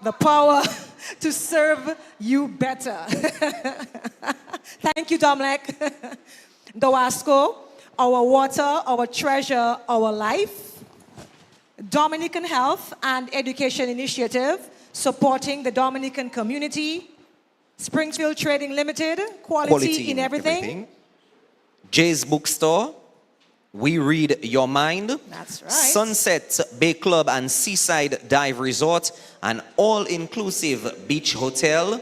the power to serve you better. Thank you, Dominic. Dowasco, our water, our treasure, our life. Dominican Health and Education Initiative, supporting the Dominican community. Springfield Trading Limited, quality in everything. Jay's Bookstore, We Read Your Mind. That's right. Sunset Bay Club and Seaside Dive Resort, an all-inclusive beach hotel.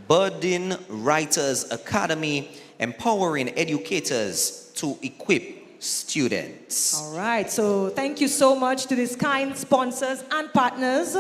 Budding Writers Academy, empowering educators to equip students. All right, so thank you so much to these kind sponsors and partners.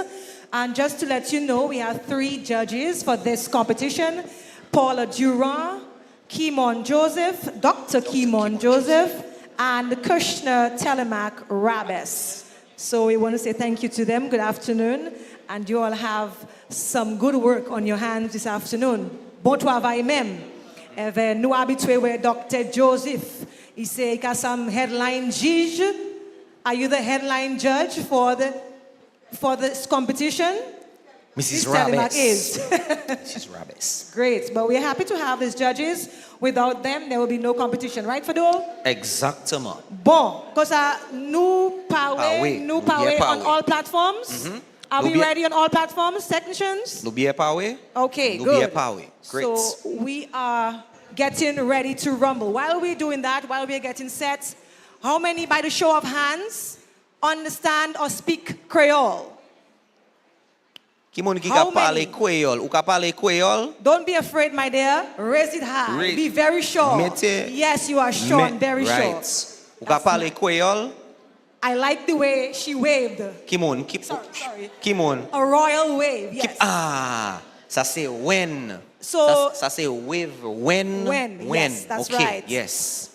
And just to let you know, we have 3 judges for this competition. Paula Durand, Kimon Joseph, Dr. Kimon Joseph, and Kushner Telemac Rabes. So we want to say thank you to them. Good afternoon. And you all have some good work on your hands this afternoon. Bon travail même. Nous habitués with Dr. Joseph. He said, he got some headline judge. Are you the headline judge for this competition? Mrs. Rabes. Mrs. Rabes. Great, but we're happy to have these judges. Without them, there will be no competition, right, Fadol? Exactement. Bon, because nous power on all platforms. Are we ready on all platforms, technicians? Nous bien power. Okay, good. Great. So we are getting ready to rumble. While we're doing that, while we're getting set, how many, by the show of hands, understand or speak Creole? How many? Don't be afraid, my dear. Raise it high. Be very sure. Yes, you are sure and very sure. Creole? I like the way she waved. Kimon. A royal wave, yes. Ça c'est when. So, ça c'est wave when. Yes, that's okay, right. Yes.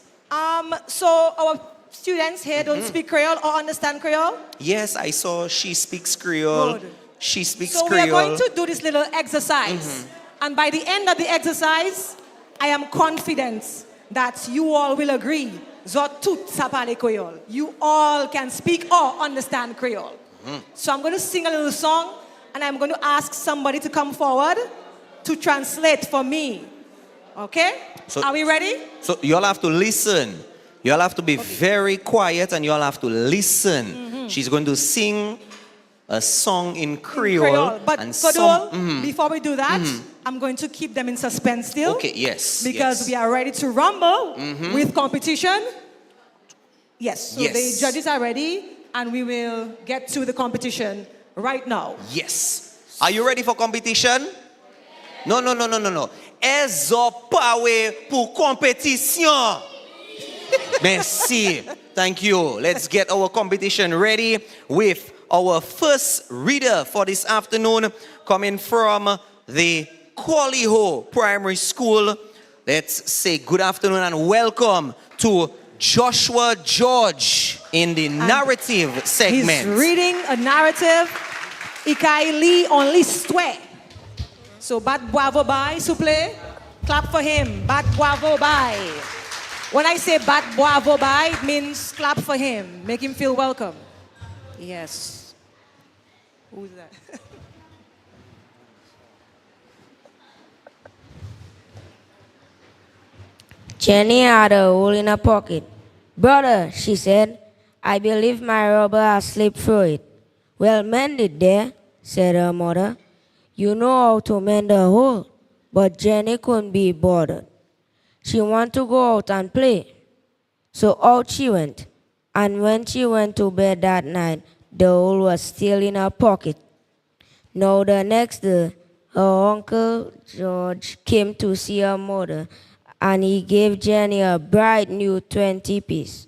So our students here don't speak Creole or understand Creole? Yes, I saw she speaks Creole. Good. She speaks so Creole. So we are going to do this little exercise. And by the end of the exercise, I am confident that you all will agree. You all can speak or understand Creole. So I'm going to sing a little song, and I'm going to ask somebody to come forward to translate for me. Okay? So, are we ready? So you all have to listen. You all have to be very quiet, and you all have to listen. She's going to sing a song in Creole. But and Fadol, before we do that, I'm going to keep them in suspense still. Okay, yes. Because we are ready to rumble with competition. Yes, so the judges are ready, and we will get to the competition right now. Yes. Are you ready for competition? No. Ezo pawe pour competition. Merci. Thank you. Let's get our competition ready with our first reader for this afternoon, coming from the Qualiho Primary School. Let's say good afternoon and welcome to Joshua George in the narrative segment. He's reading a narrative. Ikai li on listwe. So bat bravo bye, souple. Clap for him. Bat bravo bye. When I say bat bravo bye, it means clap for him. Make him feel welcome. Yes. Who's that? Jenny had a hole in her pocket. "Brother," she said, "I believe my rubber has slipped through it." "Well, mend it there," said her mother. "You know how to mend a hole." But Jenny couldn't be bothered. She wanted to go out and play. So out she went. And when she went to bed that night, the hole was still in her pocket. Now the next day, her Uncle George came to see her mother, and he gave Jenny a bright new 20-piece.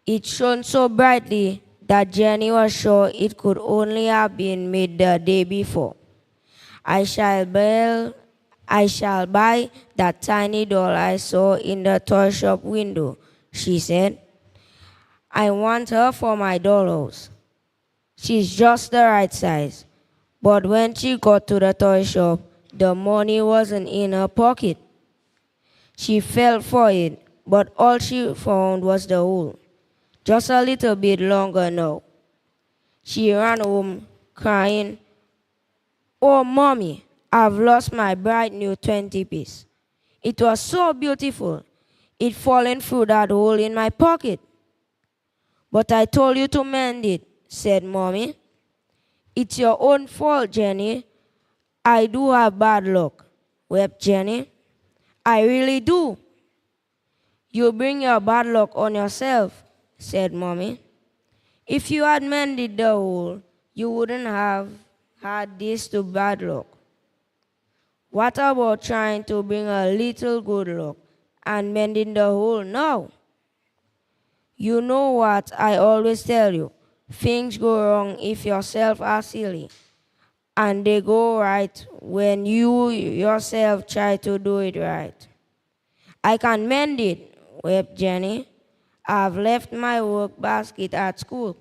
It shone so brightly that Jenny was sure it could only have been made the day before. I shall buy that tiny doll I saw in the toy shop window," she said. "I want her for my dollhouse. She's just the right size." But when she got to the toy shop, the money wasn't in her pocket. She felt for it, but all she found was the hole, just a little bit longer now. She ran home crying Oh, Mommy, I've lost my bright new 20-piece. It was so beautiful. It fallen through that hole in my pocket. But I told you to mend it, said Mommy. It's your own fault, Jenny. I do have bad luck, wept Jenny. I really do. You bring your bad luck on yourself, said Mommy. If you had mended the hole, you wouldn't have had this to bad luck. What about trying to bring a little good luck and mending the hole now? You know what I always tell you. Things go wrong if yourself are silly, and they go right when you yourself try to do it right. I can mend it, wept Jenny. I've left my work basket at school.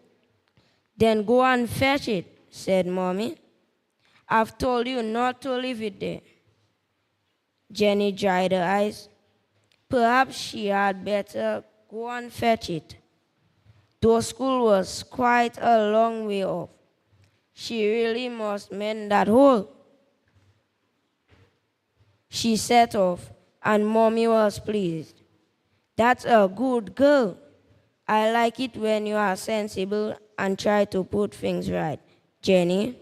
Then go and fetch it, said Mommy. I've told you not to leave it there. Jenny dried her eyes. Perhaps she had better go and fetch it. Though school was quite a long way off, she really must mend that hole. She set off, and Mommy was pleased. That's a good girl. I like it when you are sensible and try to put things right. Jenny?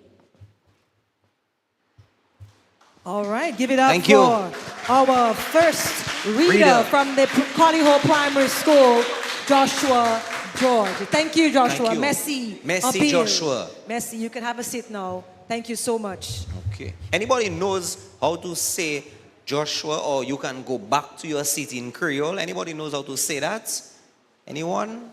All right, give it up Thank for you. our first reader from the Collyho Primary School, Joshua George. Thank you, Joshua. Thank you. Merci. Merci, Appeal. Joshua. Merci. You can have a seat now. Thank you so much. Okay. Anybody knows how to say Joshua, or you can go back to your seat in Creole? Anybody knows how to say that? Anyone?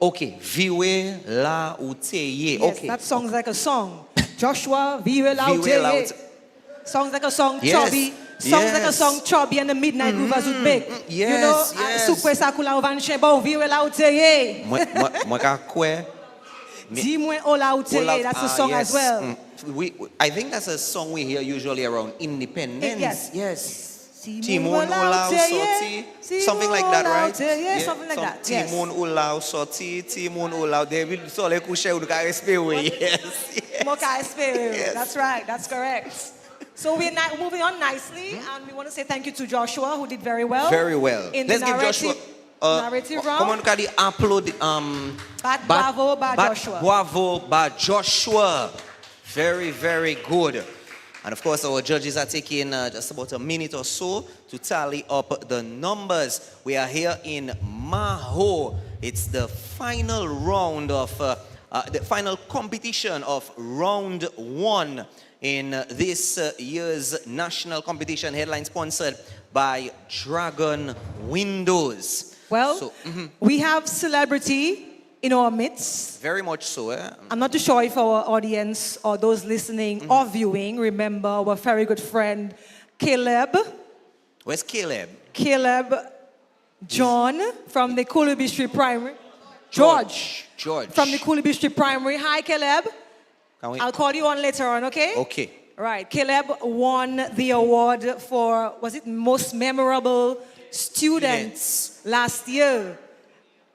Okay. Viwe la uteye. Yes, Okay. that sounds like a song. Joshua, Vive Vive Laute. Laute. Sounds like a song, Yes, Chubby. Sounds like a yes. song, Chubby and the Midnight Movers would make. yes, You know, yes. Soukwe Sakula Ovanche, bon, Vive Laute. Moi ka kwe. Dis-moi Ola Uteye. That's a song as well. I think that's a song we hear usually around Independence. Yes. Yes. Timon Timon Ulau Soti. Something like that, right? Yeah, something like that. Yes. Timon Ulau Soti, Timon Ulau David. So le coucher ou ka respect. Yes. Moka Espero. Yes. That's right. That's correct. So we're moving on nicely, and we want to say thank you to Joshua, who did very well. Very well. In Let's the give narrative, Joshua narrative round. comment on dit upload Bravo by Joshua. Bravo by Joshua. Very, very good. And of course, our judges are taking just about a minute or so to tally up the numbers. We are here in Mahaut. It's the final round of the final competition of round 1 in this year's national competition headline, sponsored by Dragon Windows. Well, So, we have celebrity in our midst. very much so. I'm not too sure if our audience or those listening or viewing remember our very good friend Caleb. Where's Caleb? Caleb John from the Coolidge Street Primary. George from the Coolidge Street Primary. Hi, Caleb. Can we? I'll call you on later on, okay? Okay. Right. Caleb won the award for, was it most memorable students last year?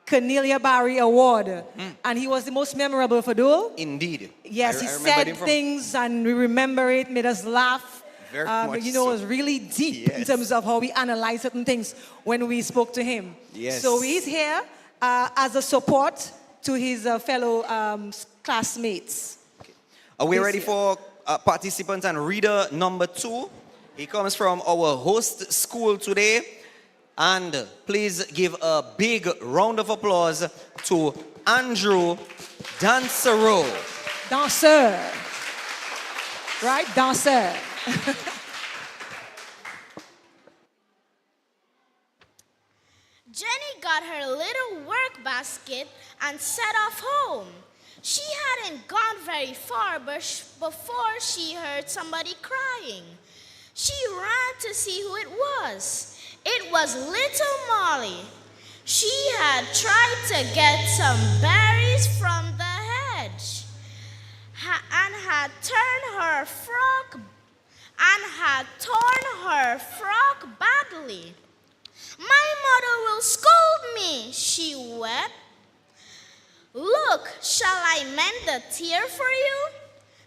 Cornelia Barry Award. And he was the most memorable for Dual. Indeed. Yes, I he remembered said him from- things and we remember it, made us laugh. Very much You know, so. it was really deep in Yes. terms of how we analyze certain things when we spoke to him. Yes. So he's here as a support to his fellow classmates. Are we This ready year. for participant and reader number 2? He comes from our host school today. And please give a big round of applause to Andrew Dansero. Danseur. Right? Danseur. Jenny got her little work basket and set off home. She hadn't gone very far before she heard somebody crying. She ran to see who it was. It was little Molly. She had tried to get some berries from the hedge and had torn her frock badly. My mother will scold me, she wept. Look, shall I mend the tear for you?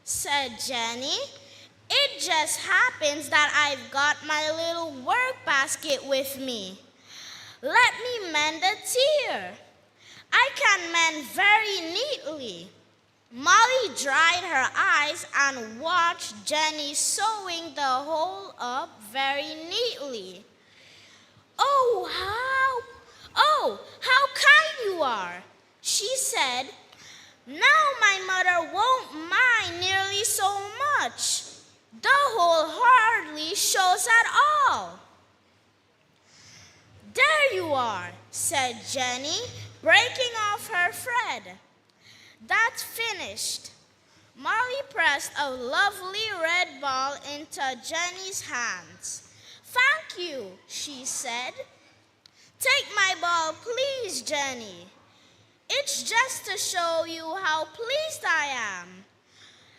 said Jenny. It just happens that I've got my little work basket with me. Let me mend a tear. I can mend very neatly. Molly dried her eyes and watched Jenny sewing the hole up very neatly. How kind you are, she said. Now my mother won't mind nearly so much. The hole hardly shows at all. There you are, said Jenny, breaking off her thread. That's finished. Molly pressed a lovely red ball into Jenny's hands. Thank you, she said. Take my ball, please, Jenny. It's just to show you how pleased I am.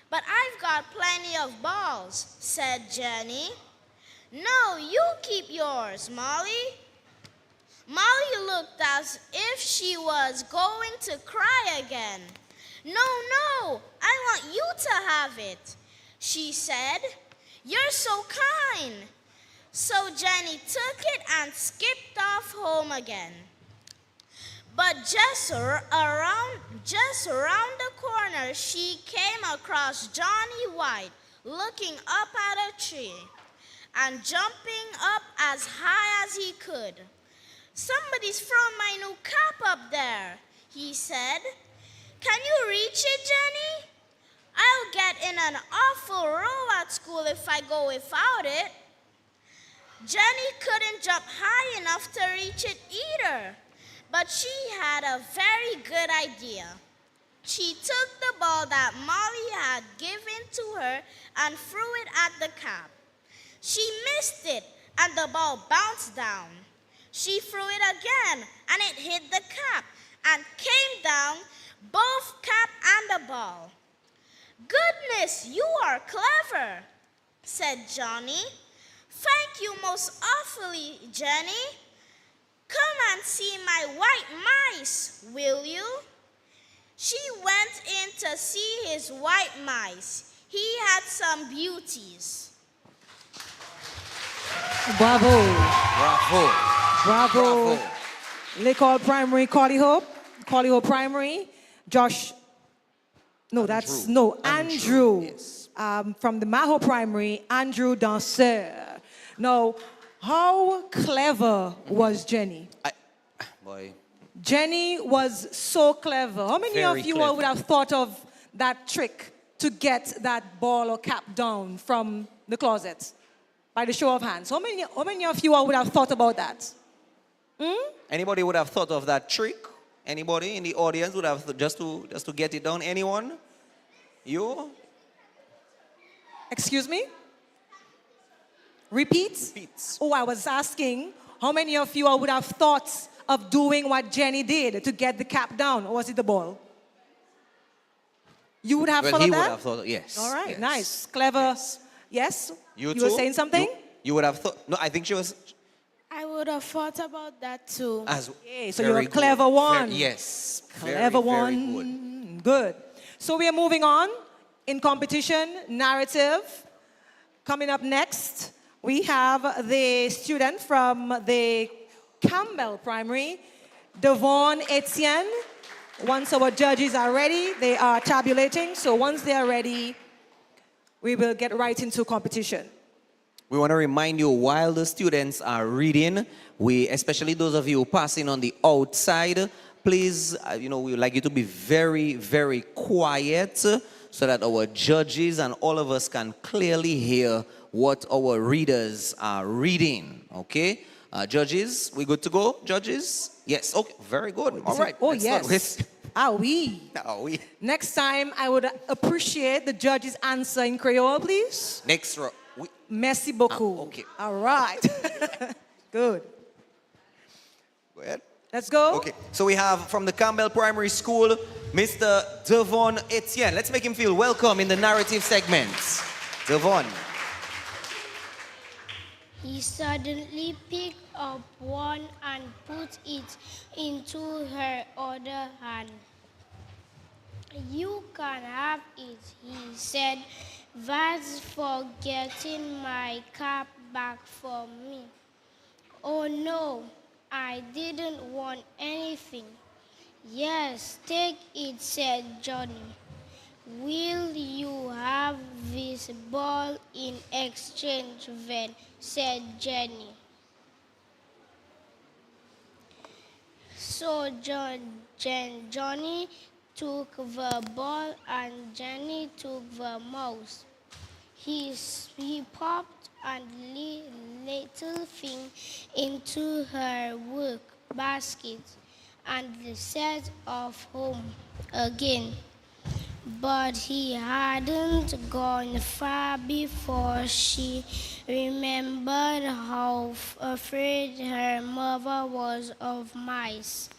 But I've got plenty of balls, said Jenny. No, you keep yours, Molly. Molly looked as if she was going to cry again. No, I want you to have it, she said. You're so kind. So Jenny took it and skipped off home again. But just around the corner, she came across Johnny White looking up at a tree and jumping up as high as he could. Somebody's thrown my new cap up there, he said. Can you reach it, Jenny? I'll get in an awful row at school if I go without it. Jenny couldn't jump high enough to reach it either, but she had a very good idea. She took the ball that Molly had given to her and threw it at the cap. She missed it, and the ball bounced down. She threw it again, and it hit the cap and came down, both cap and the ball. Goodness, you are clever, said Johnny. Thank you most awfully, Jenny. Come and see my white mice, will you? She went in to see his white mice. He had some beauties. Bravo. L'école primary, Collie Hope Primary. Andrew. Yes. From the Mahaut Primary, Andrew Danseur. Now, how clever was Jenny? Jenny was so clever. How many Very of you clever. would have thought of that trick to get that ball or cap down from the closet? By the show of hands. How many of you would have thought about that? Anybody would have thought of that trick? Anybody in the audience would have just to get it down? Anyone? You? Excuse me? Repeat? Repeat. Oh, I was asking, how many of you would have thought of doing what Jenny did to get the cap down? Or was it the ball? You would have Well, followed he that? would have thought, yes. All right, yes. nice. Clever. Yes? You were too? saying something? You would have thought, no, I think she was I would have thought about that too. as Okay, so very you're a clever good. one. Yes. Clever very, one. very good. Good. So we are moving on in competition narrative. Coming up next, we have the student from the Campbell Primary, Devon Etienne. Once our judges are ready, they are tabulating. So once they are ready, we will get right into competition. We want to remind you while the students are reading, especially those of you passing on the outside, please, we would like you to be very, very quiet so that our judges and all of us can clearly hear what our readers are reading. Okay? Judges, we good to go? Judges? Yes. Okay. Very good. All right. Oh, Let's start yes. with- Ah, oui. we. Next time, I would appreciate the judges' answer in Creole, please. Next row. Merci beaucoup. Okay. All right. Good. Go ahead. Let's go. Okay, so we have from the Campbell Primary School, Mr. Devon Etienne. Let's make him feel welcome in the narrative segments. Devon. He suddenly picked up one and put it into her other hand. You can have it, he said. That's for getting my cap back for me. Oh no, I didn't want anything. Yes, take it, said Johnny. Will you have this ball in exchange then? Said Jenny. So Johnny took the ball and Jenny took the mouse. He popped a little thing into her work basket and set off home again. But he hadn't gone far before she remembered how afraid her mother was of mice.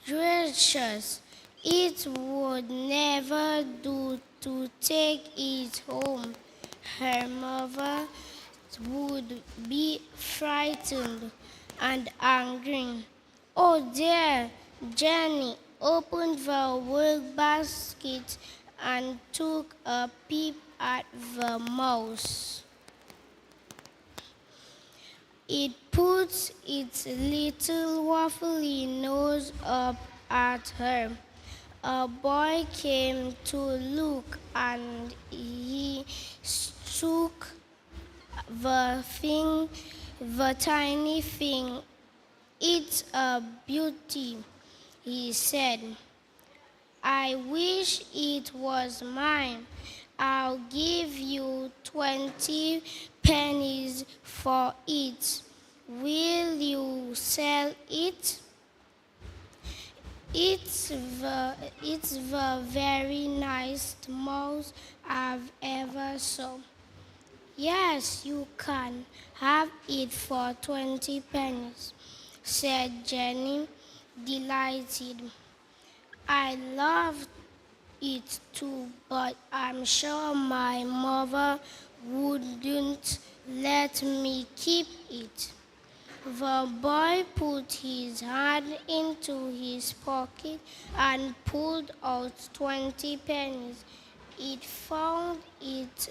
Gracious, it would never do to take it home. Her mother would be frightened and angry. Oh dear, Jenny opened the work basket and took a peep at the mouse. It put its little waffly nose up at her. A boy came to look and he took the tiny thing. It's a beauty, he said. I wish it was mine. I'll give you 20 pennies for it. Will you sell it? It's the very nicest mouse I've ever saw. Yes, you can have it for 20 pennies, said Jenny, delighted. I love it too, but I'm sure my mother wouldn't let me keep it. The boy put his hand into his pocket and pulled out 20 pennies. It found it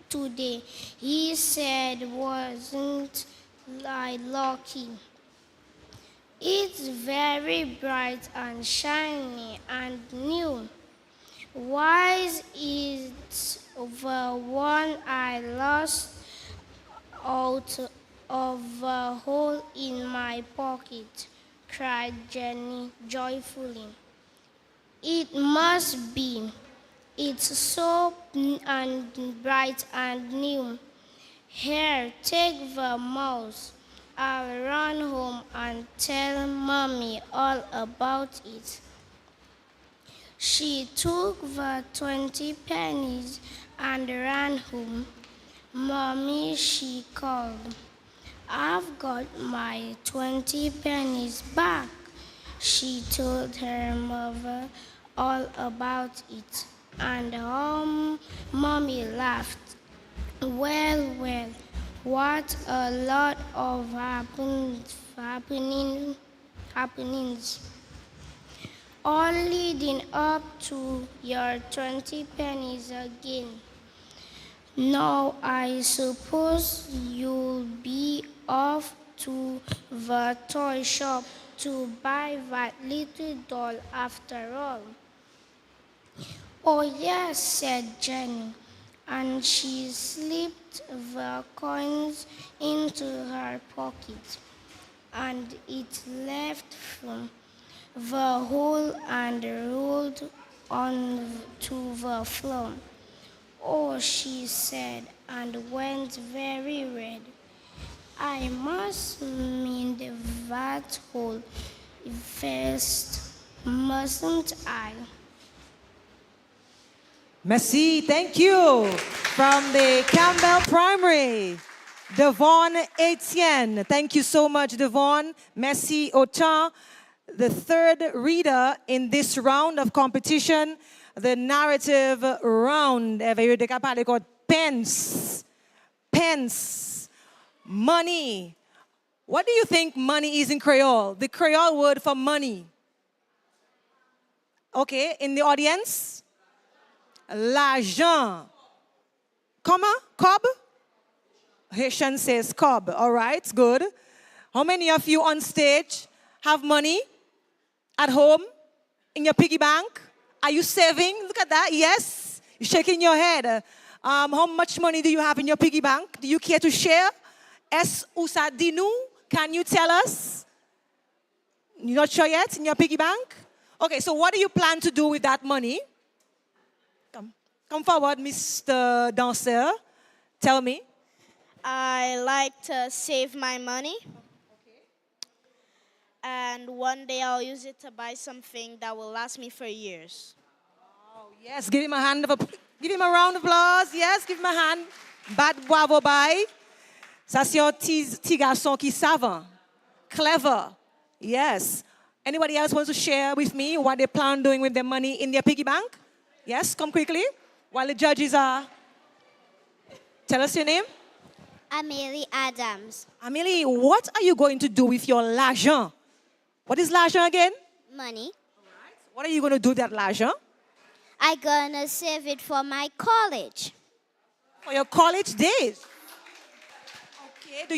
today. He said, wasn't I lucky? It's very bright and shiny and new. Why is the one I lost out of the hole in my pocket? Cried Jenny joyfully. It must be. It's so and bright and new. Here, take the mouse. I'll run home and tell Mommy all about it. She took the 20 pennies and ran home. Mommy, she called. I've got my 20 pennies back. She told her mother all about it, and Mommy laughed. Well, what a lot of happenings. All leading up to your 20 pennies again. Now I suppose you'll be off to the toy shop to buy that little doll after all. Oh yes, said Jenny, and she slipped the coins into her pocket, and it left from the hole and rolled on to the floor. Oh, she said, and went very red. I must mend that hole first, mustn't I? Merci, thank you. From the Campbell Primary, Devon Etienne. Thank you so much, Devon. Merci autant. The third reader in this round of competition, the narrative round. Pence. Pence. Money. What do you think money is in Creole? The Creole word for money. Okay, in the audience? L'argent. Comment? Cob? Haitian says cob. All right, good. How many of you on stage have money at home in your piggy bank? Are you saving? Look at that. Yes. You're shaking your head. How much money do you have in your piggy bank? Do you care to share? Es usa dinu? Can you tell us? You're not sure yet in your piggy bank? Okay, so what do you plan to do with that money? Come forward, Mr. Dancer. Tell me. I like to save my money. And one day I'll use it to buy something that will last me for years. Oh, yes, give him give him a round of applause. Yes, give him a hand. Bad bravo bye. Ça c'est un petit garçon qui savant. Clever. Yes. Anybody else wants to share with me what they plan on doing with their money in their piggy bank? Yes, come quickly. While the judges are... Tell us your name. Amelie Adams. Amelie, what are you going to do with your l'argent? What is l'argent again? Money. What are you going to do with that l'argent? I gonna save it for my college. For your college days. Okay, do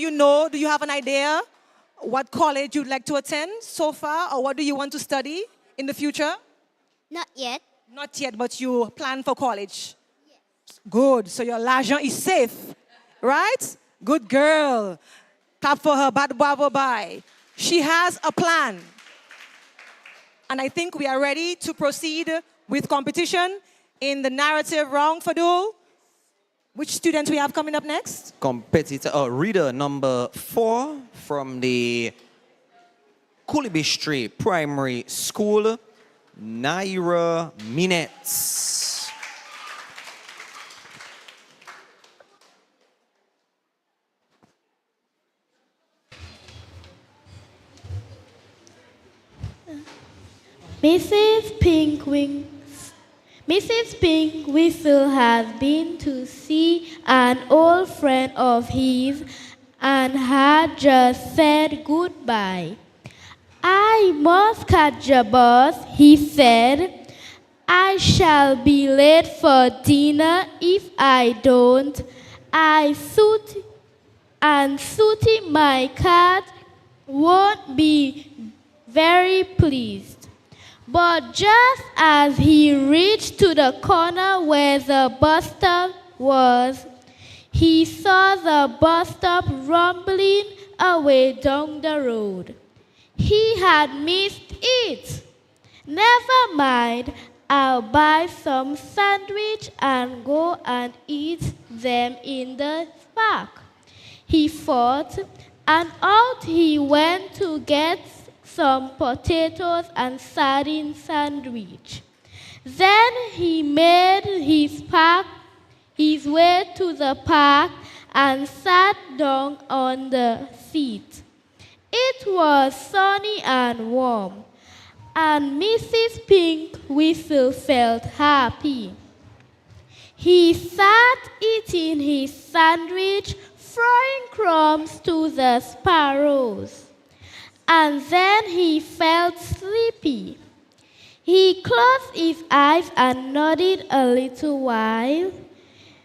you have an idea what college you'd like to attend so far, or what do you want to study in the future? Not yet. Not yet, but you plan for college. Yes. Good, so your l'argent is safe, right? Good girl. Clap for her, bad bravo bye. She has a plan. And I think we are ready to proceed with competition in the narrative round. Fadul, which student we have coming up next? Reader number 4 from the Coolibistry Primary School, Naira Minutes. Mrs. Pink Whistle has been to see an old friend of his and had just said goodbye. I must catch a bus, he said. I shall be late for dinner if I don't. Sooty, my cat, won't be very pleased. But just as he reached to the corner where the bus stop was, he saw the bus stop rumbling away down the road. He had missed it. Never mind, I'll buy some sandwich and go and eat them in the park, he thought, and out he went to get some potatoes and sardine sandwich. Then he made his way to the park and sat down on the seat. It was sunny and warm, and Mrs. Pink Whistle felt happy. He sat eating his sandwich, throwing crumbs to the sparrows. And then he felt sleepy. He closed his eyes and nodded a little while.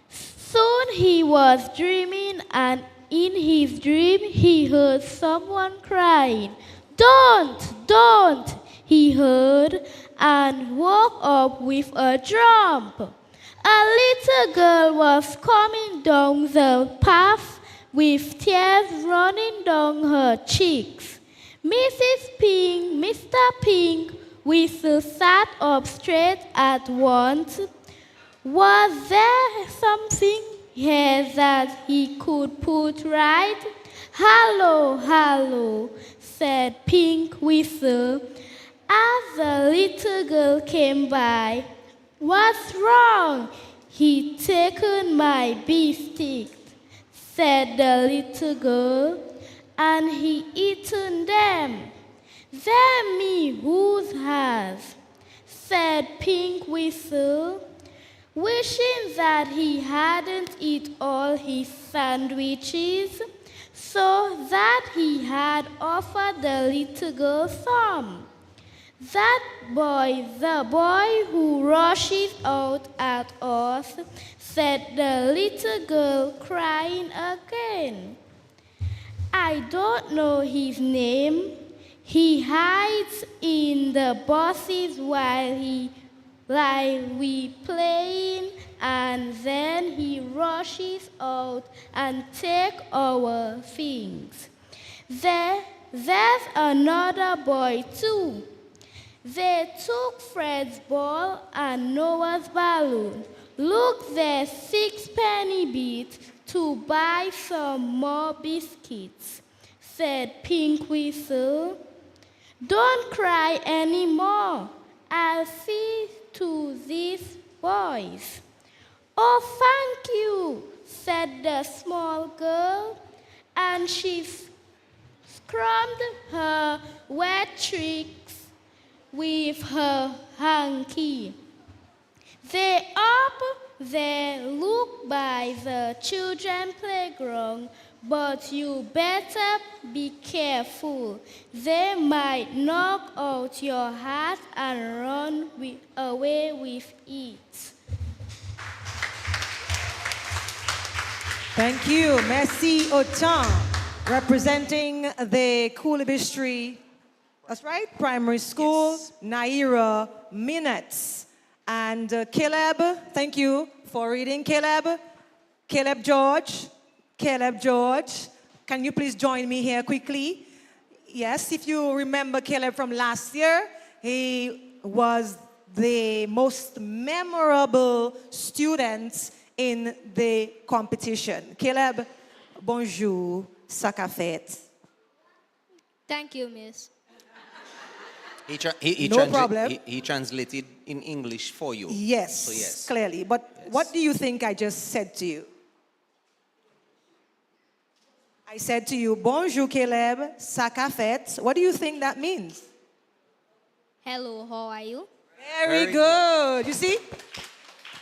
Soon he was dreaming, and in his dream he heard someone crying. Don't, he heard, and woke up with a jump. A little girl was coming down the path with tears running down her cheeks. Mr. Pink Whistle sat up straight at once. Was there something here that he could put right? Hello, said Pink Whistle as the little girl came by. What's wrong? He taken my beefsteak, said the little girl, and he eaten them. They're me whose has, said Pink Whistle, wishing that he hadn't eaten all his sandwiches, so that he had offered the little girl some. The boy who rushes out at us, said the little girl, crying again. I don't know his name. He hides in the bushes while we playing, and then he rushes out and takes our things. There's another boy too. They took Fred's ball and Noah's balloon. Look, there's 6 penny bits to buy some more biscuits, said Pink Whistle. Don't cry anymore. I'll see to these boys. Oh, thank you, said the small girl, and she scrubbed her wet cheeks with her hanky. They up there look by the children's playground, but you better be careful. They might knock out your hat and run away with it. Thank you. Merci autant. Representing the Coolibistry, that's right, primary school, yes. Naira Minutes. And Caleb, thank you for reading. Caleb George, can you please join me here quickly? Yes, if you remember Caleb from last year, he was the most memorable student in the competition. Caleb, bonjour, ça qu'a fait. Thank you, miss. No problem. He translated in English for you. Yes, so yes. Clearly. But yes. What do you think I just said to you? I said to you, bonjour Caleb, ça qu'a fait. What do you think that means? Hello, how are you? Very good. You see?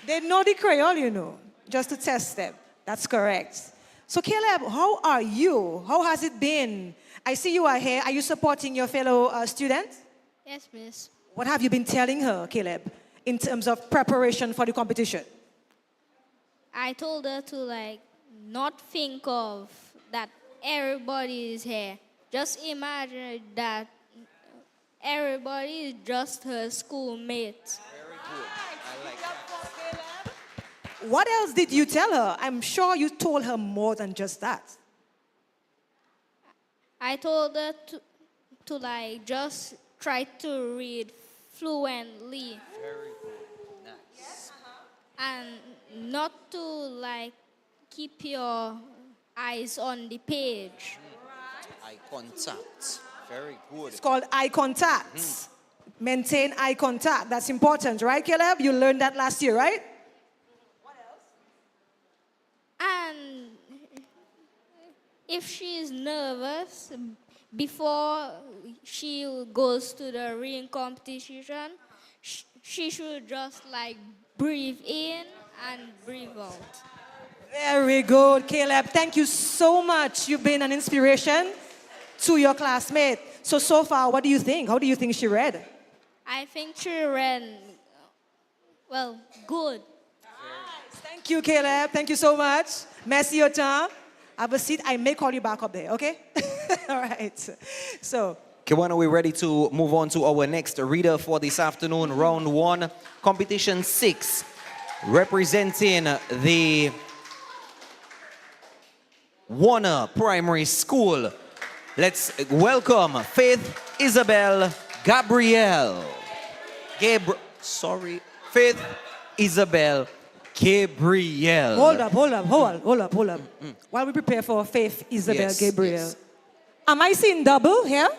They know the Creole, you know, just to test them. That's correct. So Caleb, how are you? How has it been? I see you are here. Are you supporting your fellow students? Yes, miss. What have you been telling her, Caleb, in terms of preparation for the competition? I told her to not think of that everybody is here. Just imagine that everybody is just her schoolmates. Very good. I like that. What else did you tell her? I'm sure you told her more than just that. I told her to just try to read fluently. Very good. Nice. And not to keep your eyes on the page. Eye contact. Very good. It's called eye contact. Maintain eye contact. That's important, right, Caleb? You learned that last year, right? What else? And if she is nervous before she goes to the reading competition, she should just breathe in and breathe out. Very good, Caleb. Thank you so much. You've been an inspiration to your classmate. So far, what do you think? How do you think she read? I think she read, good. Nice. Thank you, Caleb. Thank you so much. Merci autant. Have a seat. I may call you back up there, okay? All right. So. Kiwana, we're ready to move on to our next reader for this afternoon, round 1, competition 6, representing the Warner Primary School. Let's welcome Faith Isabel Gabrielle. Faith Isabel Gabrielle. Hold up. While we prepare for Faith Isabel Gabrielle. Yes. Am I seeing double here?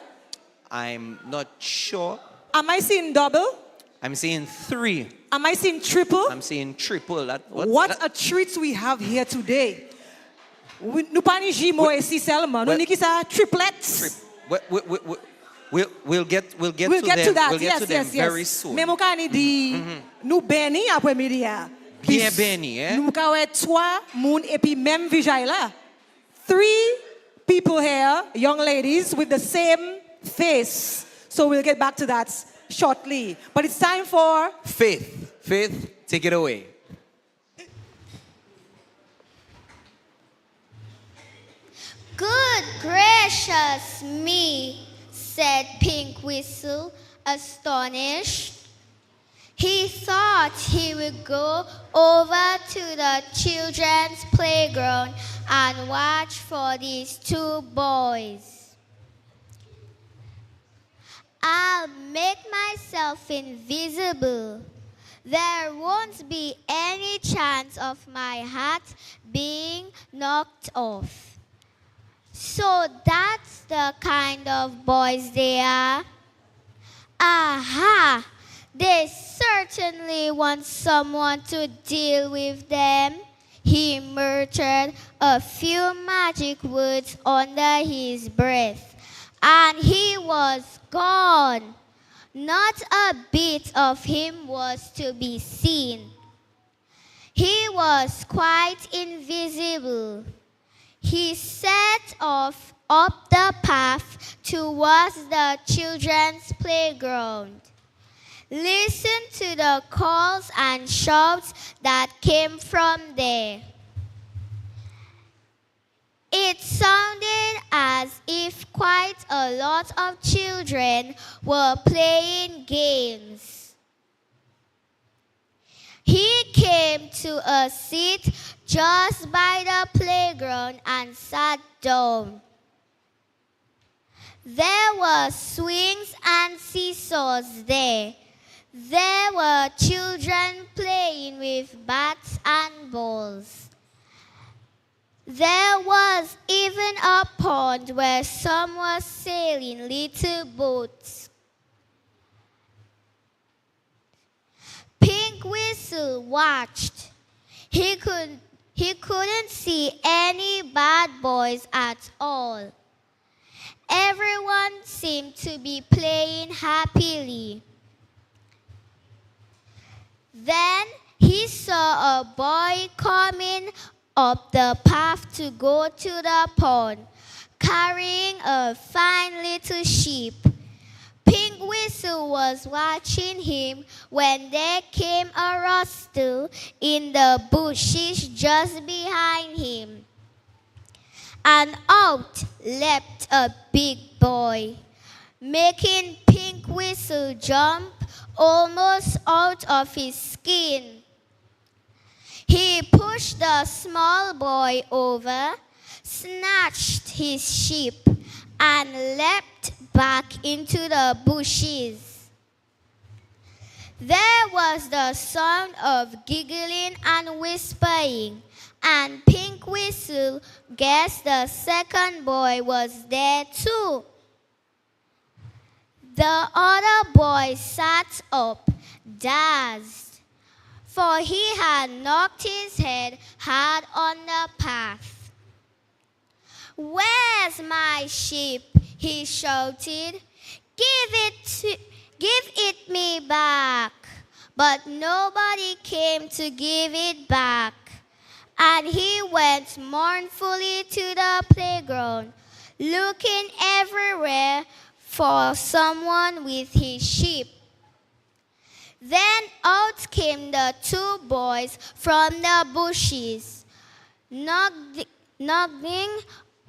I'm not sure. Am I seeing double? I'm seeing 3. Am I seeing triple? I'm seeing triple. What a treat we have here today. Nous pas ni jumeaux ici seulement. Nous ni qui ça triplets. We'll get to them. We'll get to them very soon. Mais mon cas ni dit nous béni après midi a. Bien béni, eh? Nous ka wè 3 moun et puis même visage là. 3 people here, young ladies with the same face. So we'll get back to that shortly. But it's time for Faith. Faith, take it away. Good gracious me, said Pink Whistle, astonished. He thought he would go over to the children's playground and watch for these two boys. I'll make myself invisible. There won't be any chance of my hat being knocked off. So that's the kind of boys they are. Aha! They certainly want someone to deal with them. He muttered a few magic words under his breath, and he was gone. Not a bit of him was to be seen. He was quite invisible. He set off up the path towards the children's playground. Listen to the calls and shouts that came from there. It sounded as if quite a lot of children were playing games. He came to a seat just by the playground and sat down. There were swings and seesaws there. There were children playing with bats and balls. There was even a pond where some were sailing little boats. Pink Whistle watched. He couldn't see any bad boys at all. Everyone seemed to be playing happily. Then he saw a boy coming up the path to go to the pond, carrying a fine little sheep. Pink Whistle was watching him when there came a rustle in the bushes just behind him. And out leapt a big boy, making Pink Whistle jump almost out of his skin. He pushed the small boy over, snatched his sheep, and leapt back into the bushes. There was the sound of giggling and whispering, and Pink Whistle guessed the second boy was there too. The other boy sat up, dazed, for he had knocked his head hard on the path. "Where's my sheep?" he shouted. Give it me back." But nobody came to give it back. And he went mournfully to the playground, looking everywhere for someone with his sheep. Then out came the two boys from the bushes, nodding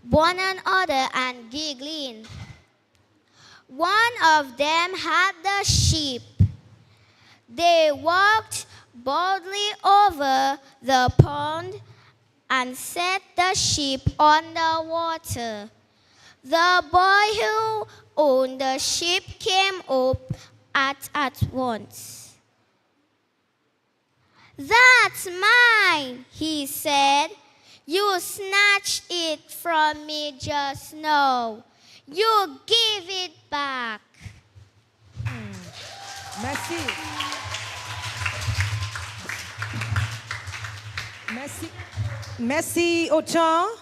one another and giggling. One of them had the sheep. They walked boldly over the pond and set the sheep on the water. The boy who owned the sheep came up at once. "That's mine," he said. "You snatched it from me just now. You give it back." Merci. Merci. Merci Ochan,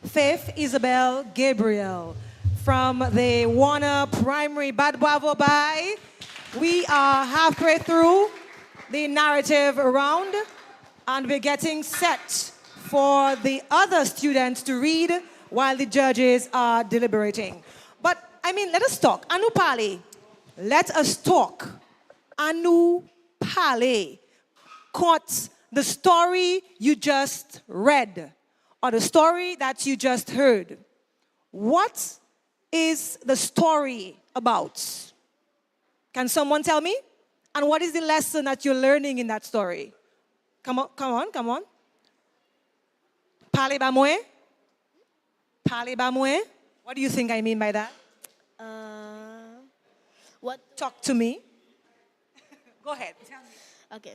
Faith Isabel Gabriel from the Warner Primary. Bad bravo bye. We are halfway through the narrative round and we're getting set for the other students to read while the judges are deliberating. But, let us talk. Anupali, let us talk. Anu parle. Quote the story you just read or the story that you just heard. What is the story about? Can someone tell me? And what is the lesson that you're learning in that story? Come on, come on, come on. Parlez ba moi? Parlez ba moi? What do you think I mean by that? What? Talk to me. Go ahead. Tell me. Okay.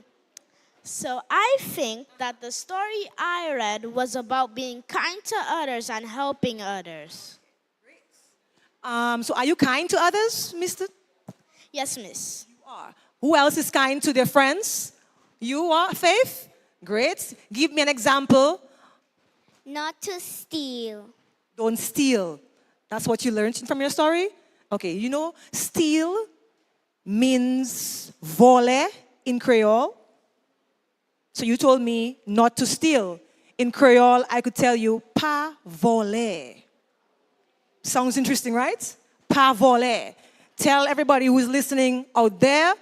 So I think that the story I read was about being kind to others and helping others. So are you kind to others, Mr.? Yes, miss. You are. Who else is kind to their friends? You are, Faith? Great. Give me an example. Not to steal. Don't steal. That's what you learned from your story? Okay, you know, steal means voler in Creole. So you told me not to steal. In Creole, I could tell you, pas voler. Sounds interesting, right? Pas voler. Tell everybody who is listening out there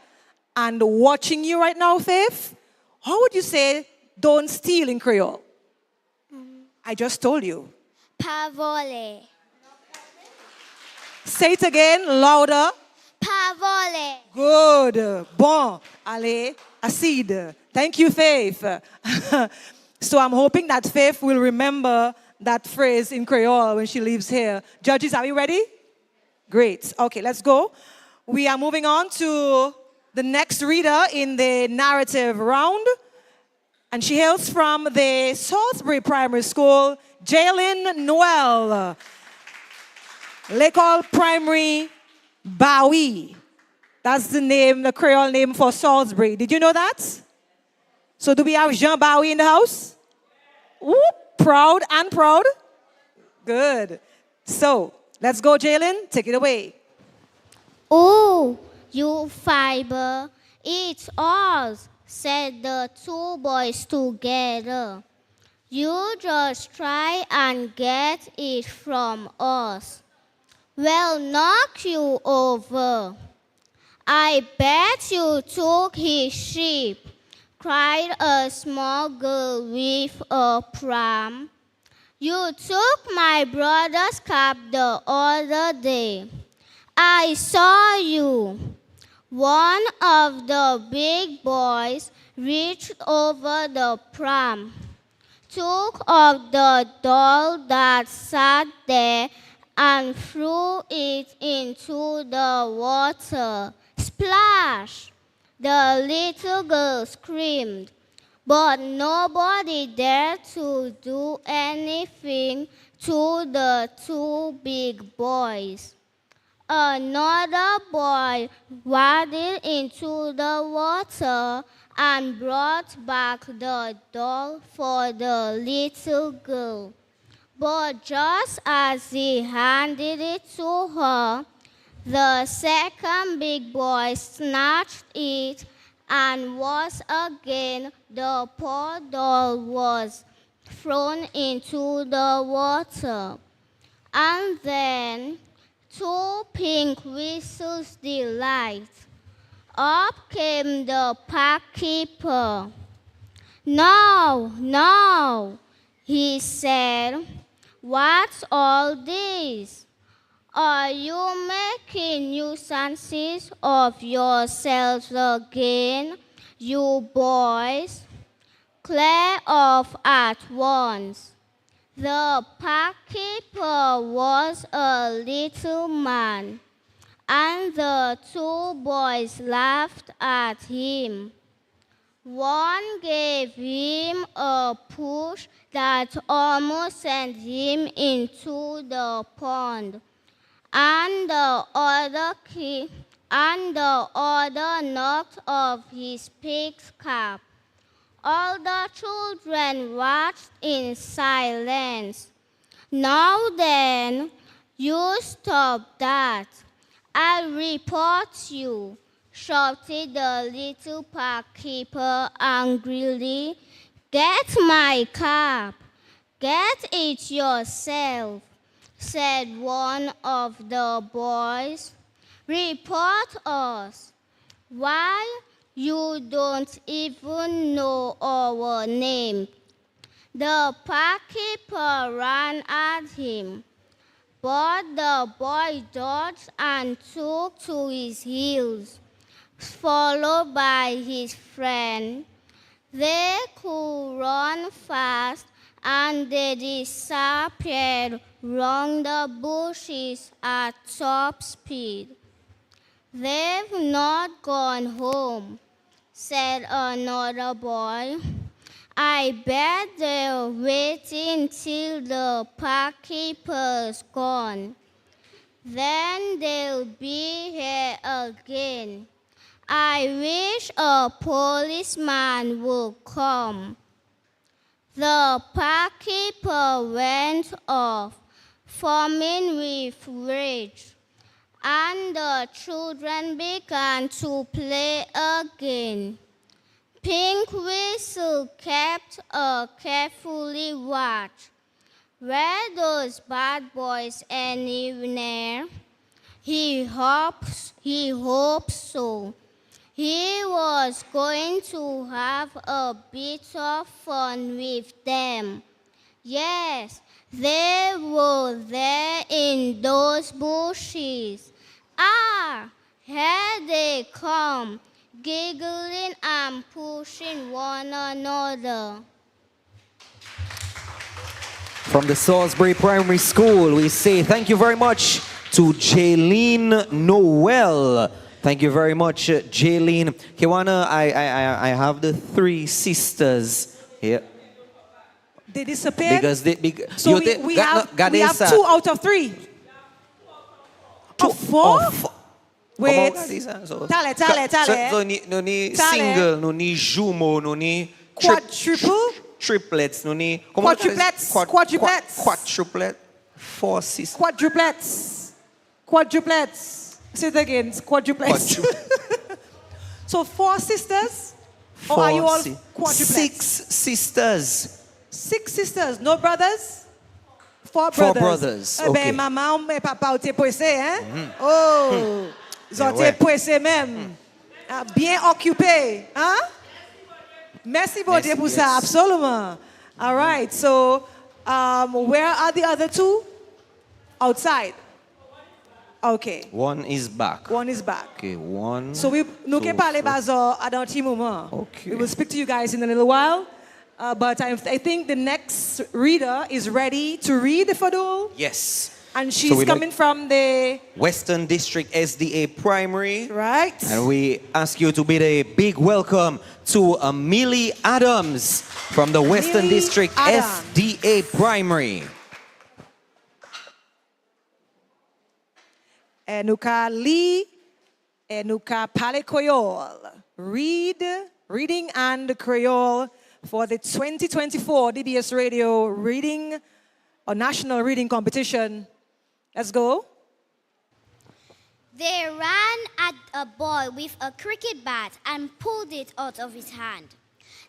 and watching you right now, Faith, how would you say don't steal in Creole? I just told you. Pas voler. Say it again, louder. Pas voler. Good. Bon. Allez, acide. Thank you, Faith. So I'm hoping that Faith will remember that phrase in Creole when she leaves here. Judges, are we ready? Great. Okay, let's go. We are moving on to the next reader in the narrative round. And she hails from the Salisbury Primary School, Jaylin Noel. L'école Primary Bowie. That's the name, the Creole name for Salisbury. Did you know that? So do we have Jean Bowie in the house? Whoop, proud and proud. Good. So let's go, Jaylin. Take it away. Oh, you fiber, it's ours, said the two boys together. You just try and get it from us. We'll knock you over. I bet you took his sheep, cried a small girl with a pram. You took my brother's cap the other day. I saw you. One of the big boys reached over the pram, took off the doll that sat there and threw it into the water. Splash! The little girl screamed, but nobody dared to do anything to the two big boys. Another boy waded into the water and brought back the doll for the little girl. But just as he handed it to her, the second big boy snatched it, and once again the poor doll was thrown into the water. And then two pink whistles delight. Up came the park keeper. No, no, he said. What's all this? Are you making nuisances of yourselves again, you boys? Clear off at once. The park keeper was a little man, and the two boys laughed at him. One gave him a push that almost sent him into the pond, and the other knocked off his pig's cap. All the children watched in silence. Now then, you stop that. I'll report you, shouted the little park keeper angrily. Get my cap. Get it yourself, said one of the boys. Report us. Why you don't even know our name? The parkkeeper ran at him, but the boy dodged and took to his heels, followed by his friend. They could run fast, and they disappeared round the bushes at top speed. "They've not gone home," said another boy. "I bet they're waiting till the parkkeeper's gone. Then they'll be here again. I wish a policeman would come." The parkkeeper went off, foaming with rage, and the children began to play again. Pink Whistle kept a carefully watch. Were those bad boys anywhere? He hoped so. He was going to have a bit of fun with them. Yes, they were there in those bushes. Ah, here they come, giggling and pushing one another. From the Salisbury Primary School, we say thank you very much to Jaylene Noel. Thank you very much, Jaylene. Kiwana, I have the three sisters here. They disappeared? So we have 2 out of 3. Of 4? Wait. Tale. No ni single, no ni jumeau, no ni triplets, no ni quadruplets. 4 sisters. Quadruplets. Say it again. Quadruplets. So 4 sisters? Or are you all quadruplets? 6 sisters. 6 sisters. No brothers? 4 brothers. 4 brothers. Okay. Ben, maman et papa ont été pressés, hein? Oh! Ils ont été pressés même. Bien occupés, hein? Merci pour dire pour ça, absolument. All right, so where are the other 2? Outside. Okay. One is back. Okay, one. So nous allons parler bazo à un petit moment. Okay. We will speak to you guys in a little while. But I think the next reader is ready to read the Fadul. Yes. And she's coming from the Western District SDA Primary. Right. And we ask you to bid a big welcome to Millie Adams from the Western District SDA Primary. Enuka Lee, Enuka Pale Creole. Reading and Creole for the 2024 DBS Radio Reading or National Reading Competition. Let's go. They ran at a boy with a cricket bat and pulled it out of his hand.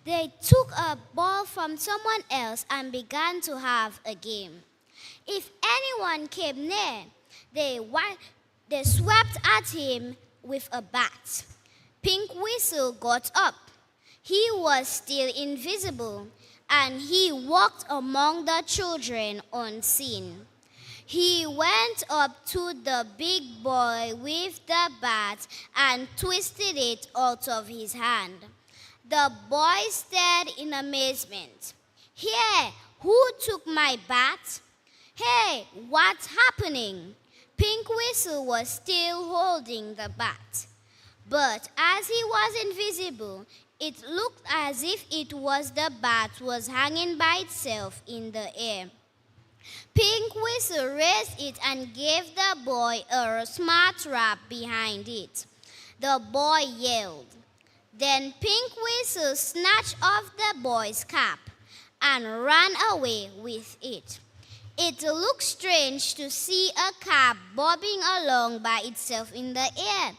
They took a ball from someone else and began to have a game. If anyone came near, they swept at him with a bat. Pink Whistle got up. He was still invisible, and he walked among the children unseen. He went up to the big boy with the bat and twisted it out of his hand. The boy stared in amazement. "Here, who took my bat? Hey, what's happening?" Pink Whistle was still holding the bat. But as he was invisible, it looked as if the bat was hanging by itself in the air. Pink Whistle raised it and gave the boy a smart rap behind it. The boy yelled. Then Pink Whistle snatched off the boy's cap and ran away with it. It looked strange to see a cap bobbing along by itself in the air.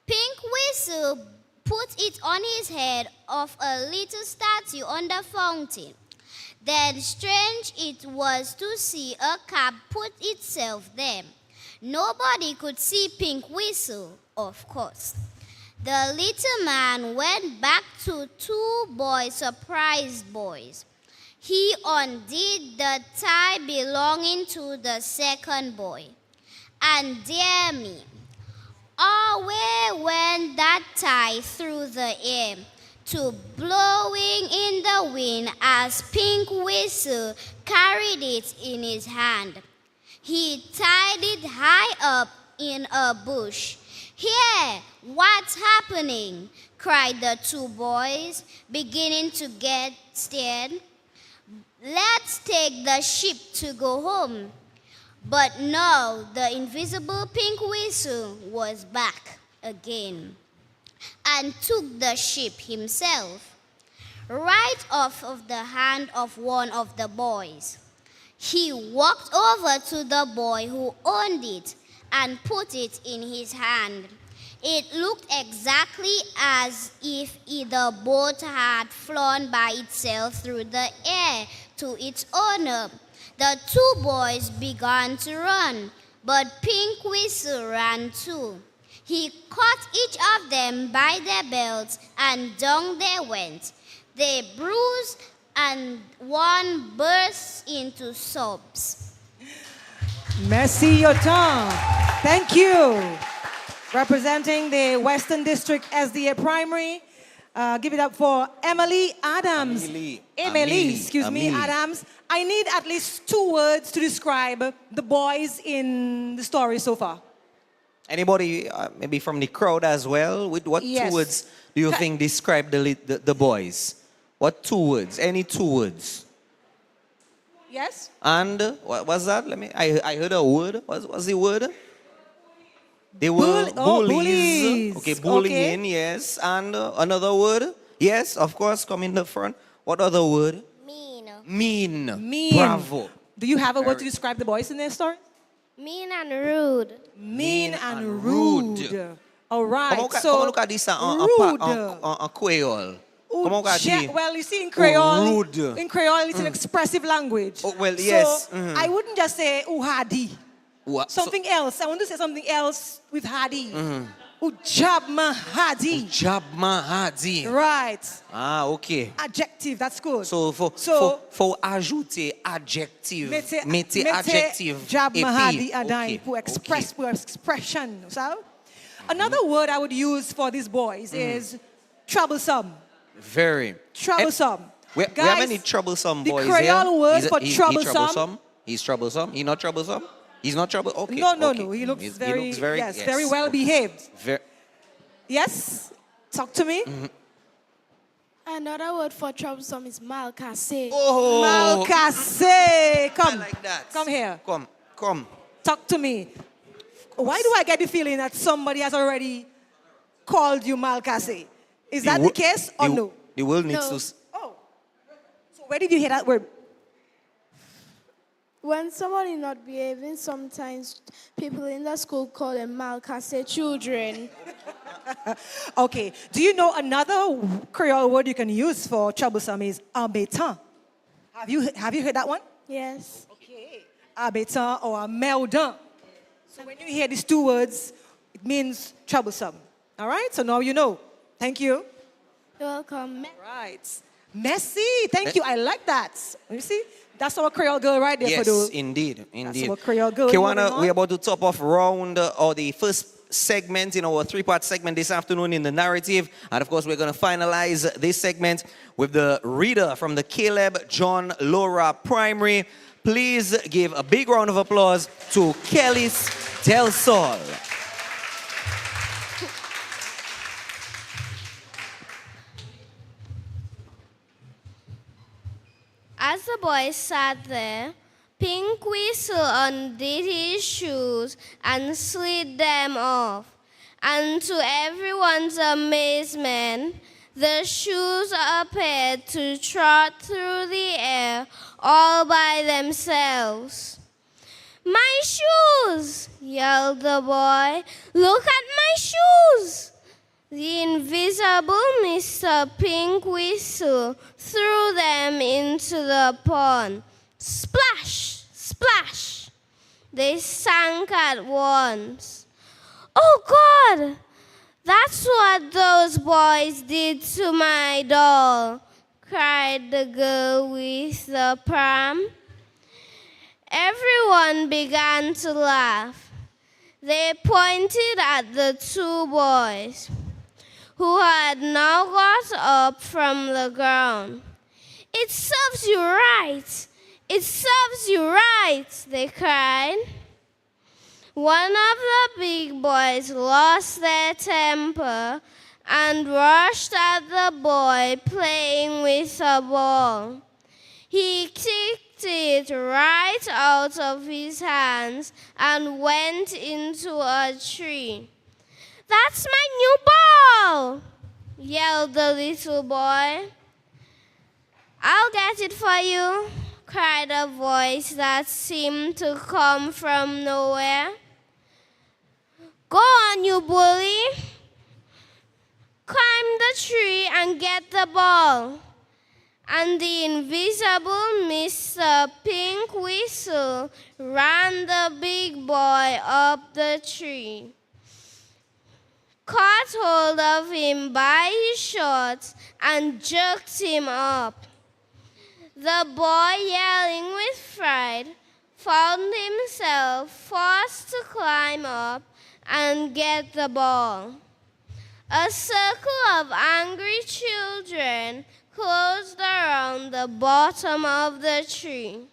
Pink Whistle put it on his head of a little statue on the fountain. Then strange it was to see a cap put itself there. Nobody could see Pink Whistle, of course. The little man went back to two surprised boys. He undid the tie belonging to the second boy. And dear me, away went that tie through the air, to blowing in the wind as Pink Whistle carried it in his hand. He tied it high up in a bush. "Here, what's happening?" cried the two boys, beginning to get scared. "Let's take the ship to go home." But no, the invisible Pink Whistle was back again and took the ship himself, right off of the hand of one of the boys. He walked over to the boy who owned it and put it in his hand. It looked exactly as if the boat had flown by itself through the air to its owner. The two boys began to run, but Pink Whistle ran too. He caught each of them by their belts, and down they went. They bruised, and one burst into sobs. Merci, your turn. Thank you. Representing the Western District SDA Primary, give it up for Emily Adams. Emily Adams. I need at least 2 words to describe the boys in the story so far. Anybody, maybe from the crowd as well? With what 2 words do you think describe the boys? What 2 words? Any 2 words? Yes? And what was that? I heard a word. What's the word? They were bullies. Okay, bullying, okay. Yes. And another word? Yes, of course, come in the front. What other word? Mean. Mean. Bravo. Do you have a word to describe the boys in their story? Mean and rude. Mean and rude. All right. Come on, look at this on Creole. Well, you see, in Creole, rude. It's an expressive language. Oh, well, yes. So I wouldn't just say uhadi. Something else. I want to say something else with hadi. Ujab mahadi. Ujab mahadi. Right. Ah, okay. Adjective, that's good. So for ajouter adjective, mettez adjective. Jab mahadi adai okay. pour express pour expression. So another word I would use for these boys is troublesome. Very troublesome. We have any troublesome boys here? The Creole word for He's troublesome. He's troublesome. He's not troublesome. He's not trouble. Okay. No. He looks very very well behaved. Yes. Talk to me. Another word for troublesome is malcasse. Oh. Malcasse. Come. I like that. Come here. Come. Talk to me. Why do I get the feeling that somebody has already called you malcasse? Is that the case or no? The world needs to. Oh. So where did you hear that word? When somebody not behaving, sometimes people in the school call them malcasse children. Okay. Do you know another Creole word you can use for troublesome is embêtant? Have you heard that one? Yes. Okay. Embêtant or meldant. So when you hear these 2 words, it means troublesome. All right? So now you know. Thank you. You're welcome. Right. Merci. Thank you. I like that. You see? That's our Creole girl right there. Yes, for those. Indeed. That's our Creole girl. Kiwana, we're about to top off round or the first segment in our 3-part segment this afternoon in the narrative. And of course, we're going to finalize this segment with the reader from the Caleb John Laura Primary. Please give a big round of applause to Kellis Del Sol. As the boy sat there, Pink Whistle undid his shoes and slid them off. And to everyone's amazement, the shoes appeared to trot through the air all by themselves. "My shoes!" yelled the boy. "Look at my shoes!" The invisible Mr. Pink Whistle threw them into the pond. Splash! Splash! They sank at once. Oh God! That's what those boys did to my doll, cried the girl with the pram. Everyone began to laugh. They pointed at the two boys, who had now got up from the ground. It serves you right! It serves you right! They cried. One of the big boys lost their temper and rushed at the boy playing with a ball. He kicked it right out of his hands and went into a tree. "That's my new ball!" yelled the little boy. "I'll get it for you," cried a voice that seemed to come from nowhere. "Go on, you bully. Climb the tree and get the ball." And the invisible Mr. Pink Whistle ran the big boy up the tree, caught hold of him by his shorts, and jerked him up. The boy, yelling with fright, found himself forced to climb up and get the ball. A circle of angry children closed around the bottom of the tree.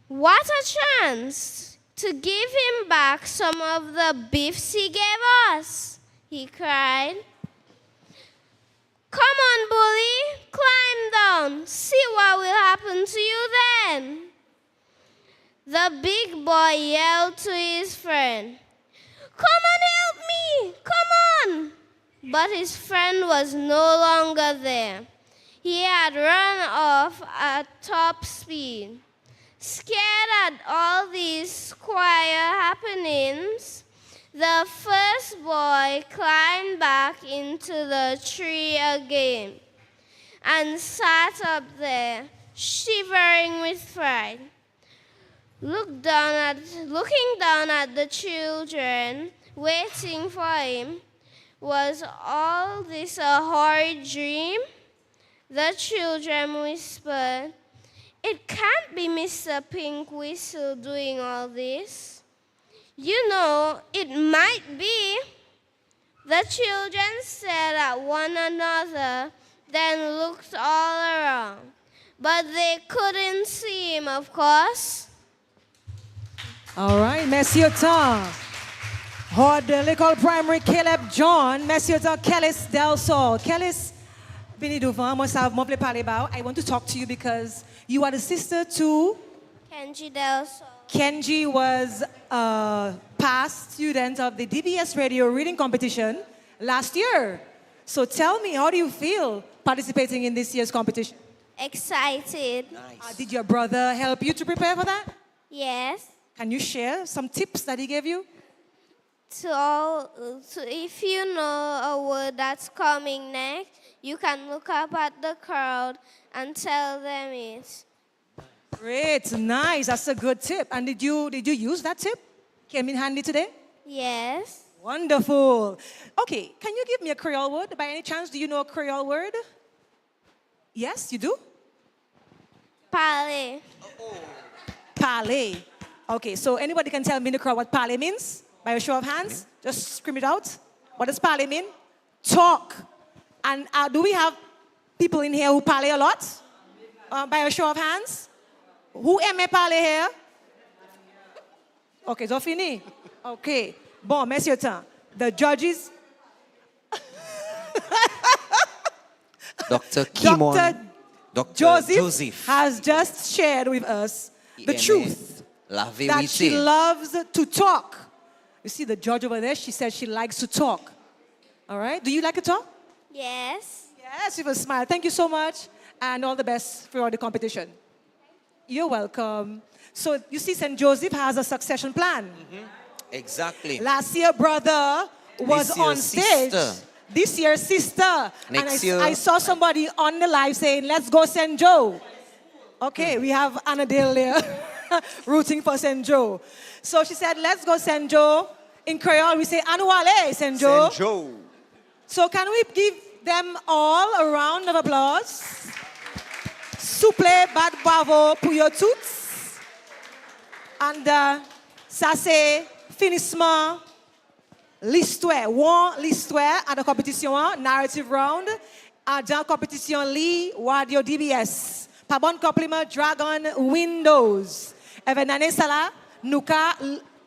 "What a chance to give him back some of the beefs he gave us," he cried. "Come on, bully, climb down. See what will happen to you then." The big boy yelled to his friend, "Come and help me, come on." But his friend was no longer there. He had run off at top speed. Scared at all these queer happenings, the first boy climbed back into the tree again and sat up there, shivering with fright. Looking down at the children waiting for him. Was all this a horrid dream? The children whispered. It can't be Mr. Pink Whistle doing all this. You know, it might be. The children stared at one another, then looked all around. But they couldn't see him, of course. All right, Monsieur Tom. Hord l'école primary Caleb John, Monsieur Tom Kellis Del Sol. Kellis, Bini Duvan, I want to talk to you because you are the sister to Kenji Del Sol. Kenji was a past student of the DBS radio reading competition last year. So tell me, how do you feel participating in this year's competition? Excited. Nice. Did your brother help you to prepare for that? Yes. Can you share some tips that he gave you? If you know a word that's coming next, you can look up at the crowd and tell them it. Great, nice. That's a good tip. And did you use that tip? Came in handy today? Yes. Wonderful. Okay, can you give me a Creole word? By any chance, do you know a Creole word? Yes, you do? Parler. Parler. Okay, so anybody can tell me in the crowd what parler means? By a show of hands? Just scream it out. What does parler mean? Talk. And do we have people in here who parler a lot? By a show of hands? Who aime parler here? Okay, so fini. Okay. Bon, Monsieur Tan, the judges. Dr. Kimon. Dr. Joseph has just shared with us the truth that she loves to talk. You see the judge over there, she said she likes to talk. All right, do you like to talk? Yes. Yes, with a smile. Thank you so much, and all the best for the competition. You're welcome. So you see, St. Joseph has a succession plan. Mm-hmm. Exactly. Last year, brother was on stage. Sister. This year, sister. Next and year. I saw somebody on the live saying, let's go St. Joe. Okay, we have Annadale there. rooting for St. Joe. So she said, let's go St. Joe. In Creole, we say, Anouale, St. Joe. St. Joe. So can we give them all a round of applause? Souple, bad bravo pour your toutes. And ça c'est finissement l'histoire. L'histoire à la compétition, narrative round. Dans la compétition, radio DBS. Par bon compliment, Dragon Windows. Even l'année ça là, nous ka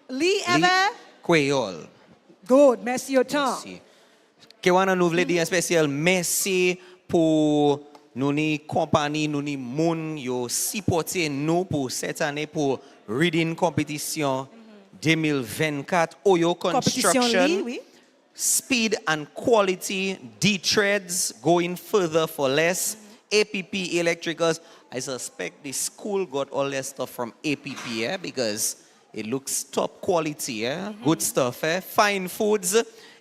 ever. Creole. Good, merci autant. Merci. Kewana nou vle di en spécial merci pour nous ni compagnie, nous ni moun yo supporter nous pour cette année pour reading competition 2024 Oyo Construction. Oui. Speed and quality, D-Treads, going further for less, APP Electricals. I suspect the school got all their stuff from APP, because it looks top quality, good stuff. Fine Foods,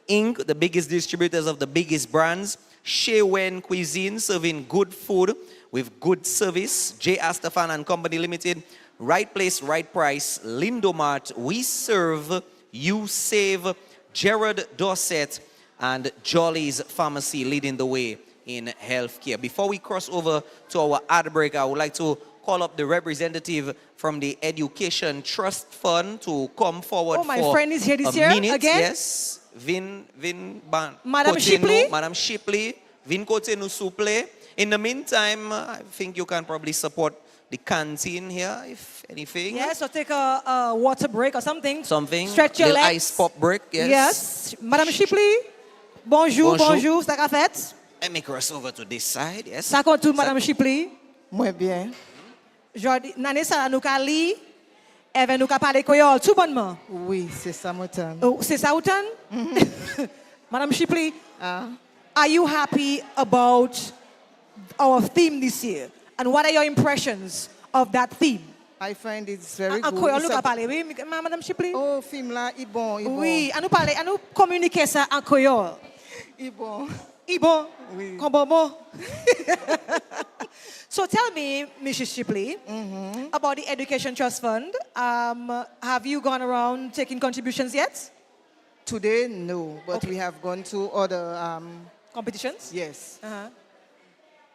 Inc., the biggest distributors of the biggest brands. Shea Wen Cuisine, serving good food with good service. J. Astafan and Company Limited, right place, right price. Lindomart, we serve, you save. Gerard Dorset and Jolly's Pharmacy leading the way in healthcare. Before we cross over to our ad break, I would like to call up the representative from the Education Trust Fund to come forward. Oh, my friend is here this year minute. again? Yes. Madam Shipley? Madam Shipley. Vin kote nou souple. In the meantime, I think you can probably support the canteen here, if anything. Yes, or take a water break or something. Something. Stretch your Little legs. ice pop break, yes. Yes. Madame Shipley, bonjour, bonjour. Ça qu'a fait? Let me cross over to this side, yes. Ça compte tout, Madame Shipley. Moi bien. Jordi, nane sa nou ka li, even nou ka parler créole tout bonnement. Oui, c'est ça mon temps. Oh, c'est ça autant? Madame Shipley, are you happy about our theme this year? And what are your impressions of that theme? I find it's very En good. créole It's nou a- ka parler, oui, Madame Shipley? Oh, film là, il bon, il bon. Oui, à nous parler, à nous communiquer ça en créole. Il bon. Ibo, Oui. Kombobo. So tell me, Mrs. Shipley, about the Education Trust Fund. Have you gone around taking contributions yet? Today, no, but Okay. we have gone to other, Competitions? yes. Uh-huh.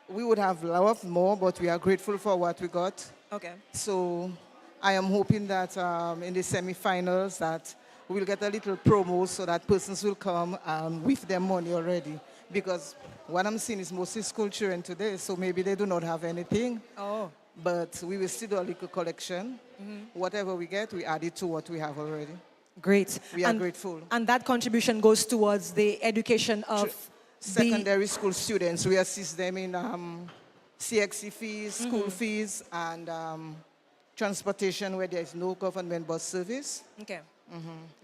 We would have loved more, but we are grateful for what we got. Okay. So I am hoping that in the semi-finals that we'll get a little promo so that persons will come with their money already. Because what I'm seeing is mostly school children today, so maybe they do not have anything. Oh. But we will still do a little collection. Whatever we get, we add it to what we have already. Great. We are grateful. And that contribution goes towards the education of Secondary school students, we assist them in CXC fees, school fees, and transportation where there is no government bus service. Okay.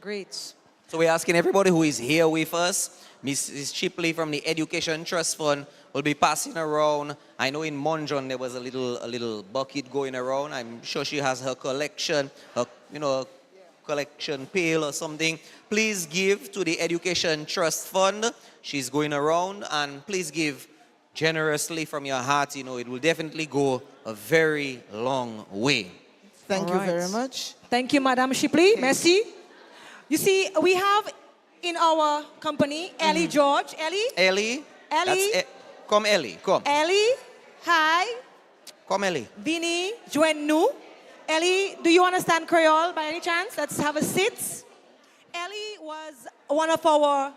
Great. So we're asking everybody who is here with us, Mrs. Shipley from the Education Trust Fund will be passing around. I know in Monjon there was a little bucket going around. I'm sure she has her collection, her collection pail or something. Please give to the Education Trust Fund. She's going around, and please give generously from your heart. You know, it will definitely go a very long way. Thank All you right. very much. Thank you, Madame Shipley. Merci. You see, we have in our company Ellie George. Ellie? Ellie? Ellie? Come, Ellie, come. Ellie, hi. Come, Ellie. Vinny, join nous. Ellie, do you understand Creole by any chance? Let's have a sit. Ellie was one of our...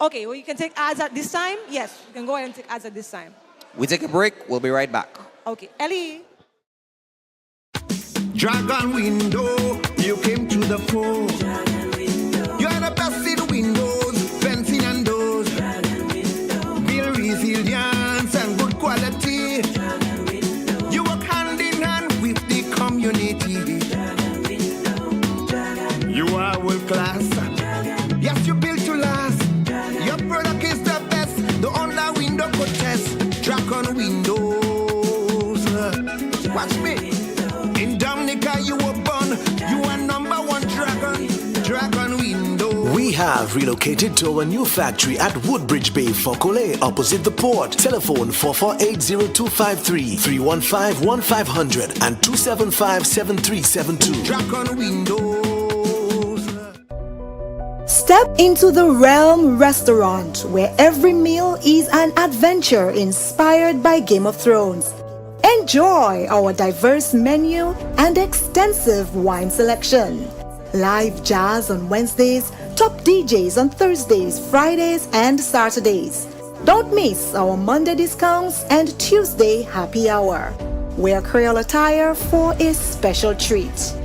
Okay, well, you can take ads at this time. Yes, you can go ahead and take ads at this time. We take a break. We'll be right back. Okay, Ellie. Dragon window, you came to the fore. You are the best in windows, fencing and doors. Build resilience and good quality. You work hand in hand with the community. You are world class. Yes, you built to last. Your product is the best. The online window could test. Dragon windows. Watch me. In Dominica you were born, you are number one dragon window. We We have relocated to our new factory at Woodbridge Bay, Fokole, opposite the port. Telephone 448-0253, 315-1500 and 275-7372. Track on windows. Step into the Realm Restaurant, where every meal is an adventure inspired by Game of Thrones. Enjoy our diverse menu and extensive wine selection. Live jazz on Wednesdays, top DJs on Thursdays, Fridays, and Saturdays. Don't miss our Monday discounts and Tuesday happy hour. Wear Creole attire for a special treat.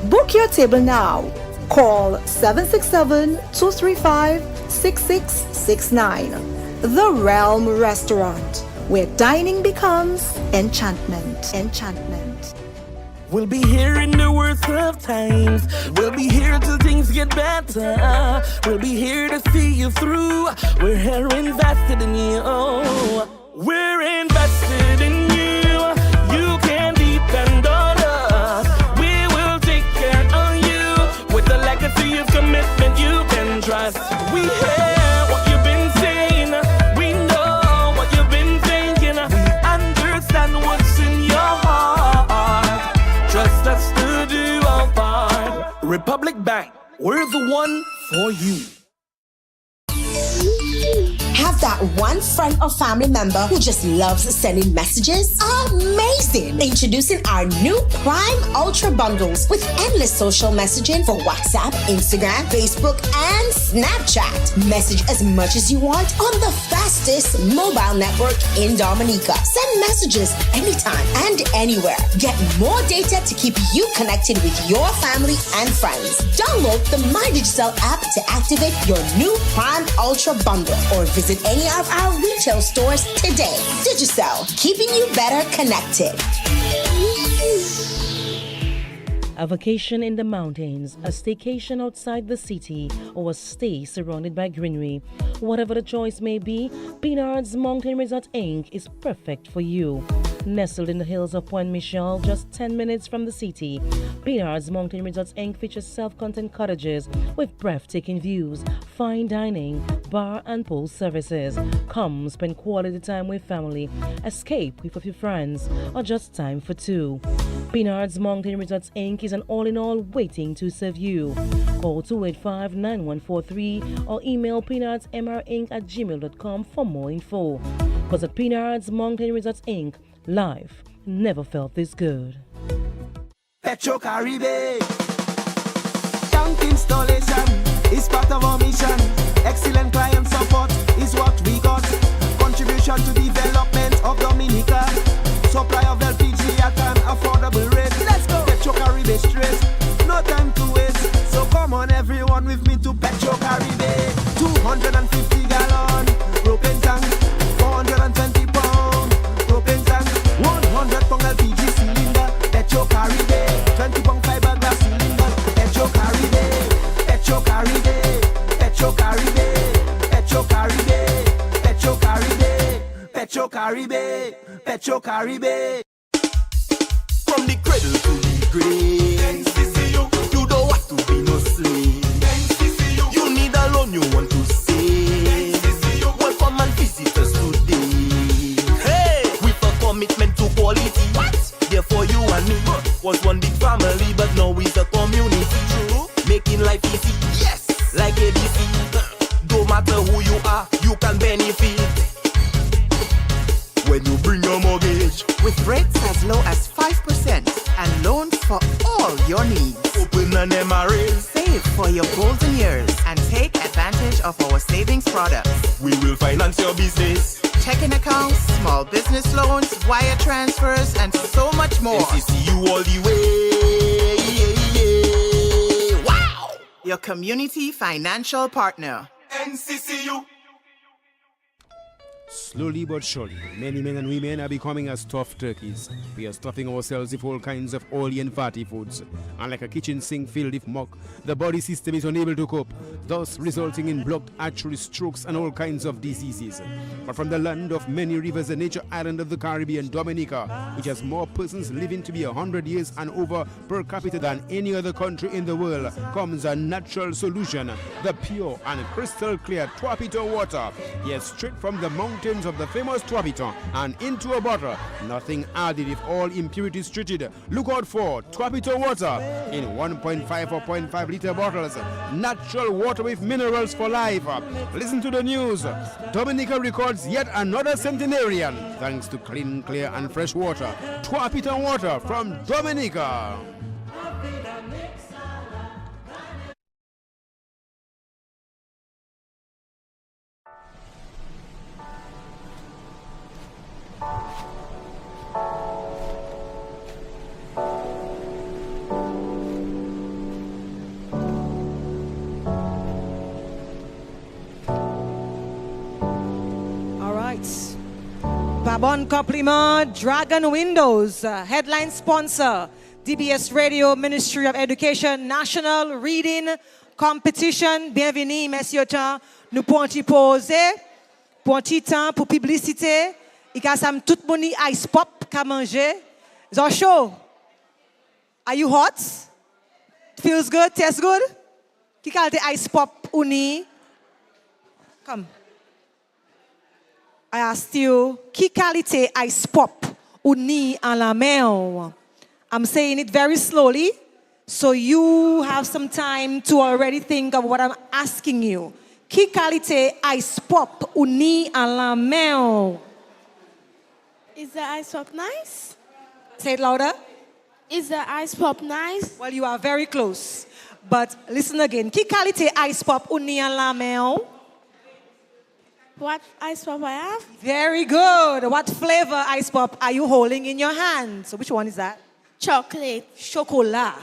Book your table now. Call 767-235-6669. The Realm Restaurant, where dining becomes enchantment. Enchantment. We'll be here in the worst of times. We'll be here till things get better. We'll be here to see you through. We're here invested in you. We're invested in you. You can depend on us. We will take care of you with the legacy of commitment you can trust. We hear what you've been saying. We know what you've been thinking. We understand what's in your heart. Trust us to do our part. Republic Bank, we're the one for you. Have that one friend or family member who just loves sending messages? Amazing! Introducing our new Prime Ultra bundles with endless social messaging for WhatsApp, Instagram, Facebook, and Snapchat. Message as much as you want on the fastest mobile network in Dominica. Send messages anytime and anywhere. Get more data to keep you connected with your family and friends. Download the MyDigital app to activate your new Prime Ultra bundle or visit any of our retail stores today. Digicel, keeping you better connected. A vacation in the mountains, a staycation outside the city, or a stay surrounded by greenery. Whatever the choice may be, Pinard's Mountain Resort Inc. is perfect for you. Nestled in the hills of Point Michel, just 10 minutes from the city, Pinard's Mountain Resorts Inc. features self-contained cottages with breathtaking views, fine dining, bar and pool services. Come spend quality time with family, escape with a few friends, or just time for two. Pinard's Mountain Resorts Inc. is an all-in-all waiting to serve you. Call 285-9143 or email pinardsmrinc@gmail.com for more info. Because at Pinard's Mountain Resorts Inc., life never felt this good. Petro Caribe. Tank installation is part of our mission. Excellent client support is what we got. Contribution to development of Dominica. Supply of LPG at an affordable rate. Let's go. Petro Caribe straight. No time to waste. So come on everyone with me to Petro Caribe. 250 gallon propane tank. 420 pound propane tank. 100 pound LPG cylinder. Petro Caribe. 20 pound fiberglass cylinder. Petro Caribe. Petro Caribe. Petro Caribe. Petro Caribe. Petro Caribe. Petro Caribe. Petro Caribe. From the cradle to the grave, NCCU, you don't have to be no slave. NCCU, you need a loan you want to save. NCCU, welcome and visitors today. Hey, with a commitment to quality. What? Therefore you and me was one big family, but now it's a community. True, making life easy. Yes, like ABC. Don't matter who you are, you can benefit. When you bring your mortgage with rates as low as 5% and loans for all your needs. Open an MRA. Save for your golden years and take advantage of our savings products. We will finance your business. Checking accounts, small business loans, wire transfers, and so much more. NCCU all the way. Wow! Your community financial partner. NCCU. Slowly but surely, many men and women are becoming as stuffed turkeys. We are stuffing ourselves with all kinds of oily and fatty foods. And like a kitchen sink filled with muck, the body system is unable to cope, thus resulting in blocked arteries, strokes, and all kinds of diseases. But from the land of many rivers, the nature island of the Caribbean, Dominica, which has more persons living to be 100 years and over per capita than any other country in the world, comes a natural solution: the pure and crystal clear Twapito water. Yes, straight from the mountains of the famous Twapito and into a bottle, nothing added if all impurities treated. Look out for Twapito water in 1.5 or 0.5 liter bottles. Natural water with minerals for life. Listen to the news. Dominica records yet another centenarian thanks to clean, clear and fresh water. Twapito water from Dominica. Babon compliment, Dragon Windows, headline sponsor, DBS Radio, Ministry of Education, National Reading Competition. Bienvenue, messieurs, nous pouvons poser, pour un petit temps, pour publicité. Il y a tout le monde ice pop qu'à manger. Is show? Are you hot? Feels good? Tastes good? Qui qualité ice pop uni? Come. I asked you, qui qualité ice pop uni en la main? I'm saying it very slowly, so you have some time to already think of what I'm asking you. Qui qualité ice pop uni en la main? Is the ice pop nice? Say it louder. Is the ice pop nice? Well, you are very close. But listen again. Qui qualité ice pop uni en la main? What ice pop I have? Very good. What flavor ice pop are you holding in your hand? So which one is that? Chocolate. Chocolat.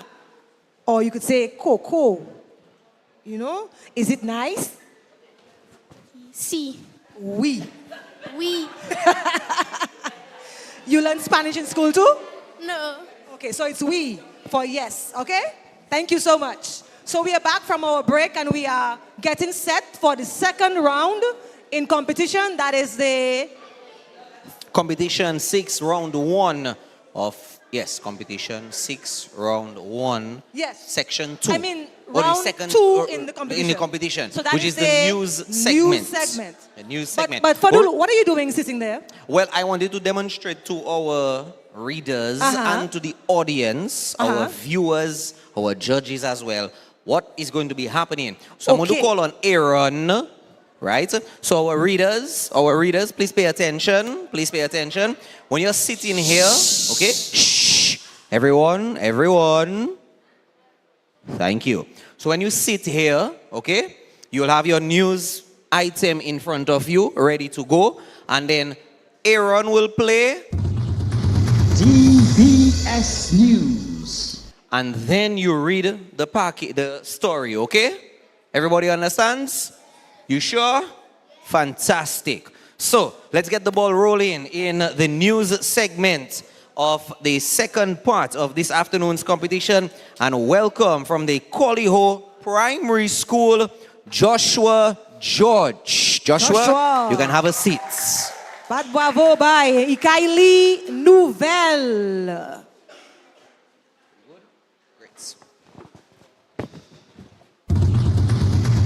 Or you could say cocoa. You know? Is it nice? Si. Oui. Oui. You learn Spanish in school too? No. Okay, so it's oui for yes, okay? Thank you so much. So we are back from our break and we are getting set for the second round in competition. That is the Competition 6 round 1 of, yes, competition 6 round 1. Yes. Section 2. I mean, Or the round second, 2 in the competition. In the competition, So that which is the news segment. The news segment. But Fadul, what are you doing sitting there? Well, I wanted to demonstrate to our readers and to the audience, our viewers, our judges as well, what is going to be happening. So I'm going to call on Aaron, right? So our readers, please pay attention. Please pay attention. When you're sitting here, okay? Shh. Everyone. Thank you. So when you sit here, okay, you'll have your news item in front of you, ready to go. And then Aaron will play DBS News. And then you read the story, okay? Everybody understands? You sure? Fantastic. So let's get the ball rolling in the news segment of the second part of this afternoon's competition. And welcome from the Coliho Primary School, Joshua George. Joshua, you can have a seat. Pat bravo by Ikaili Nouvelle.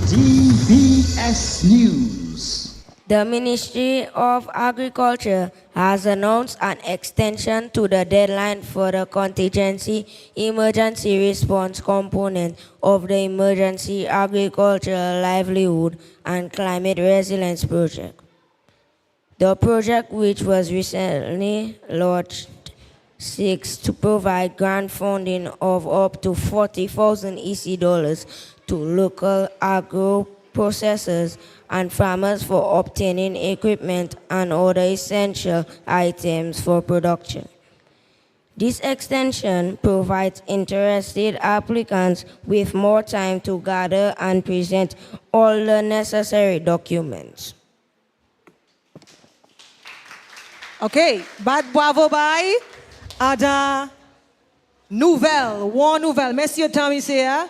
DBS News. The Ministry of Agriculture has announced an extension to the deadline for the contingency emergency response component of the Emergency Agricultural Livelihood and Climate Resilience Project. The project, which was recently launched, seeks to provide grant funding of up to 40,000 EC dollars to local agro processors and farmers for obtaining equipment and other essential items for production. This extension provides interested applicants with more time to gather and present all the necessary documents. Okay, bad bravo by Ada Nouvelle. War Nouvelle. Monsieur Thomas here.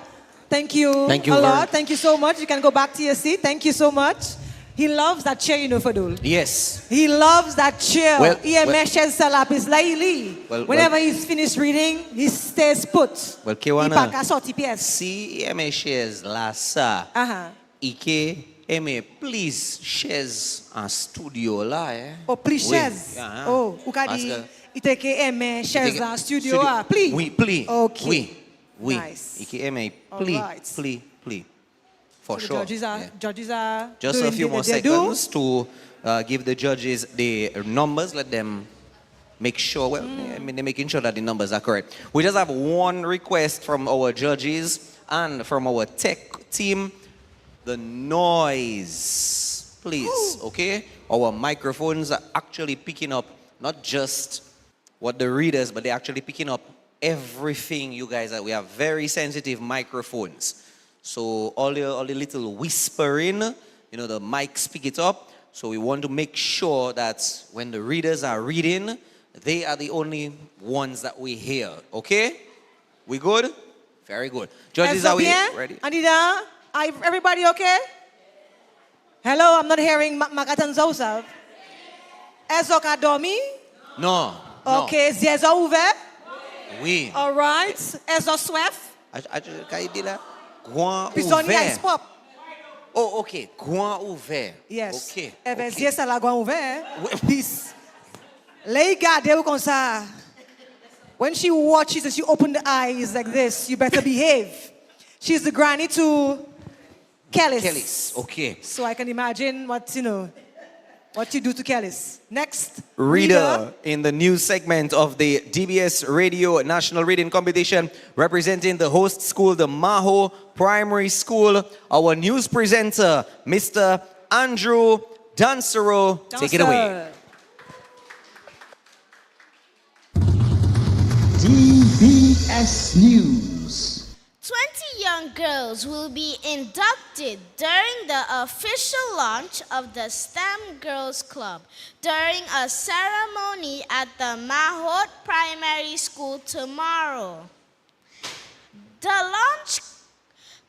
Thank you, Thank you a very- lot. Thank you so much. You can go back to your seat. Thank you so much. He loves that chair, you know, Fadul. Yes. He loves that chair. Well, EMS Salap is laili. Well, Whenever he's finished reading, he stays put. Well, He Kewana, pack a sorti pièce. si eme shares la sa, ike eme please shares en studio la, eh? Oh, please Oui. shares. Ah, Oh, ou ka parce di, que- iteke eme shares Iteke- dans studio. Ah, please. Oui, please. Okay. Oui, oui. Nice. Ike eme All please, right. please, please. For So sure. the judges are Just doing a few more their due. seconds to give the judges the numbers. Let them make sure, well, I mean, they're making sure that the numbers are correct. We just have one request from our judges and from our tech team. The noise, please, okay? Our microphones are actually picking up not just what the readers, but they're actually picking up everything you guys are. We have very sensitive microphones. So all the little whispering, you know, the mics pick it up. So we want to make sure that when the readers are reading, they are the only ones that we hear. Okay? We good? Very good. Judges, Eso are we bien? ready? Anita, everybody okay? Hello, I'm not hearing Makatan Zosa. Ezo ka dormi? No. Okay, Ziezo ouvert? Oui. All right. Ezo soif? Quand il dit là, grand Pisoni ice ouvert. pop? Oh, ok. Grand ouvert. Yes. Ok. Eve zie sa la grand ouvert. Peace. Lay gade ou kon sa. When she watches and she open the eyes like this, you better behave. She's the granny to Kellis. Kellis. Okay. So I can imagine what you do to Kellis. Next. Reader in the news segment of the DBS Radio National Reading Competition, representing the host school, the Mahaut Primary School, our news presenter, Mr. Andrew Dansero. Take it away. DBS News. 20 young girls will be inducted during the official launch of the STEM Girls Club during a ceremony at the Mahaut Primary School tomorrow. The launch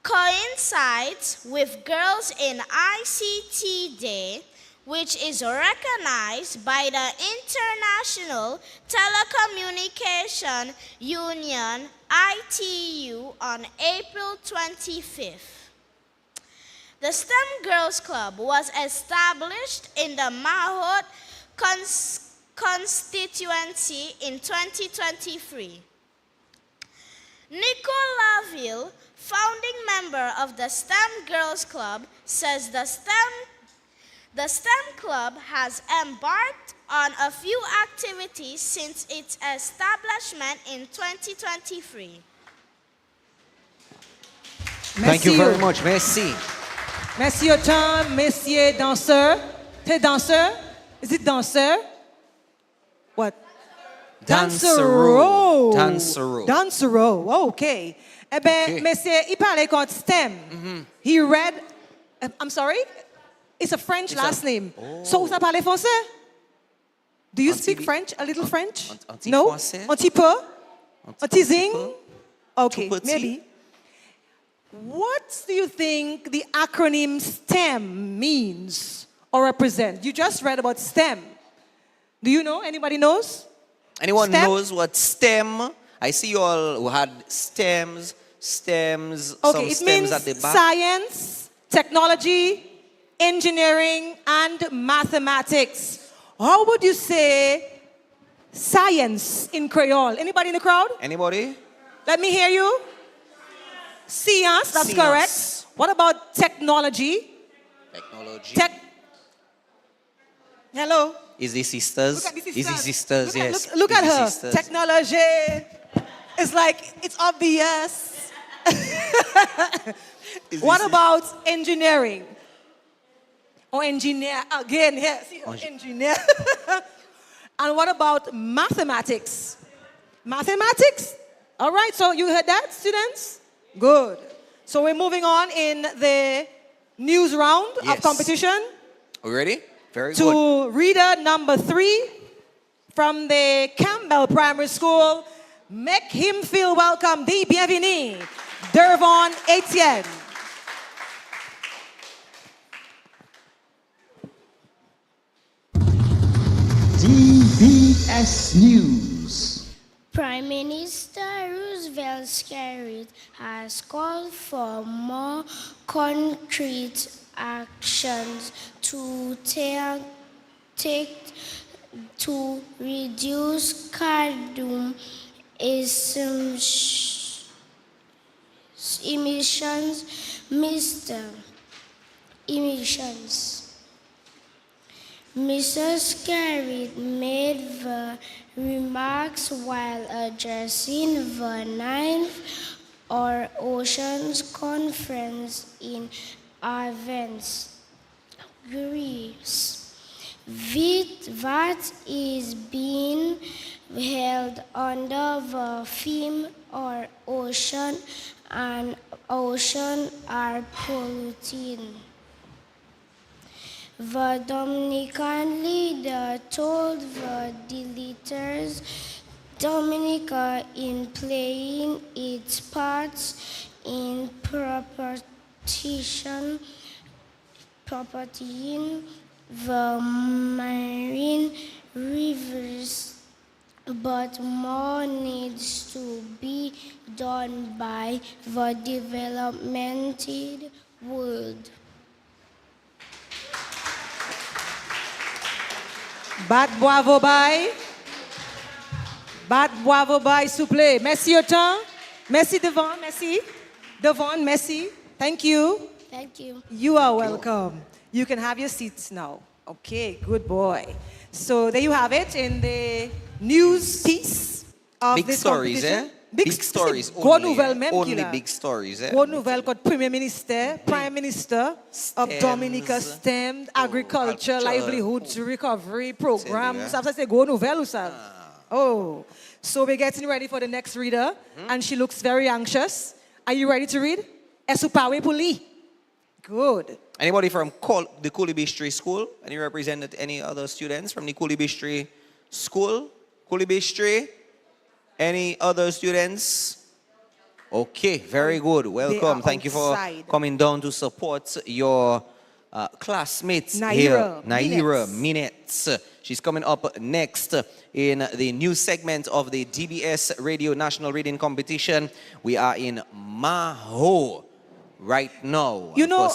coincides with Girls in ICT Day, which is recognized by the International Telecommunication Union, ITU, on April 25th. The STEM Girls Club was established in the Mahaut constituency in 2023. Nicole Laville, founding member of the STEM Girls Club, says the STEM Club has embarked on a few activities since its establishment in 2023. Thank you very much. Merci. Merci autant, messieurs danseurs. T'es danseur? Is it danseur? What? Dansero. Dansero. Dansero. Okay. Eh bien, monsieur, il parlait contre STEM. He read, I'm sorry? It's a French last name. So, vous parlez français? Do you speak French? A little French? No? Un petit peu? Un petit zing? Okay, maybe. What do you think the acronym STEM means or represents? You just read about STEM. Do you know? Anybody knows? Anyone STEM? knows what STEM? I see you all who had stems, Okay, some it stems means at the back. science, technology, engineering, and mathematics. How would you say science in Creole? Anybody in the crowd? Anybody? Let me hear you. Science, that's Science. correct. What about technology? Technology. Hello? Is it sisters? Look at the Is it sisters. sisters? Yes. Look at Is it her. sisters? Technology. It's like, it's obvious. What about engineering? Or engineer, again, here, see, engineer. And what about mathematics? Mathematics? All right, so you heard that, students? Good. So we're moving on in the news round of Yes. competition Are we ready? Very to good. reader number 3. from the Campbell Primary School. Make him feel welcome. Dis bienvenue, Dervon Etienne. DBS News. Prime Minister Roosevelt Skerrit has called for more concrete actions to take to reduce carbon emissions. Mr. Skerrit made the remarks while addressing the 9th Oceans Conference in Athens, Greece. That is being held under the theme or ocean and ocean are polluting. The Dominican leader told the deleters Dominica in playing its parts in propertying the marine rivers, but more needs to be done by the developmented world. Bat bravo bye. Bat bravo bye, s'il vous plaît. Merci autant. Merci Devon, merci. Devon, merci. Thank you. Thank you. You are welcome. You can have your seats now. Okay, good boy. So there you have it in the news piece of Big this stories, competition. Big stories. Gros nouvelles même Only qu'il a. big stories, Gros nouvelles que Premier Minister, Prime Minister of Dominica stemmed agriculture, livelihoods, recovery program. Ça c'est gros nouvelles ou ça? Oh, so we're getting ready for the next reader, and she looks very anxious. Are you ready to read? Esupawe Puli. Good. Anybody from the Coolibistry School? Any represented any other students from the Coolibistry School? Coolibistry? Any other students? Okay, very good. Welcome. Thank you for coming down to support your classmates here. Naira Minutes. She's coming up next in the new segment of the DBS Radio National Reading Competition. We are in Mahaut right now. You know,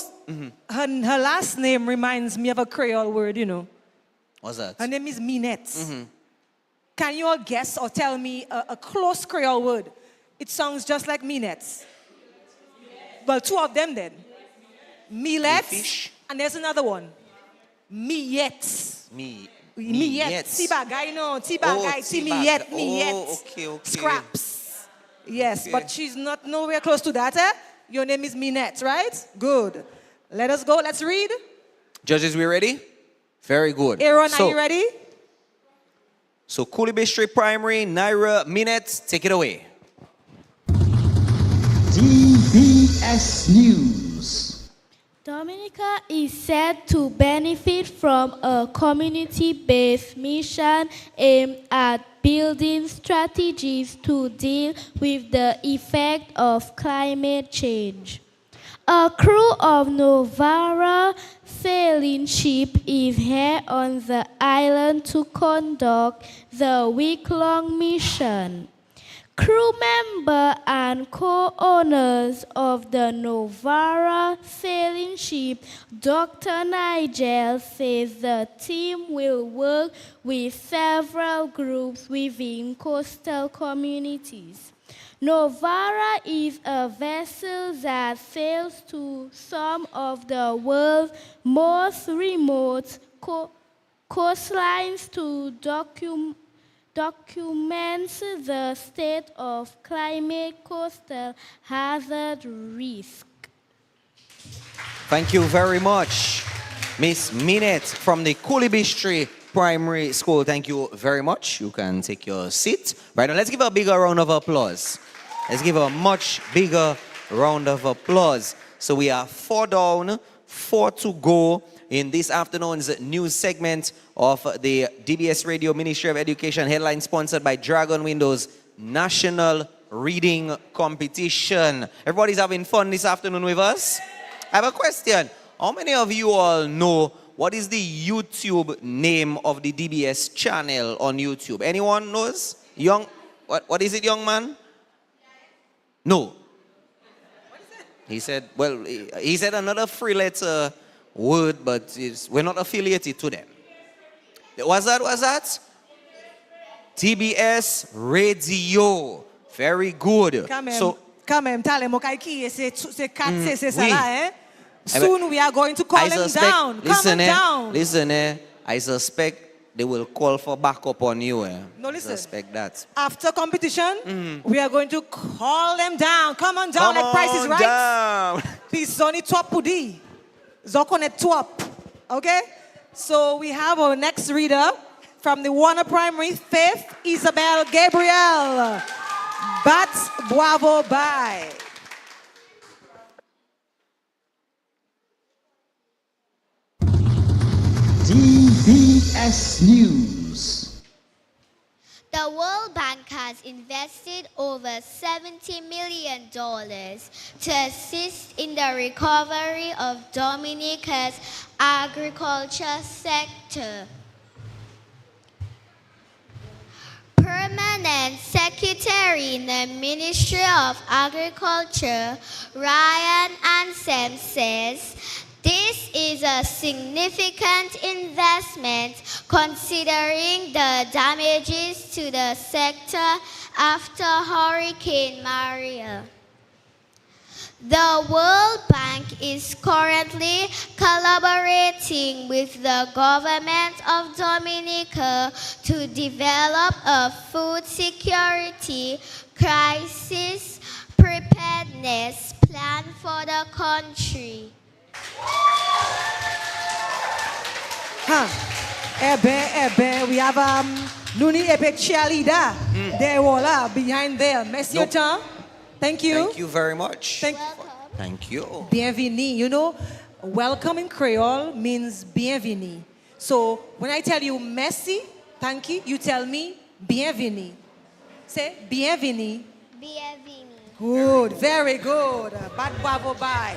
her last name reminds me of a Creole word, you know. What's that? Her name is Minette. Can you all guess or tell me a close Creole word? It sounds just like Minette. Well, two of them then. Millet, and there's another one. Millet. Millet. Tibagay, no. Tibagay, Millet, Millet. Okay. Scraps. Yes, but she's not nowhere close to that, eh? Your name is Minette, right? Good. Let us go. Let's read. Judges, we ready? Very good. Aaron, are you ready? So, Coolibistry Primary, Naira Minutes, take it away. DBS News. Dominica is said to benefit from a community-based mission aimed at building strategies to deal with the effect of climate change. A crew of Novara sailing ship is here on the island to conduct the week-long mission. Crew member and co-owners of the Novara sailing ship, Dr. Nigel, says the team will work with several groups within coastal communities. Novara is a vessel that sails to some of the world's most remote coastlines to documents the state of climate coastal hazard risk. Thank you very much, Miss Minette from the Coolibistry Primary School. Thank you very much. You can take your seat. Right now, let's give her a bigger round of applause. Let's give her a much bigger round of applause. So we are 4 down, 4 to go in this afternoon's news segment of the DBS Radio Ministry of Education headline sponsored by Dragon Windows National Reading Competition. Everybody's having fun this afternoon with us? I have a question. How many of you all know what is the YouTube name of the DBS channel on YouTube? Anyone knows? What is it, young man? No. He said, well, he said another three-letter word, but we're not affiliated to them. What's that? TBS Radio. Very good. Quand même, soon we are going to call them down. Listen, I suspect they will call for backup on you. No, listen. Suspect that. After competition, we are going to call them down. Come on down, like Price is Right. Down. Pisoni top pudi. Zokone top. Okay? So we have our next reader from the Warner Primary, Faith Isabel Gabriel. Bats Bravo Bye. DBS News. The World Bank has invested over $70 million to assist in the recovery of Dominica's agriculture sector. Permanent Secretary in the Ministry of Agriculture, Ryan Ansem, says this is a significant investment considering the damages to the sector after Hurricane Maria. The World Bank is currently collaborating with the government of Dominica to develop a food security crisis preparedness plan for the country. We have Nuni Epic cheerleader. There, voila, behind there. Merci autant. Thank you. Thank you very much. Thank you. Bienvenue. You know, welcome in Creole means bienvenue. So when I tell you merci, thank you, you tell me bienvenue. Say bienvenue. Bienvenue. Good, very good. Bad bravo, bye.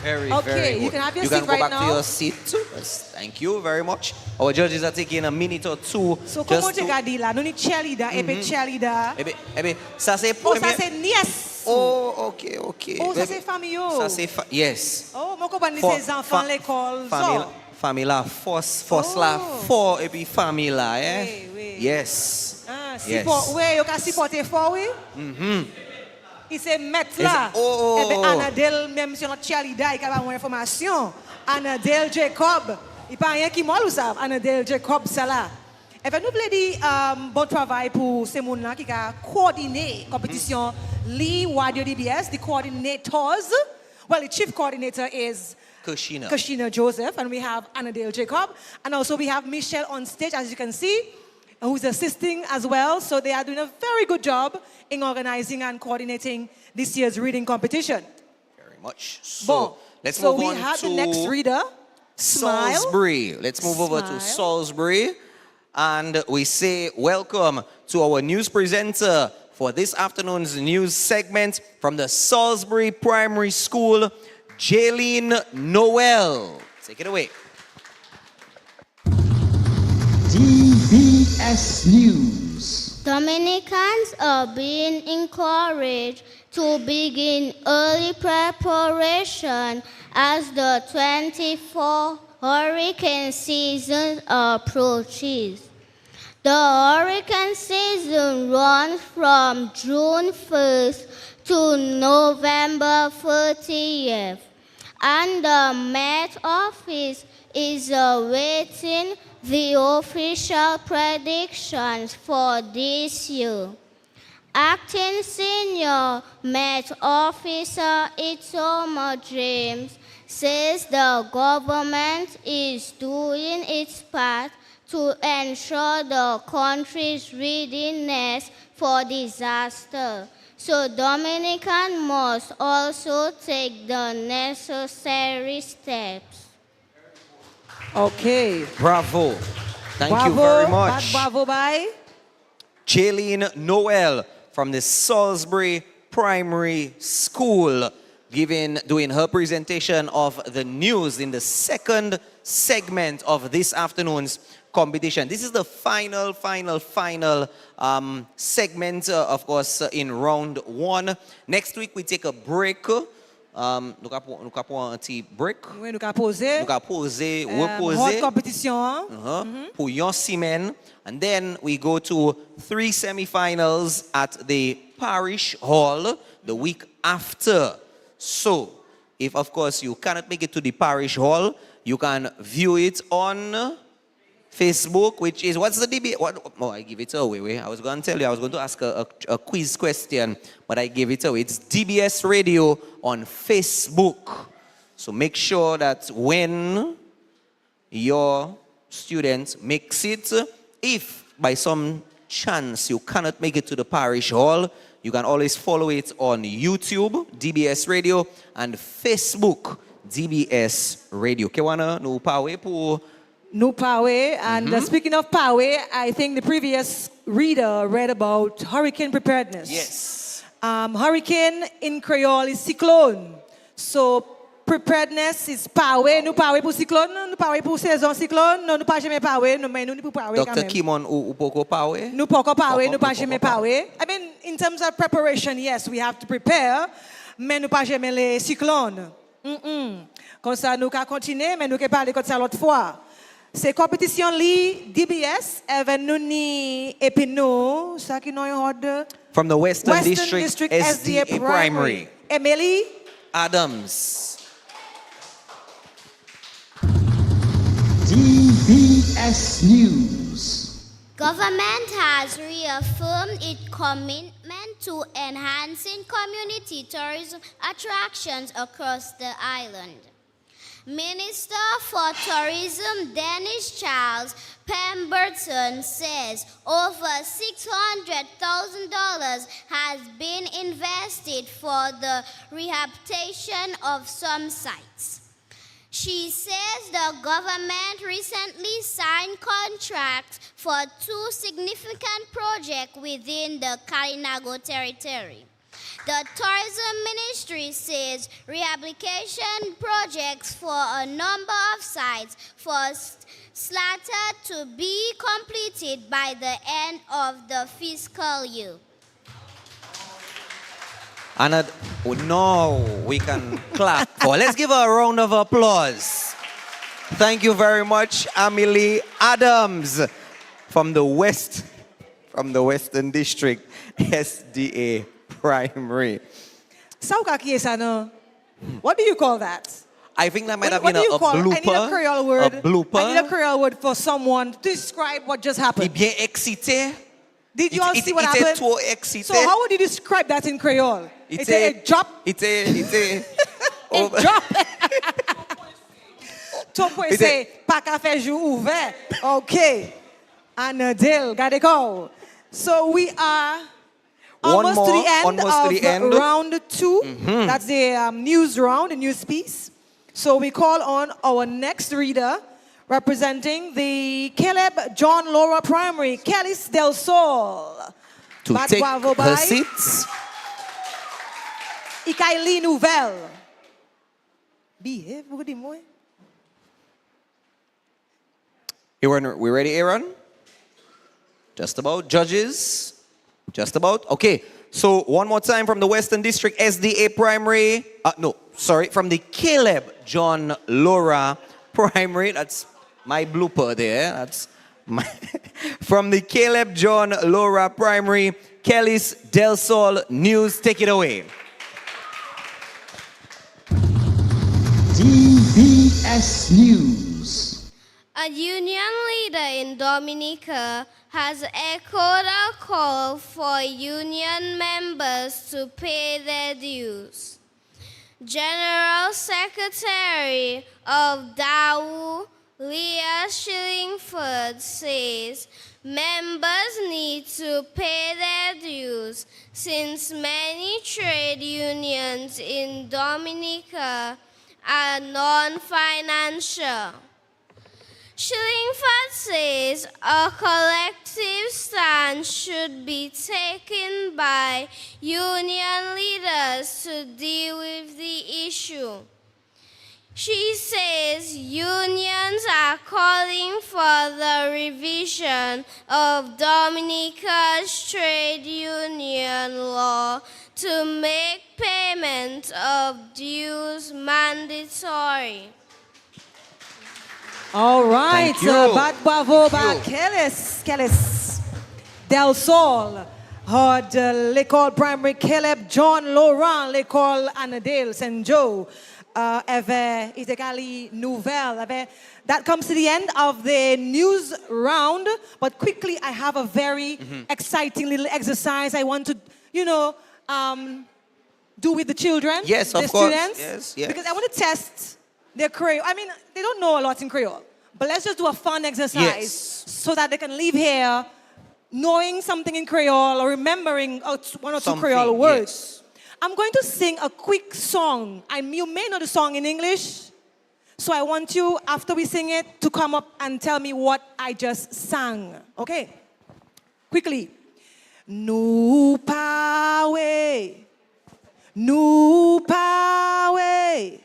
Very good. You can have your seat right now. You can go back to your seat too. Yes, thank you very much. Our judges are taking a minute or two. So comment tu regardes là? Nous ni cheerleader, cheerleader. Ça c'est pour ça c'est nièce. Oh, ok. Oh, ça c'est famille. Ça c'est yes. Oh, mon comprendre ces enfants l'école. Famille là, force là, fort et puis famille là, Oui. Yes. Oui, vous can supporter fort, oui. Il s'est mettre là. Oh. Eh bien, Anadel, même si on a cheerleader, il a pas moins information. Anadel Jacob. Il n'y a pas rien qui m'a lu ça. Anadel Jacob, ça là. Et bien, nous voulons dire bon travail pour ces gens-là qui ont coordonné la compétition Lee Radio DBS, the coordinators. Well, the chief coordinator is Kashina Joseph, and we have Anadel Jacob. And also we have Michelle on stage, as you can see, who's assisting as well. So they are doing a very good job in organizing and coordinating this year's reading competition. Very much. So let's move on we have the next reader, Smile. Salisbury. Let's move over to Salisbury. And we say welcome to our news presenter for this afternoon's news segment from the Salisbury Primary School, Jaylene Noel. Take it away. DBS News. Dominicans are being encouraged to begin early preparation as the 24 hurricane season approaches. The hurricane season runs from June 1st to November 30th, and the Met Office is awaiting the official predictions for this year. Acting Senior Met Officer Itoma James says the government is doing its part to ensure the country's readiness for disaster. So Dominicans must also take the necessary steps. Okay. Bravo. Thank bravo, you very much. Bravo, bye. Jaylene Noel from the Salisbury Primary School doing her presentation of the news in the second segment of this afternoon's competition. This is the final segment, of course, in round one. Next week, we take a break. Nous avons un petit break. Oui, nous avons posé. Nous avons posé, reposer. Compétition. Pour yon semaine. And then we go to 3 semi-finals at the Parish Hall the week after. So, if of course you cannot make it to the Parish Hall, you can view it on Facebook, which is, what's the DBS? Oh, I give it away. I was going to tell you, I was going to ask a quiz question, but I gave it away. It's DBS Radio on Facebook. So make sure that when your student makes it, if by some chance you cannot make it to the Parish Hall, you can always follow it on YouTube, DBS Radio, and Facebook, DBS Radio. Kewana no pawe po. No power. And speaking of power, I think the previous reader read about hurricane preparedness. Yes. Hurricane in Creole is cyclone. So preparedness is power. No power pour cyclone, no power pour saison cyclone, no pas jamais power, no mais nous pour power. Dr. Kimon ou poko power? No poko power, no pas jamais power. I mean, in terms of preparation, yes, we have to prepare, mais nous pas jamais les cyclones. Comme ça, nous qu'à continuer, mais nous qu'à parler comme ça l'autre fois. C'est compétition li DBS even nous ni epino ça qui nous ordre from the Western District SDA Primary. Emily Adams. DBS News. Government has reaffirmed its commitment to enhancing community tourism attractions across the island. Minister for Tourism Dennis Charles Pemberton says over $600,000 has been invested for the rehabilitation of some sites. She says the government recently signed contracts for 2 significant projects within the Kalinago territory. The Tourism Ministry says rehabilitation projects for a number of sites slated to be completed by the end of the fiscal year. And now we can clap for. Let's give her a round of applause. Thank you very much, Amelie Adams from the Western District SDA Primary. What do you call that? I think that might have been a blooper. I need a Creole word. A blooper. I need a Creole word for someone to describe what just happened. Bien excité. Did you all see what happened? Trop excité. So how would you describe that in Creole? It's a drop. It's a drop. Ton point c'est pas qu'à faire jour ouvert. Okay. And deal, got it go. So we are almost to the end of round 2. That's the news round, the news piece. So we call on our next reader representing the Caleb John Laura Primary, Kellis Del Sol. To take her seats. Ikaili Nouvelle. Behave, vous dites moi. Aaron, we ready, Aaron? Just about. Judges? Just about. Okay. So one more time from the Western District SDA Primary. From the Caleb John Laura Primary. That's my blooper there. That's my from the Caleb John Laura Primary. Kellis Del Sol News. Take it away. DBS News. A union leader in Dominica has echoed a call for union members to pay their dues. General Secretary of DAWU, Leah Shillingford, says members need to pay their dues since many trade unions in Dominica are non-financial. Shillingford says a collective stand should be taken by union leaders to deal with the issue. She says unions are calling for the revision of Dominica's trade union law to make payment of dues mandatory. All right, Thank you. Bat Bravo, Bat Kellis, Del Sol, Hod, l'école primary Caleb, John Laurent, l'école Annadale, St. Joe, Eve, Itekali, Nouvelle. That comes to the end of the news round, but quickly I have a very exciting little exercise I want to, do with the children. Yes, the of course. students. Yes. Because I want to test their Creole. I mean, they don't know a lot in Creole, but let's just do a fun exercise so that they can leave here knowing something in Creole or remembering one or two Creole words. I'm going to sing a quick song. You may know the song in English, so I want you, after we sing it, to come up and tell me what I just sang. Okay? Quickly. Nou pawe, nou pawe,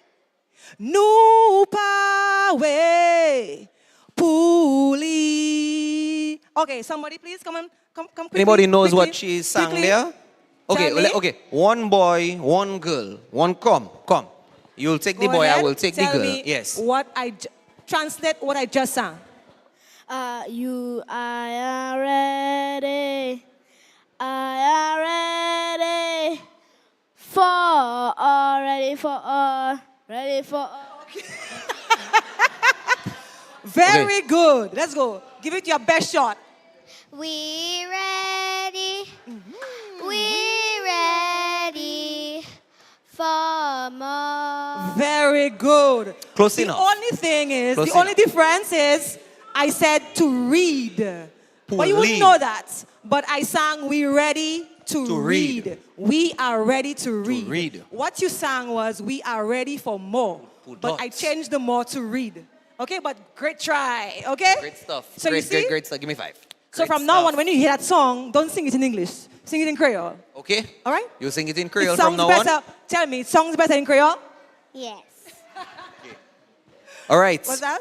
nou pawe, puli. Okay, somebody please come quickly. Anybody knows quickly, what she sang quickly. there? Okay, Tell me. okay. One boy, one girl. One come. You'll take the Go boy, ahead, I will take the tell girl. me Yes. Translate what I just sang. You are ready. I am ready for. Very good. Let's go. Give it your best shot. We ready. We ready for more. Very good. Close the enough. Only thing is, Close the only difference is I said to read. But you wouldn't know that. But I sang we ready to read. We are ready to read. What you sang was we are ready for more. But I changed the more to read. Okay, but great try. Okay? Great stuff. So great, you see? great stuff. Give me 5. So from now on, when you hear that song, don't sing it in English. Sing it in Creole. Okay? All right? You sing it in Creole It from sounds now better. on? Tell me, it sounds better in Creole? Yes. All right. What's that?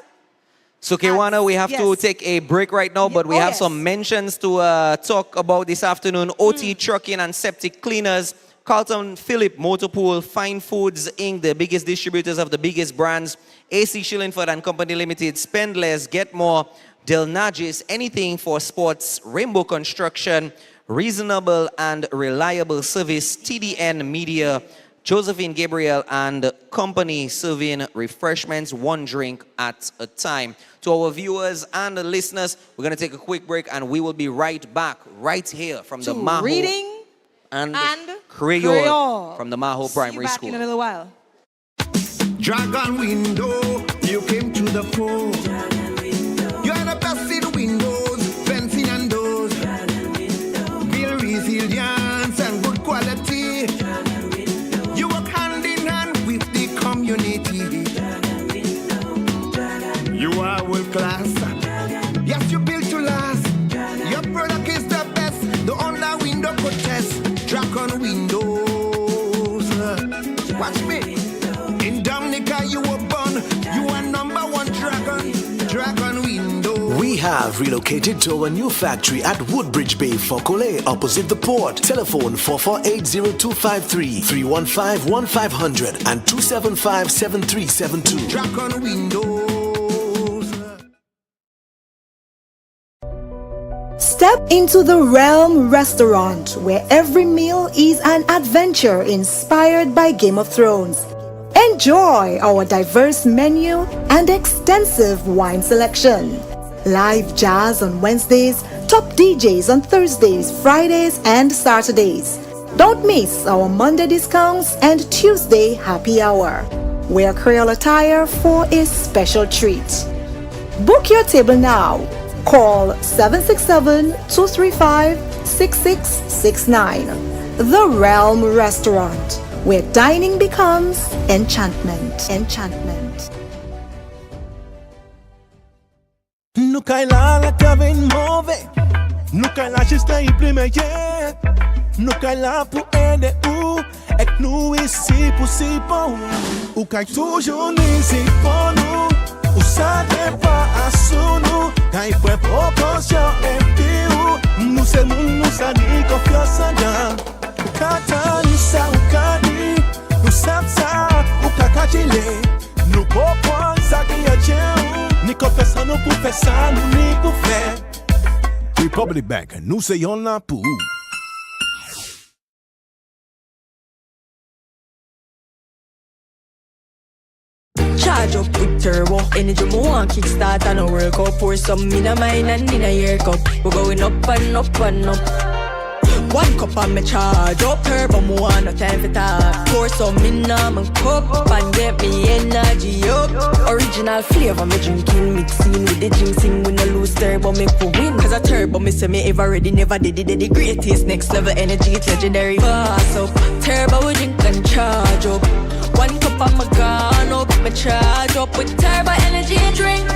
So, Kewana, we have to yes. take a break right now, but we have some mentions to talk about this afternoon. OT Trucking and Septic Cleaners, Carlton Phillip Motorpool, Fine Foods Inc., the biggest distributors of the biggest brands, AC Shillingford and Company Limited, Spend Less, Get More, Del Najis, anything for sports, Rainbow Construction, reasonable and reliable service, TDN Media, Josephine Gabriel and company serving refreshments, one drink at a time. To our viewers and the listeners, we're going to take a quick break and we will be right back right here from the Mahaut reading and Creole from the Mahaut Primary back School. in a little while. Dragon window, you came to the fore. You are the best in windows, fencing and doors. Build resilience and good quality. You work hand in hand with the community. You are world class. Yes, you built to last. Your product is the best. The only window could test. Dragon windows. Watch me. In Dominica, you were born. You are #1 dragon. Dragon window. We have relocated to our new factory at Woodbridge Bay for Collet, opposite the port. Telephone 448-0253, 315-1500 and 275-7372. Dragon windows. Step into the Realm Restaurant, where every meal is an adventure inspired by Game of Thrones. Enjoy our diverse menu and extensive wine selection. Live jazz on Wednesdays, top DJs on Thursdays, Fridays, and Saturdays. Don't miss our Monday discounts and Tuesday happy hour. Wear Creole attire for a special treat. Book your table now. Call 767-235-6669. The Realm Restaurant, where dining becomes enchantment. Nou kay la la kave mouve. Nou kay la juste la y plimeye. Nou kay la pou ede ou. Ek nou isi pou si pou. Ou kay toujou nisi pou nou. Ou sa depa asou nou. Kay pre proposyon epi ou. Nou se moun nou sa di konfiansa dan. Ou kata nou sa ou kadi. Nou sap sa ou kakachile. Nou popon sa ki aje ou. Ni konfesan nou pou fè sa nou ni pou fè. Republic Bank, nou se yon la pou. Charge up with turbo, energy mo want kickstart and a workout. Pour some in a mine and in a ear cup. We're going up and up and up. 1 cup and me charge up, turbo mo want no time for talk. Pour some in a my cup and get me energy up. Original flavor me drinking, mixing with the ginseng. We no lose turbo, make for win. Cause a turbo me say me ever ready, never did it. The greatest next level energy, it's legendary. Pass up, turbo we drink and charge up. 1 cup and me gone up, me charge up with turbo energy drink.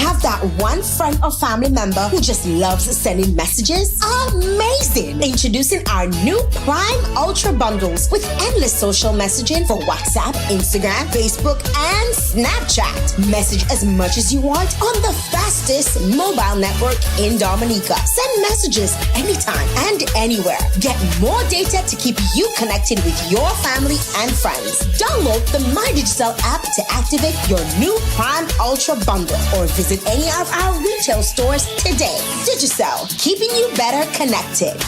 Have that one friend or family member who just loves sending messages? Amazing! Introducing our new Prime Ultra bundles with endless social messaging for WhatsApp, Instagram, Facebook, and Snapchat. Message as much as you want on the fastest mobile network in Dominica. Send messages anytime and anywhere. Get more data to keep you connected with your family and friends. Download the MyDigital app to activate your new Prime Ultra bundle or visit any of our retail stores today. Digicel, keeping you better connected.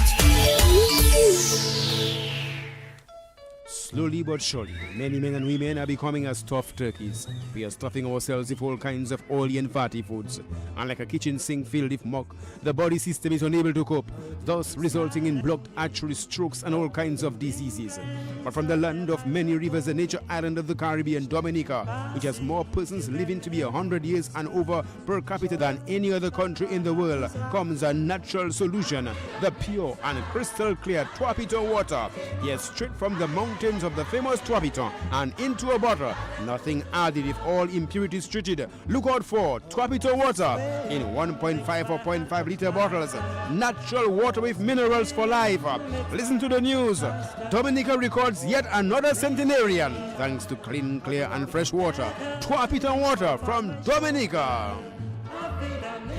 Slowly but surely, many men and women are becoming as tough turkeys. We are stuffing ourselves with all kinds of oily and fatty foods. And like a kitchen sink filled with muck, the body system is unable to cope, thus resulting in blocked arteries, strokes, and all kinds of diseases. But from the land of many rivers, the nature island of the Caribbean, Dominica, which has more persons living to be 100 years and over per capita than any other country in the world, comes a natural solution: the pure and crystal clear Tuapito water. Yes, straight from the mountains of the famous Tuapito and into a bottle, nothing added if all impurities treated. Look out for Tuapito water in 1.5 or 0.5 liter bottles. Natural water with minerals for life. Listen to the news. Dominica records yet another centenarian thanks to clean, clear, and fresh water. Tuapito water from Dominica.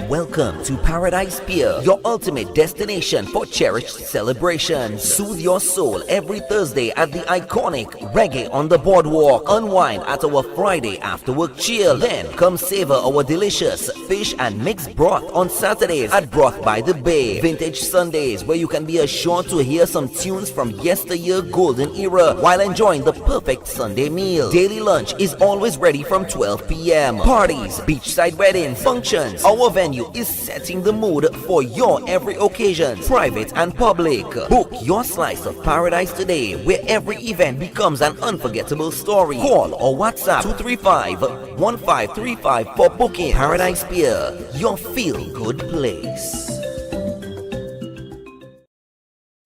Welcome to Paradise Pier, your ultimate destination for cherished celebrations. Soothe your soul every Thursday at the iconic Reggae on the Boardwalk. Unwind at our Friday after work chill. Then come savor our delicious fish and mixed broth on Saturdays at Broth by the Bay. Vintage Sundays, where you can be assured to hear some tunes from yesteryear golden era while enjoying the perfect Sunday meal. Daily lunch is always ready from 12 p.m. Parties, beachside weddings, functions. Our venue is setting the mood for your every occasion, private and public. Book your slice of paradise today, where every event becomes an unforgettable story. Call or WhatsApp 235-1535 for booking. Paradise Pier, your feel-good place.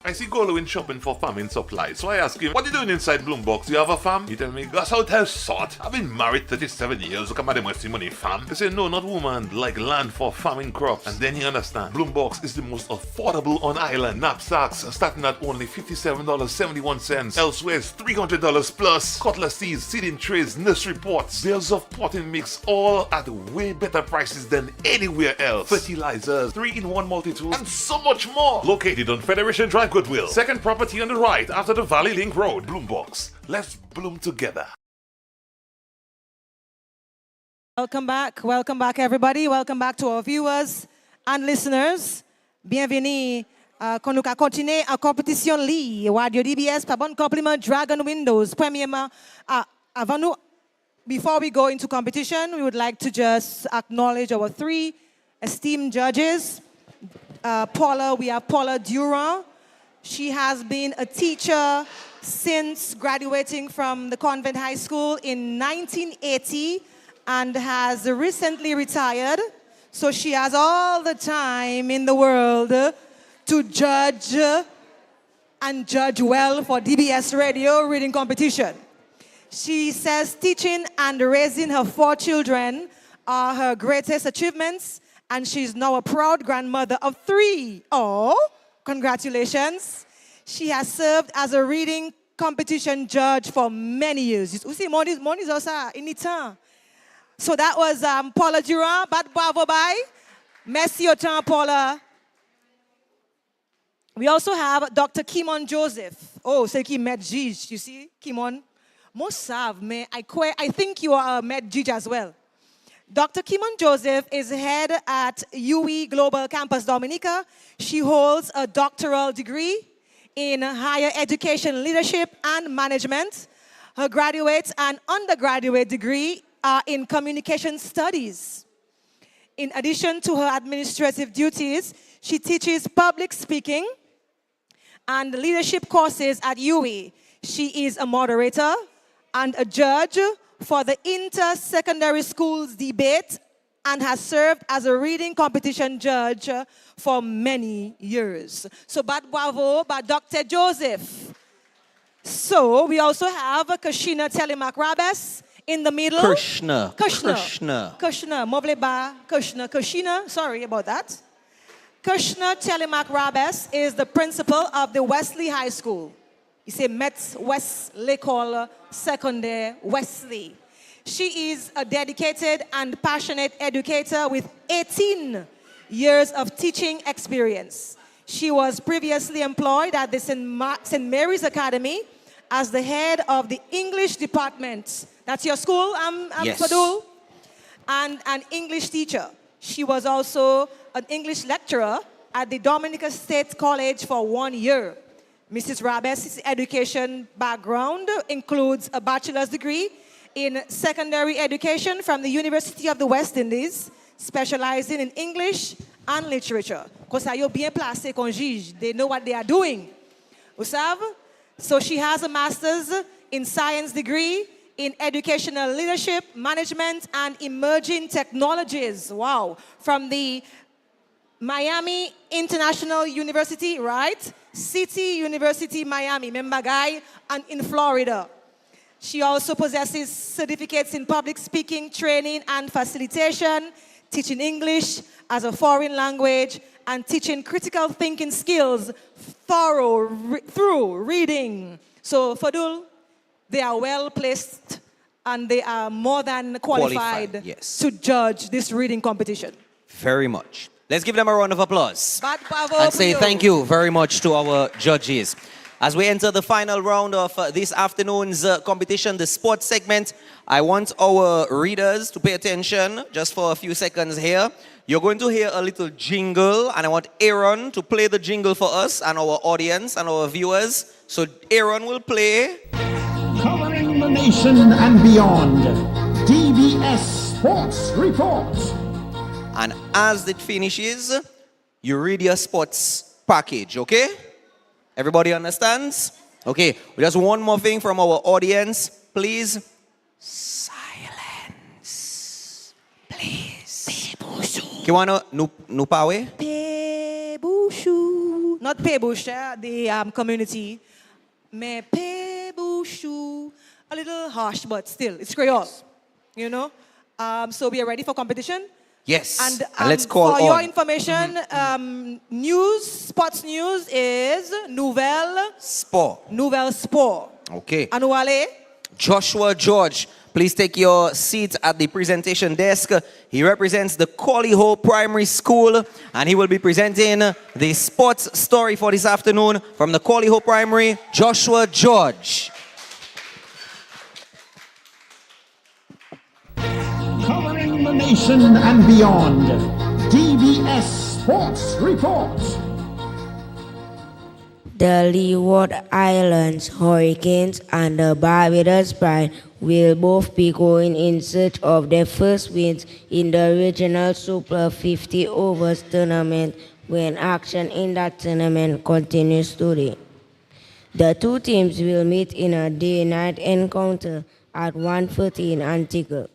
I see Golo in shopping for farming supplies, so I ask him, what are you doing inside Bloombox? Do you have a farm? He tell me, Gus, out have sort. I've been married 37 years, look at my money farm. They say, no, not woman, like land for farming crops. And then you understand, Bloombox is the most affordable on island. Knapsacks starting at only $57.71. Elsewhere it's $300 plus. Cutlass seeds, seeding trays, nursery pots, bales of potting mix, all at way better prices than anywhere else. Fertilizers, 3-in-1 multi-tools, and so much more. Located on Federation Drive, Goodwill. Second property on the right after the Valley Link Road. Bloombox. Let's bloom together. Welcome back everybody. Welcome back to our viewers and listeners. Bienvenue. Quand nous continuons à compétition li, Radio DBS, par bon compliment Dragon Windows. Premièrement, avant nous, before we go into competition, we would like to just acknowledge our 3 esteemed judges. We have Paula Durand. She has been a teacher since graduating from the convent high school in 1980 and has recently retired. So she has all the time in the world to judge and judge well for DBS radio reading competition. She says teaching and raising her 4 children are her greatest achievements, and she's now a proud grandmother of 3. Oh, congratulations. She has served as a reading competition judge for many years. You see, money is also in it. So that was Paula Durand. Bad bravo, bye. Merci autant, Paula. We also have Dr. Kimon Joseph. Oh, c'est qui met juge, you see, Kimon. Most have, mais I think you are a med judge as well. Dr. Kimon Joseph is head at UE Global Campus Dominica. She holds a doctoral degree in higher education leadership and management. Her graduate and undergraduate degree are in communication studies. In addition to her administrative duties, she teaches public speaking and leadership courses at UE. She is a moderator and a judge for the inter-secondary schools debate and has served as a reading competition judge for many years. So bad bravo by Dr. Joseph. So we also have Kashina Telemak-Rabes in the middle. Krishna. Sorry about that. Krishna Telemak-Rabes is the principal of the Wesley High School. You say Metz West L'École Secondaire Wesley. She is a dedicated and passionate educator with 18 years of teaching experience. She was previously employed at the St. Mary's Academy as the head of the English department. That's your school, yes. Fadul? And an English teacher. She was also an English lecturer at the Dominica State College for 1 year. Mrs. Rabes' education background includes a bachelor's degree in secondary education from the University of the West Indies, specializing in English and literature. Because you're bien placé con juge. They know what they are doing. Vous savez? So she has a master's in science degree in educational leadership, management, and emerging technologies. Wow. From the Miami International University, right? City University, Miami, Membagai, and in Florida. She also possesses certificates in public speaking, training, and facilitation, teaching English as a foreign language, and teaching critical thinking skills through reading. So, Fadul, they are well placed and they are more than qualified yes. to judge this reading competition. Very much. Let's give them a round of applause. Bravo And say Pio. thank you very much to our judges. As we enter the final round of this afternoon's competition, the sports segment, I want our readers to pay attention just for a few seconds here. You're going to hear a little jingle, and I want Aaron to play the jingle for us and our audience and our viewers. So Aaron will play. Covering the nation and beyond, DBS Sports Report. And as it finishes, you read your sports package, okay? Everybody understands? Okay, just one more thing from our audience. Please, silence. Please. Kiwano, nupawe? Pebushu. Not Pebusha, the community. Me Pebushu. A little harsh, but still, it's Creole. You know? So we are ready for competition? Yes. And let's call for on. your information, sports news is Nouvelle Sport. Okay. Anuale. Joshua George, please take your seat at the presentation desk. He represents the Collie Primary School, and he will be presenting the sports story for this afternoon from the Collie Primary, Joshua George. Covering the nation and beyond, DBS Sports Report. The Leeward Islands Hurricanes and the Barbados Pride will both be going in search of their first wins in the regional Super 50 overs tournament when action in that tournament continues today. The two teams will meet in a day-night encounter at 1:30 in Antigua.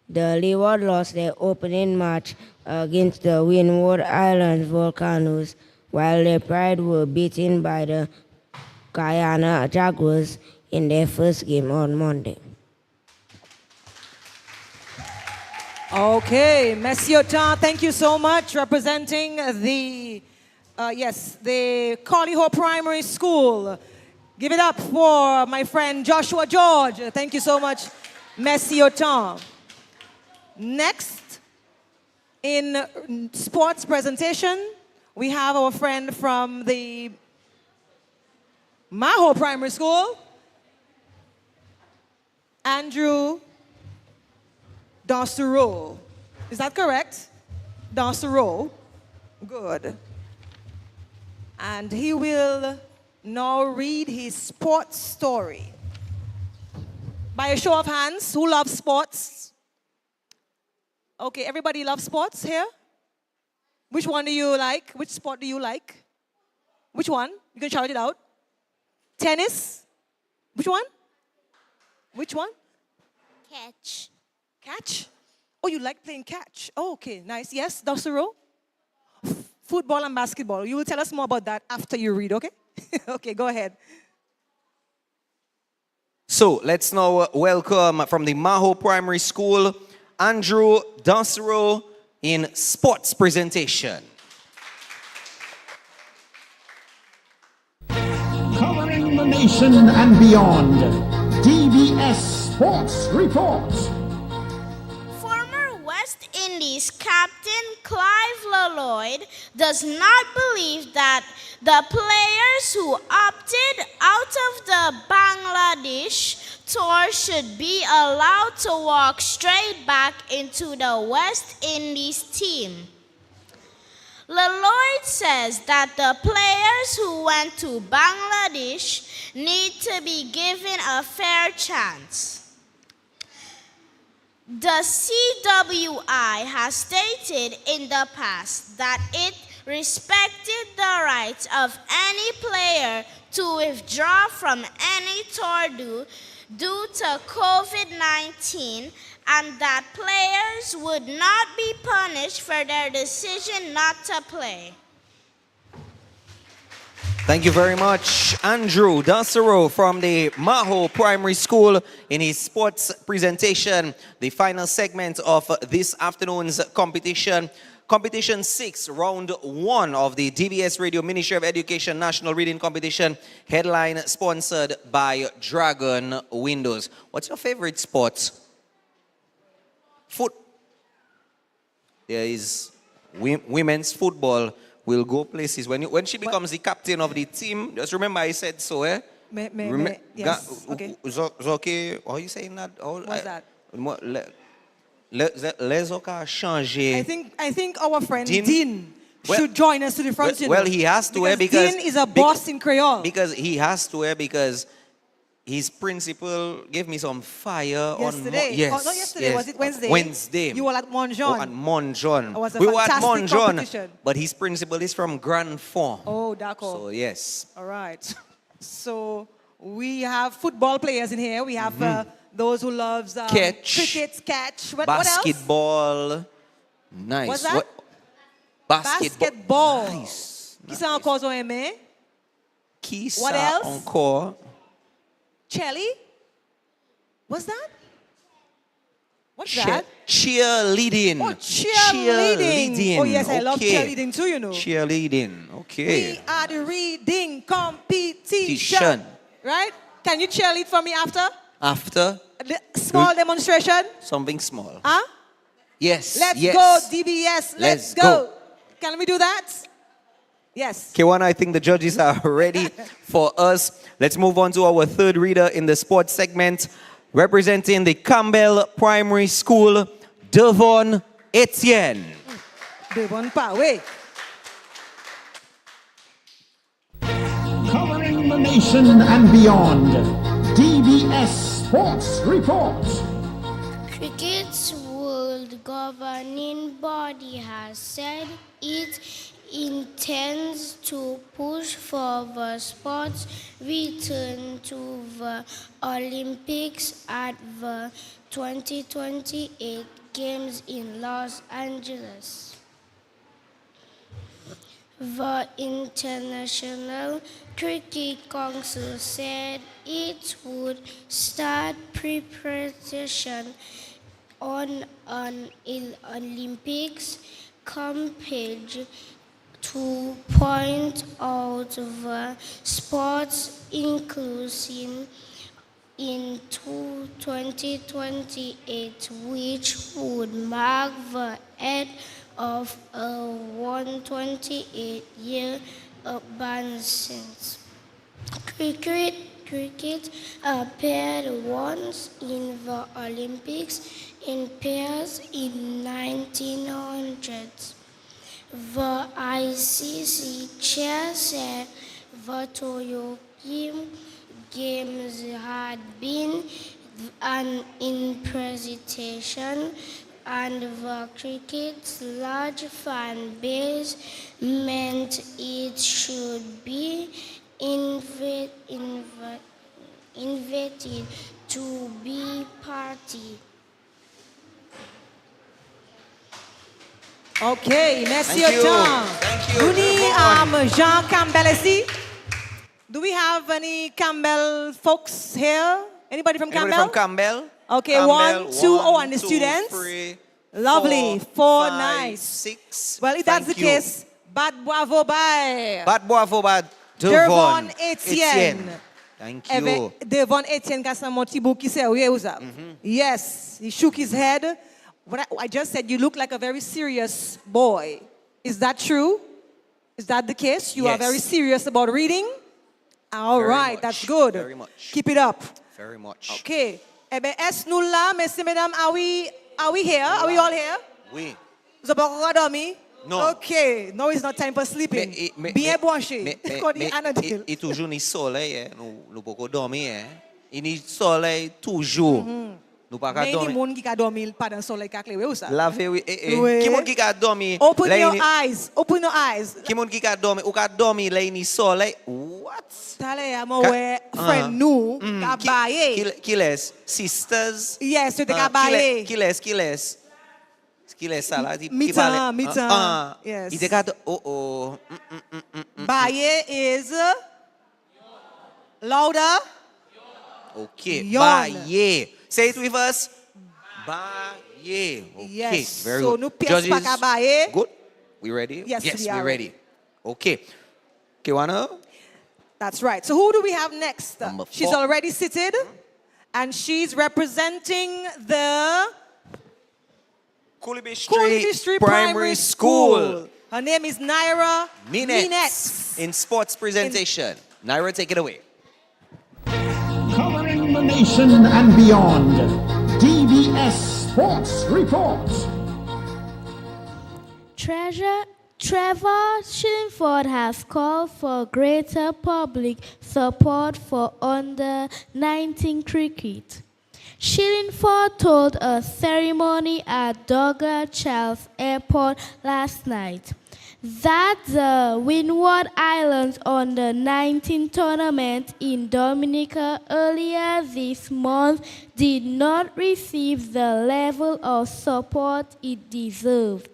The Leeward lost their opening match against the Windward Islands Volcanoes, while the Pride were beaten by the Guyana Jaguars in their first game on Monday. Okay, Monsieur Tan, thank you so much, representing the Collie Ho Primary School. Give it up for my friend Joshua George. Thank you so much, Monsieur Tan. Next, in sports presentation, we have our friend from the Mahaut Primary School, Andrew Dansereau. Is that correct? Dansereau. Good. And he will now read his sports story. By a show of hands, who loves sports? Okay, everybody loves sports here? Which one do you like? Which sport do you like? Which one? You can shout it out. Tennis? Which one? Which one? Catch. Catch? Oh, you like playing catch. Oh, okay, nice. Yes, Dasuro? Football and basketball. You will tell us more about that after you read, okay? Okay, go ahead. So let's now welcome from the Mahaut Primary School, Andrew Dansereau in sports presentation. Covering the nation and beyond. DBS Sports Report. Former West Indies captain Clive Lloyd does not believe that the players who opted out of the Bangladesh tour should be allowed to walk straight back into the West Indies team. Lloyd says that the players who went to Bangladesh need to be given a fair chance. The CWI has stated in the past that it respected the rights of any player to withdraw from any tour due to COVID-19 and that players would not be punished for their decision not to play. Thank you very much, Andrew Dansereau from the Mahaut Primary School in his sports presentation, the final segment of this afternoon's competition. Competition 6, round 1 of the DBS Radio Ministry of Education National Reading Competition, headline sponsored by Dragon Windows. What's your favorite sport? There is women's football. Will go places. When she becomes the captain of the team, just remember I said so, eh? Yes, okay. Okay, how are you saying that? What's that? Les changer. I think our friend Dean should join us to the front. Well, he has to, because Dean is a boss in Creole. Because he has to, because his principal gave me some fire yesterday. Yes. Not yesterday, yes. Was it Wednesday? Wednesday. You were at Monjon. Oh, at Monjon. It was a we were at fantastic Monjon, competition. but his principal is from Grand Fond. Oh, d'accord. So, yes. All right. So, we have football players in here. We have those who loves cricket, catch. What else? Basketball. Nice. What's that? Basketball. Nice. Qui ça encore ont aimé? Qui ça What else? encore? Chelly? What's that? What's that? Cheerleading. Oh, cheerleading. Oh, yes, I love Okay. cheerleading too, you know. Cheerleading. Okay. We are the reading competition. Right? Can you cheerlead for me after? After? Small demonstration? Something small. Huh? Yes. Let's yes. go, DBS. Let's go. Can we do that? Yes. K1, I think the judges are ready for us. Let's move on to our third reader in the sports segment. Representing the Campbell Primary School, Devon Etienne. Devon Pawe. Covering the nation and beyond. DBS Sports Report. Cricket's world governing body has said it intends to push for the sport's return to the Olympics at the 2028 Games in Los Angeles. The International Cricket Council said it would start preparation on an Olympics campaign to point out the sports inclusion in 2028, which would mark the end of a 128-year ban since cricket appeared once in the Olympics in pairs in 1900s. The ICC chair said the Tokyo Games had been an interpretation, and the cricket's large fan base meant it should be invited to be party. Okay, merci Thank you. autant. Thank you. Nous Jean Campbell ici. Do we have any Campbell folks here? Anybody from Anybody Campbell? from Campbell? Okay, Campbell, 1, 2, and the 2, students. 3, Lovely, 4, 5, nice. 6. Well, if that's the Thank you. case, bad bravo bye. Bad bravo, bad Devon Devon Etienne. Thank Eh ben, you. Devon Etienne got some motibo qui sait où ça. Yes, he shook his head. What I just said, you look like a very serious boy. Is that true? Is that the case? You are Yes. very serious about reading? All Very right, much, that's good. very much. Keep it up. Very much. Okay. Eh ben, est nous là, messieurs, mesdames, are we here? Are we all here? Oui. Vous avez encore dormi? Non. Okay. No, it's not time for sleeping. Bien branché. Qu'on dit Anadil. Et toujours ni soleil, nous pouvons dormir. Il y a soleil toujours. Nous pas Mais il y a dormir. des gens qui dorment pendant le soleil qui a clé, ou ça? La oui. Oui. Qui monde qui a dormi? Open your eyes. Open your eyes. Qui monde qui a dormi? Ou qui a dormi là ni soleil? What? Tale à moi friend nous qui a baillé. Qui laisse sisters? Yes, tu t'es qu'à baillé. Qui laisse ça là? Mi-temps. Yes. Il était oh. Baillé is louder. Okay. Yawn. Baye. Say it with us. Baye. Okay. Yes. Very So good. nous pièces pas qu'à baillé. Good. We ready? Yes, we are we're ready. Okay. Kiwana? That's right. So who do we have next? Number She's 4. already seated, and she's representing the Coolidge Street Primary School. Her name is Naira Minette. In sports presentation. Naira, take it away. Covering the nation and beyond. DBS Sports Report. Trevor Shillingford has called for greater public support for under-19 cricket. Shillingford told a ceremony at Douglas Charles Airport last night that the Windward Islands under-19 tournament in Dominica earlier this month did not receive the level of support it deserved.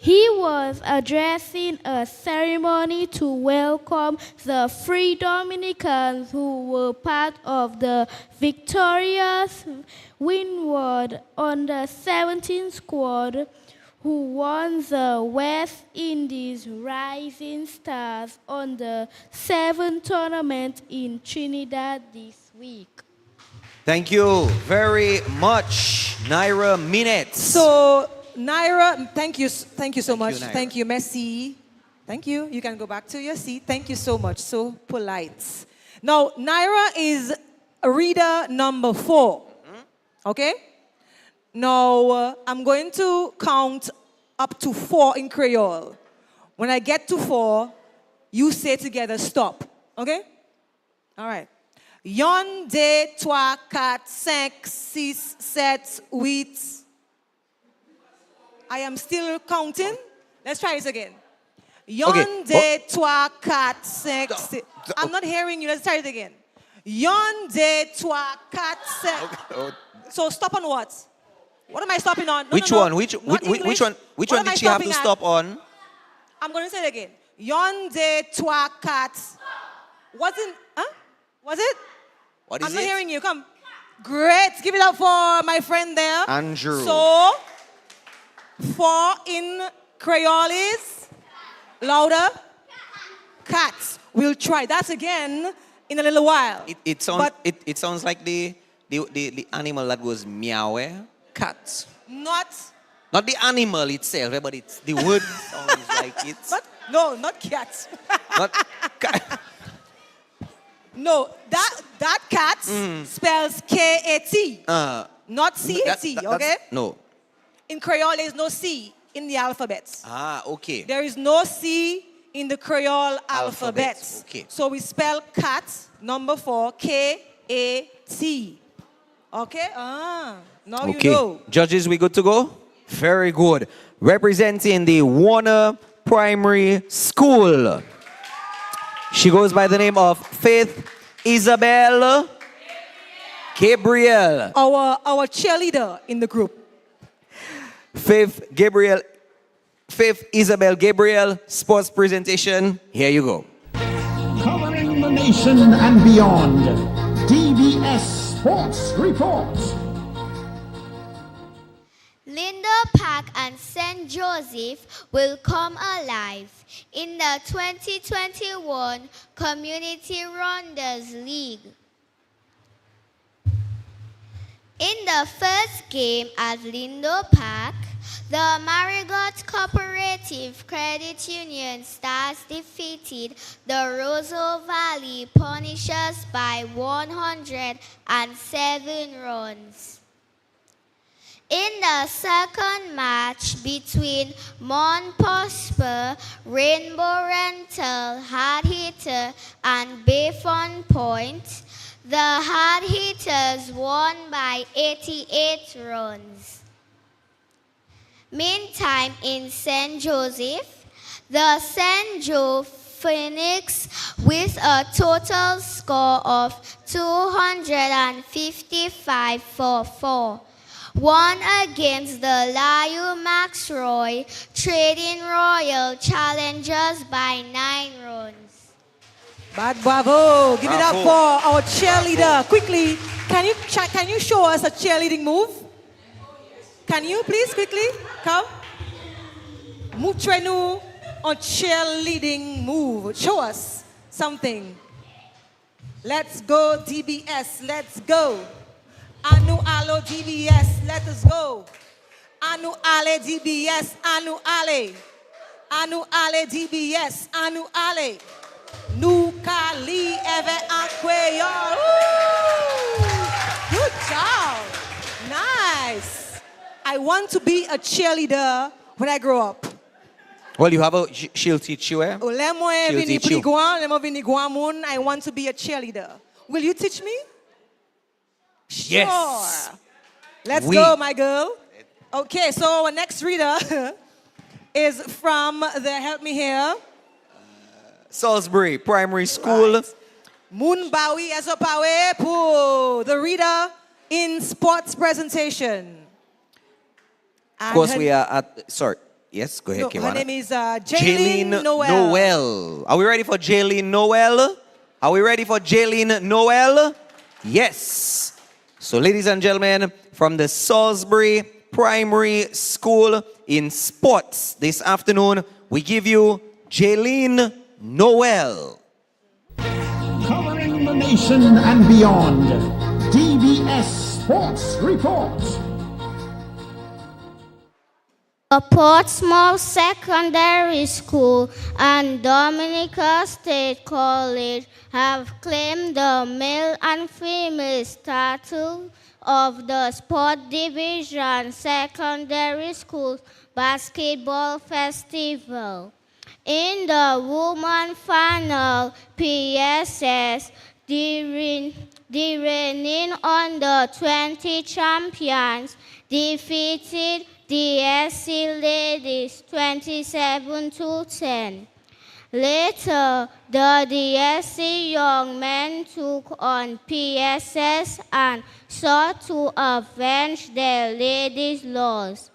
He was addressing a ceremony to welcome the 3 Dominicans who were part of the victorious Windward under-17 squad who won the West Indies Rising Stars under-7 tournament in Trinidad this week. Thank you very much, Naira Minette. So, Naira, thank you so much. Naira. Thank you, merci. Thank you. You can go back to your seat. Thank you so much. So polite. Now, Naira is reader number 4. Okay? Now, I'm going to count up to 4 in Creole. When I get to 4, you say together, stop. Okay? All right. Yon, 2, 3, 4, 5, 6, 7, 8. I am still counting. Let's try this again. Yon, 2, 3, 4, 5, 6. I'm not hearing you. Let's try it again. Yon, 2, 3, 4, 5. So stop on what? What am I stopping on? Which one? Which one did she have to stop on? I'm going to say it again. Yonde trois quatre. Wasn't, huh? Was it? What is I'm not it? hearing you. Come. Great. Give it up for my friend there. Andrew. So, 4 in Creole is louder. Cats. We'll try that again in a little while. It sounds like the animal that goes meow. Cats. Not the animal itself, but it's the word sounds like it's. No, not cats. Not cat. No, that cat spells K-A-T, not C-A-T, okay? No. In Creole, there is no C in the alphabet. Ah, okay. There is no C in the Creole alphabet. Okay. So we spell cat, number 4, K-A-T. Okay? Now you know. Judges, we good to go? Very good. Representing the Warner Primary School. She goes by the name of Faith Isabel Gabriel. Our cheerleader in the group. Faith Isabel Gabriel, sports presentation. Here you go. Covering the nation and beyond. DBS Sports Report. Linda Park and St. Joseph will come alive in the 2021 Community Rounders League. In the first game at Lindo Park, the Marigot Cooperative Credit Union Stars defeated the Roseau Valley Punishers by 107 runs. In the second match between Mont Prosper, Rainbow Rental, Hard Hitter, and Bayfront Point, the Hard Hitters won by 88 runs. Meantime, in St. Joseph, the St. Joe Phoenix, with a total score of 255 for 4, won against the Layu Maxroy Trading Royal Challengers by 9 runs. Bad bravo. Give it up for our cheerleader. Quickly, can you show us a cheerleading move? Can you please quickly come? Mutrenu on cheerleading move. Show us something. Let's go DBS. Let's go. Anu alo DBS. Let us go. Anu ale DBS. Anu ale. Anu ale DBS. Anu ale. Nukali eve akweyo. Good job. Nice. I want to be a cheerleader when I grow up. Well, you have she'll teach you, eh? I want to be a cheerleader. Will you teach me? Yes. Sure. Let's go, my girl. Okay, so our next reader is from the, help me here, Salisbury Primary School. Right. Moonbawi Ezopawe Pu, the reader in sports presentation. Of course, we are at, sorry. Yes, go ahead, Kiwana. Her name is Jaylene Noel. Noel. Are we ready for Jaylene Noel? Are we ready for Jaylene Noel? Yes. So, ladies and gentlemen, from the Salisbury Primary School in sports this afternoon, we give you Jaylene Noel. Covering the nation and beyond. DBS Sports Report. Portsmouth Secondary School and Dominica State College have claimed the male and female title of the Sport Division Secondary School Basketball Festival. In the women's final, PSS, the reigning under 20 champions, defeated the SC ladies 27-10. Later, the DSC young men took on PSS and sought to avenge their ladies' loss.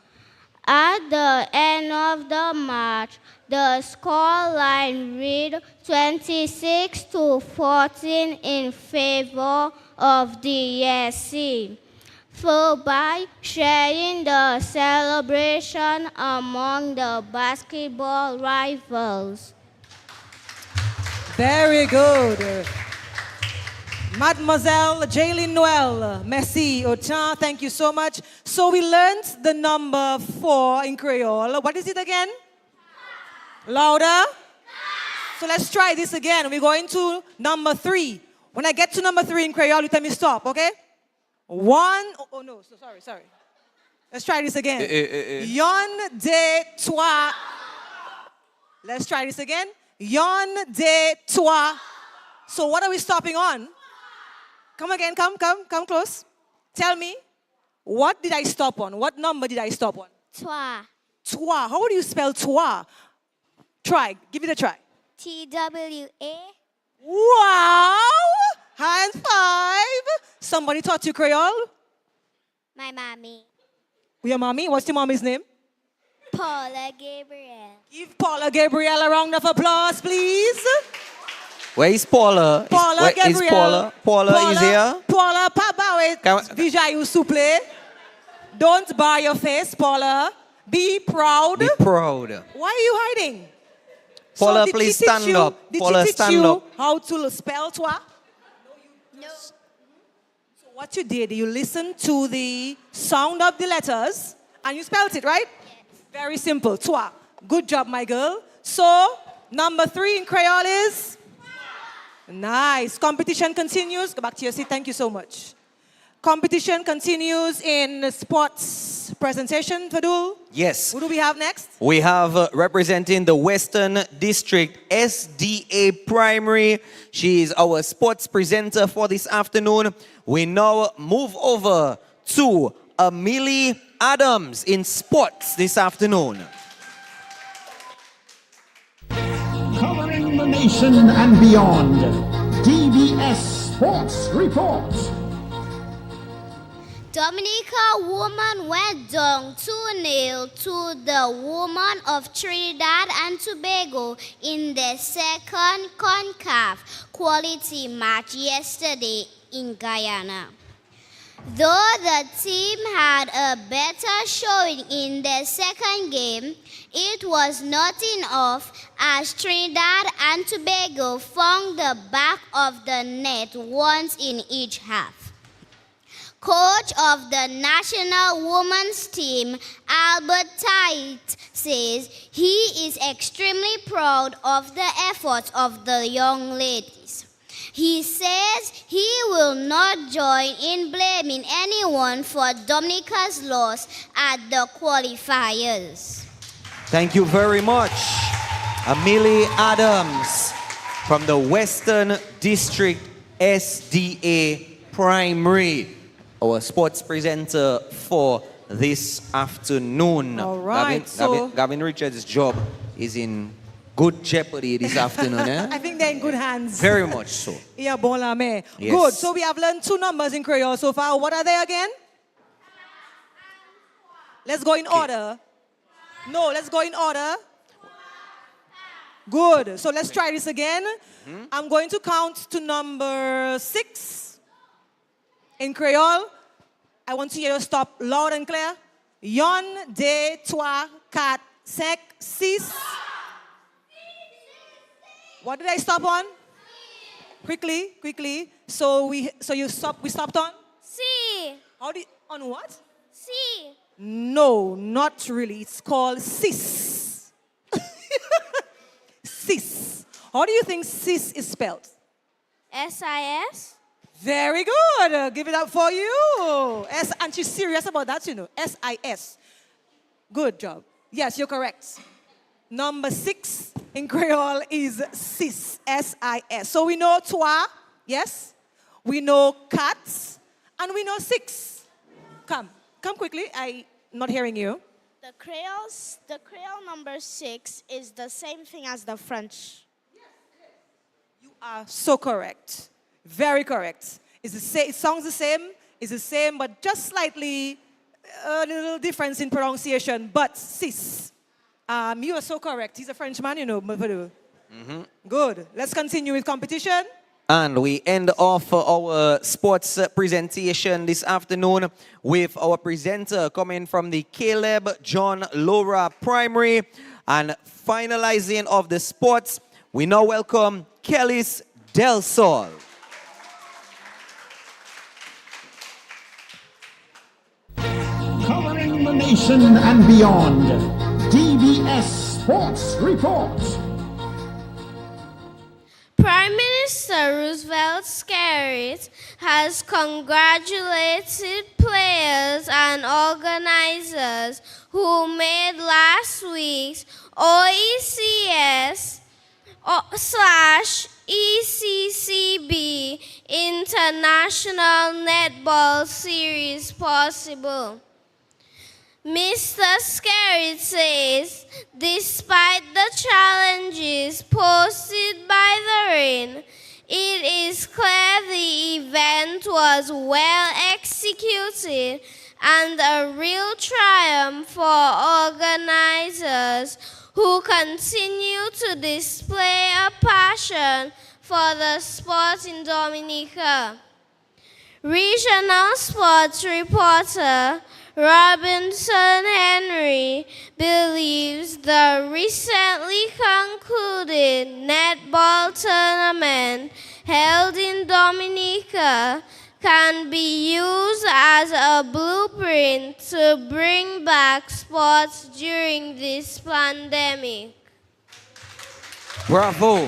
At the end of the match, the scoreline read 26-14 in favor of the ESC, thereby sharing the celebration among the basketball rivals. Very good. Mademoiselle Jaylin Noel, merci, Autant, thank you so much. So we learned the number 4 in Creole. What is it again? Louder? So let's try this again. We're going to number 3. When I get to number 3 in Creole, you tell me stop, okay? 1, oh no, so sorry. Let's try this again. Yon, de, toi. Let's try this again. Yon, de, toi. So what are we stopping on? Come again, come close. Tell me, what did I stop on? What number did I stop on? Toi. Toi. How do you spell toi? Try, give it a try. TWA. Wow! High 5. Somebody taught you Creole? My mommy. Your mommy? What's your mommy's name? Paula Gabriel. Give Paula Gabriel a round of applause, please. Where is Paula? Paula Where Gabriel. is Paula? Paula is here? Paula, Pabawe, Vijay Usuple. Don't bar your face, Paula. Be proud. Be proud. Why are you hiding? Paula, did please she teach stand you- up. Did Paula, she teach stand you up. how to spell toi? No. So what you did, you listened to the sound of the letters and you spelled it, right? Yes. Very simple, toi. Good job, my girl. So, number 3 in Creole is? Nice. Competition continues. Go back to your seat. Thank you so much. Competition continues in sports presentation, Fadul. Yes. Who do we have next? We have representing the Western District SDA Primary. She is our sports presenter for this afternoon. We now move over to Amelie Adams in sports this afternoon. Covering the nation and beyond, DBS Sports Report. Dominica woman went down 2-0 to the woman of Trinidad and Tobago in their second CONCACAF quality match yesterday in Guyana. Though the team had a better showing in their second game, it was not enough as Trinidad and Tobago found the back of the net once in each half. Coach of the national women's team, Albert Tait, says he is extremely proud of the efforts of the young ladies. He says he will not join in blaming anyone for Dominica's loss at the qualifiers. Thank you very much. Amelie Adams from the Western District SDA Primary, our sports presenter for this afternoon. All right, Gavin Richards' job is in good jeopardy this afternoon. Eh? I think they're in good hands. Very much so. Yeah, bon la mer. Yes. Good. So we have learned 2 numbers in Creole so far. What are they again? Let's go in order. No, let's go in order. Good. So let's try this again. I'm going to count to number 6 in Creole. I want to hear you stop loud and clear. Yon, de, toi, kat, sek, sis. What did I stop on? Quickly. So we stopped on? C. On what? C. No, not really. It's called sis. Sis. How do you think sis is spelled? SIS. Very good. Give it up for you. And she's serious about that, you know. SIS. Good job. Yes, you're correct. Number 6 in Creole is sis. S-I-S. So we know toi, yes. We know cats. And we know 6. Come quickly. I'm not hearing you. The Creole number 6 is the same thing as the French. You are so correct. Very correct. It sounds the same. It's the same, but just slightly a little difference in pronunciation, but sis, you are so correct. He's a Frenchman, you know. Good. Let's continue with competition. And we end off our sports presentation this afternoon with our presenter coming from the Caleb John Laura Primary. And finalizing of the sports, we now welcome Kellis Del Sol. Covering the nation and beyond, DBS Sports Report. Prime Minister Roosevelt Skerrit has congratulated players and organizers who made last week's OECS/ECCB International Netball Series possible. Mr. Skerrit says, despite the challenges posed by the rain, it is clear the event was well executed and a real triumph for organizers who continue to display a passion for the sport in Dominica. Regional sports reporter Robinson Henry believes the recently concluded netball tournament held in Dominica can be used as a blueprint to bring back sports during this pandemic. Bravo.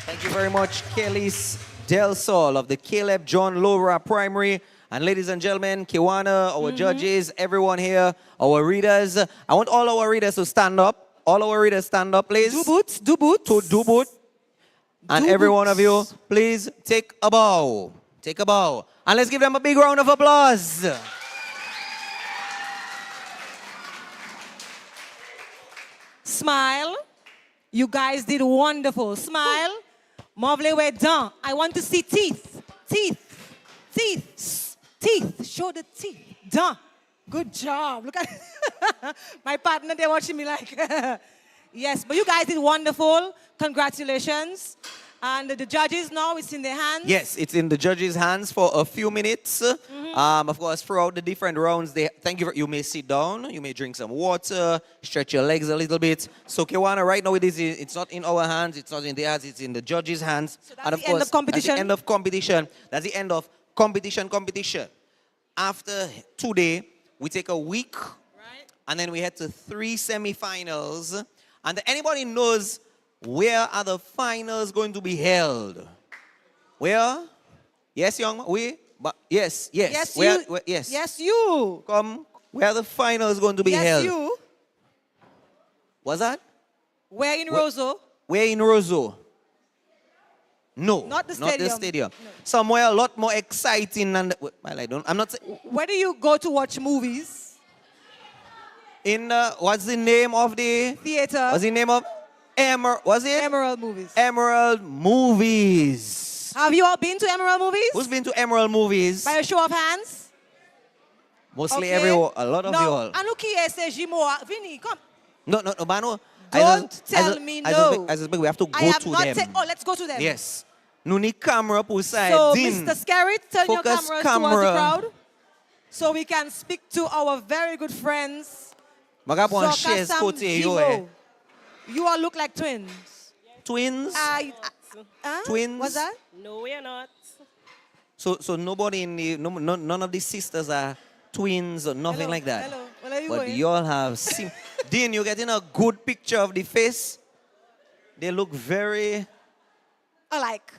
Thank you very much, Kellis Del Sol of the Caleb John Laura Primary. And ladies and gentlemen, Kiwana, our judges, everyone here, our readers. I want all our readers to stand up. All our readers stand up, please. Do boots. To do boot. And every one of you, please take a bow. Take a bow. And let's give them a big round of applause. Smile. You guys did wonderful. Smile. Marvelous, we're done. I want to see teeth. Teeth. Show the teeth. Done. Good job. Look at my partner, they're watching me like. Yes, but you guys did wonderful. Congratulations. And the judges now, it's in their hands. Yes, it's in the judges' hands for a few minutes. Of course, throughout the different rounds, you may sit down, you may drink some water, stretch your legs a little bit. So, Kiwana, right now it's not in our hands, it's not in their hands, it's in the judges' hands. So that's the end of competition. That's the end of competition. That's the end of competition. After today, we take a week, and then we head to 3 semifinals. And anybody knows where are the finals going to be held? Where? Yes, young. Yes. Yes, where, you. yes. Yes, you. Come. Where are the finals going to be held? Yes, you. What's that? Where in Roseau? Where in Roseau? No, not the stadium. Not the stadium. No. Somewhere a lot more exciting than I'm not. Where do you go to watch movies? In what's the name of the theater? What's the name of Emerald Movies. Emerald Movies. Have you all been to Emerald Movies? Who's been to Emerald Movies? By a show of hands. Mostly everyone. A lot of you all. Vinny, come. No, Bano. Don't tell me no. As we have to go to them. Let's go to them. Yes. No need camera pusai. So, Mr. Skerrit, turn your cameras towards the crowd so we can speak to our very good friends. You all look like twins. Twins? Twins? What's that? No, we are not. So nobody in the, none of these sisters are twins or nothing like that. Hello. Where are you but going? you all have seen. Dean, you're getting a good picture of the face. They look very alike.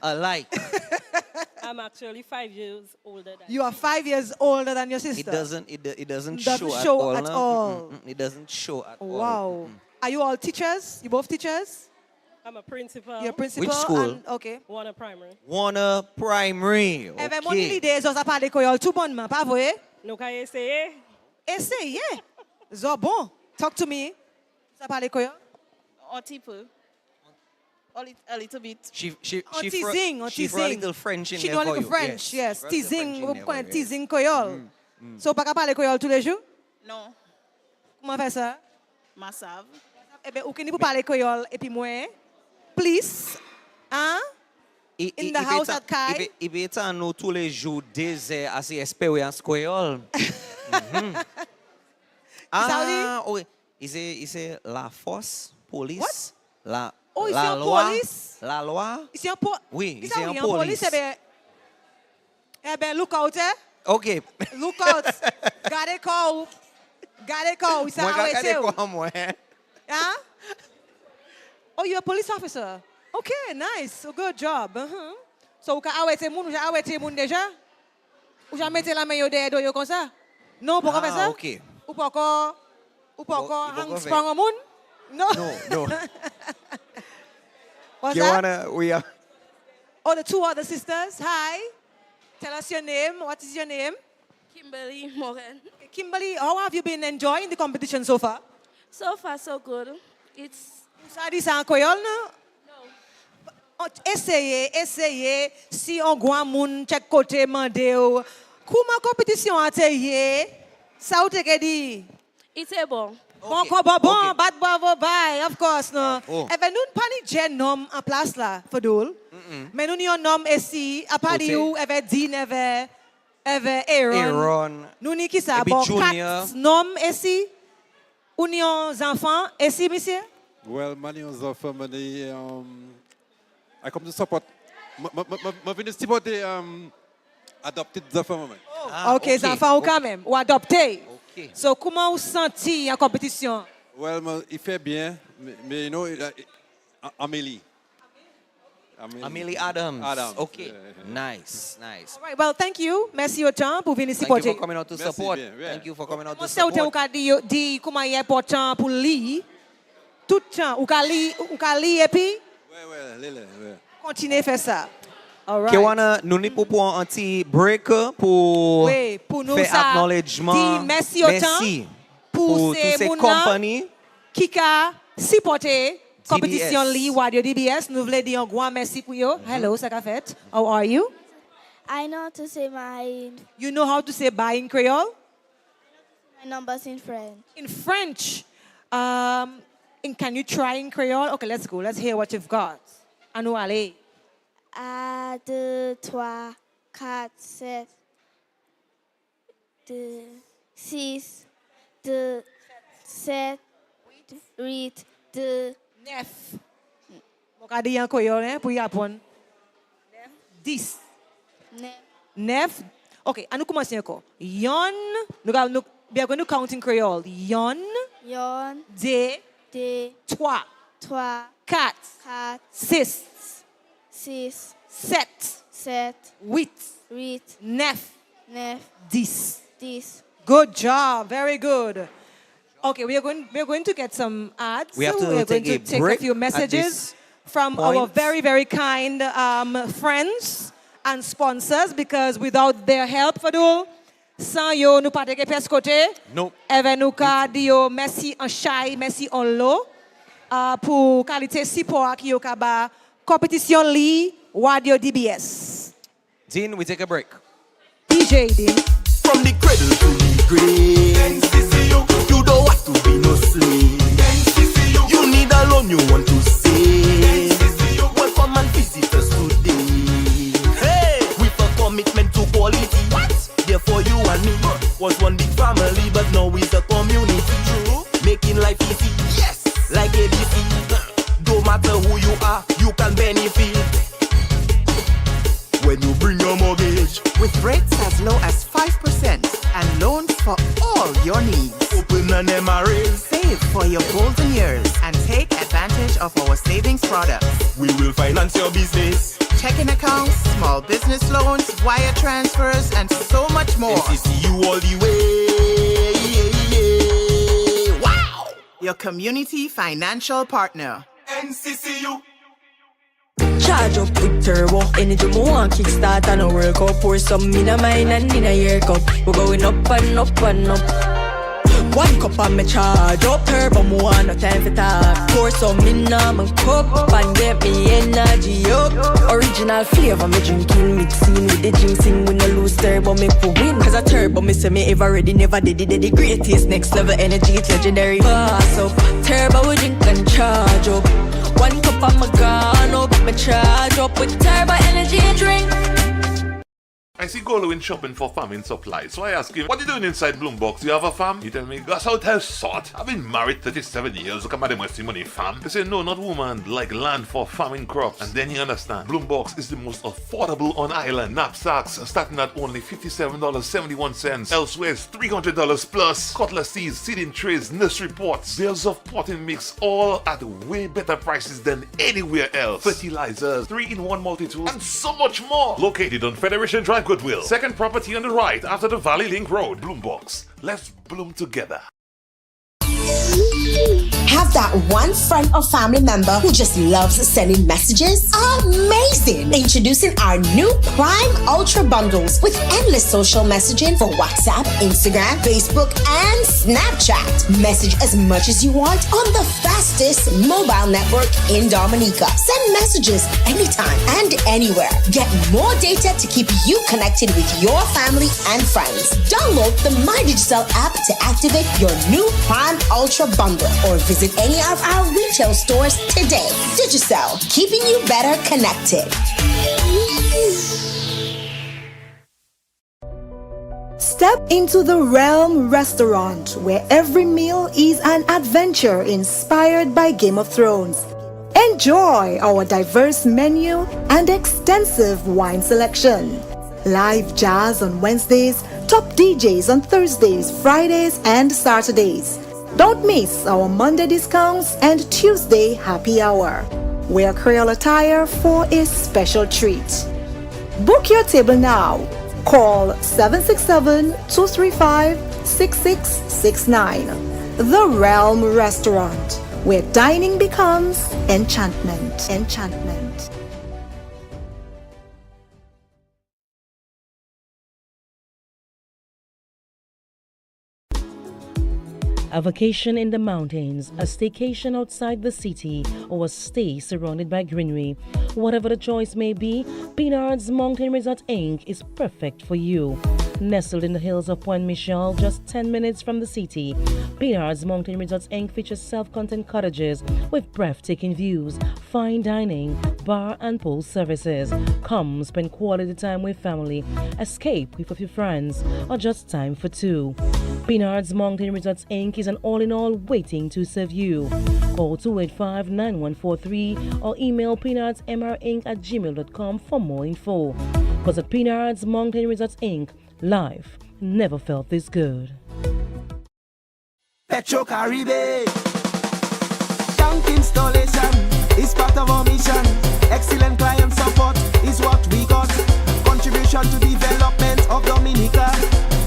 I'm actually 5 years older than you. Are 5 years older than your sister. It doesn't show at all. It doesn't show at all. Wow. Are you all teachers? You both teachers? I'm a principal. You're a principal? Which school? Okay. Warner Primary. Warner Primary. Okay. Even money days was a party ko y'all tout bon man, pas vrai? No ka essayer. Essayer. So bon. Talk to me. Ça parle ko y'all? Un petit peu. A little bit. She teasing. She throw a little French in she there for you. She know a little French, yes. Teasing. We call it teasing ko y'all. So, pas parler créole tous les jours? Non. Comment faire ça? Ma save. Eh bien, ou que vous parler créole et puis moi, please, hein? In the house at Kai. Il est en nous tous les jours des assez expérience créole. Ah, oui. C'est la force, police. La ici la en loi. police? La loi. Ici en Oui, ici ici en police. police. Eh bien, look out, eh? OK. Look out. Gade call. Gade call. Isa Moi, awete regardez ou. quoi, moi. Huh? Oh, you're a police officer. Okay, nice. So good job. So, vous avez arrêté moun, vous avez arrêté moun déjà? Ou jamais mette la main au derrière yo comme ça? Non, pourquoi faire ça? OK. Ou pas encore hang sprung au moun? No. No. What's that? Kiwana, we are. Oh, the two other sisters. Hi. Tell us your name. What is your name? Kimberly Moran. Kimberly, how have you been enjoying the competition so far? So far, so good. It's. Ça dit ça en créole, non? Essayez. Si on voit moun chaque côté mandé ou. Comment compétition a été? Ça ou te dit? It's a bon. Bon, bad bravo, bye, of course, no. Eh bien, nous pas ni gen nom en place là, Fadoul. Mais nous avons un nom ici, à part où, avec Dean, avec Aaron. Nous avons qui ça? Bon, 4 noms ici. Nous avons enfants ici, monsieur? Well, many of the family, I come to support. Je viens supporter adopted the family. Ok, les enfants quand même, ou adoptés. So, comment vous sentez en compétition? Well, il fait bien, mais you know, Amélie. Amélie Adams. Okay. Nice. All right, well, thank you. Merci autant pour venir Thank you supporter. for coming out to support. Thank you for coming out to Moi, c'est autant support. vous dit comment il est important pour lui. Tout le temps, ou kali et puis continuez à faire ça. All right. Kiwana, nous n'y pour un petit break pour nous faire ça acknowledgement. Dit merci autant pour ces compagnies qui a supporté compétition li radio DBS. Nous voulons dire un grand merci pour vous. Hello, ça qu'a fait. How are you? I know how to say my You know how to say bye in Creole? my numbers in French. In French. Can you try in Creole? Okay, let's go. Let's hear what you've got. Anou allez. 1, 2, 3, 4, 7, 6, 2, 7, 8, 2, 9. Mon cas dit en Creole, hein, pour y apprendre. 10. 9. Okay, nous commençons encore. Yon, we are going to count in Creole. Yon, 2, 3, 4, 6, 7, 8, 9, 10. Good job. Very good. Okay, we are going to get some ads. We are going take to a take a break few at messages this from point. our very, very kind friends and sponsors, because without their help, Fadul, sans yo nous pas de pes côté. No. Even nous ka di yo merci en chai, merci en l'eau pour qualité support qui yo ka ba compétition li radio DBS. Dean, we take a break. DJ Dean. From the cradle to the grave, you don't have to be no slave. You need a loan you want to save. Welcome and visit us today. Hey, with a commitment to quality. What? Therefore you and me was one big family, but now it's a community. True. Making life easy. Yes. Like ABC. Don't matter who you are, you can benefit. When you bring your mortgage with rates as low as 5% and loans for all your needs. Open an MRA. Save for your golden years and take advantage of our savings products. We will finance your business. Checking accounts, small business loans, wire transfers, and so much more. NCCU all the way. Wow! Your community financial partner. NCCU. Charge up with turbo. Energy mo want kickstart and a work out. Pour some in a mine and in a year cup. We're going up and up and up. One cup and me charge up. Turbo more, no time for talk. Pour some in a my cup and get me energy up. Original flavor me drinking, mixing with the ginseng. We no lose turbo, make for win. Cause a turbo me say me ever ready, never did it. The greatest next level energy, it's legendary. Pass up, turbo we drink and charge up. One cup and me gone up, me charge up with turbo energy drink. I see Golowin shopping for farming supplies, so I ask him, what you doing inside Bloombox? You have a farm? He tell me, Gus out have sort. I've been married 37 years, look at my money farm. They say, no, not woman, like land for farming crops. And then he understand, Bloombox is the most affordable on island. Knapsacks starting at only $57.71. Elsewhere it's $300 plus. Cutlass seeds, seeding trays, nursery pots, bales of potting mix, all at way better prices than anywhere else. Fertilizers, 3-in-1 multi-tools, and so much more. Located on Federation Drive, Goodwill. Second property on the right after the Valley Link Road. Bloombox. Let's bloom together. Have that one friend or family member who just loves sending messages? Amazing! Introducing our new Prime Ultra Bundles with endless social messaging for WhatsApp, Instagram, Facebook, and Snapchat. Message as much as you want on the fastest mobile network in Dominica. Send messages anytime and anywhere. Get more data to keep you connected with your family and friends. Download the MyDigital app to activate your new Prime Ultra Bundle or visit any of our retail stores today. Digicel, keeping you better connected. Step into the Realm restaurant where every meal is an adventure inspired by Game of Thrones. Enjoy our diverse menu and extensive wine selection. Live jazz on Wednesdays, top DJs on Thursdays, Fridays, and Saturdays. Don't miss our Monday discounts and Tuesday happy hour. Wear Creole attire for a special treat. Book your table now. Call 767-235-6669. The Realm Restaurant, where dining becomes enchantment. Enchantment. A vacation in the mountains, a staycation outside the city, or a stay surrounded by greenery. Whatever the choice may be, Pinard's Mountain Resort Inc. is perfect for you. Nestled in the hills of Point Michel, just 10 minutes from the city, Pinard's Mountain Resort Inc. features self-contained cottages with breathtaking views, fine dining, bar and pool services. Come spend quality time with family, escape with a few friends, or just time for two. Pinard's Mountain Resorts Inc. is an all-in-all waiting to serve you. Call 285-9143 or email pinardsmrinc@gmail.com for more info. Because at Pinard's Mountain Resorts Inc., life never felt this good. Petro Caribe. Tank installation is part of our mission. Excellent client support is what we got. Contribution to development of Dominica.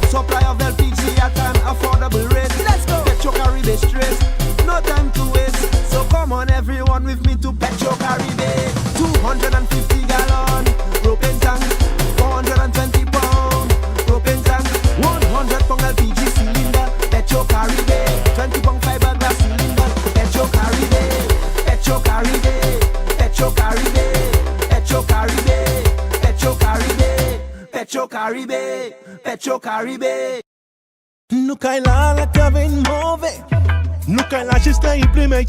Supply of LPG at an affordable rate. Let's go. Petro Caribe straight. No time to waste. So come on everyone with me to Petro Caribe. 250 gallon propane tank. 420 pound propane tank. 100 pound LPG cylinder. Petro Caribe. 20 pound fiberglass cylinder. Petro Caribe. Petro Caribe. Petro Caribe. Petro Caribe. Petro Caribe. Petro Caribe. Petro Caribe. Nou kay la la te ven move. Nou kay la juste imprimer.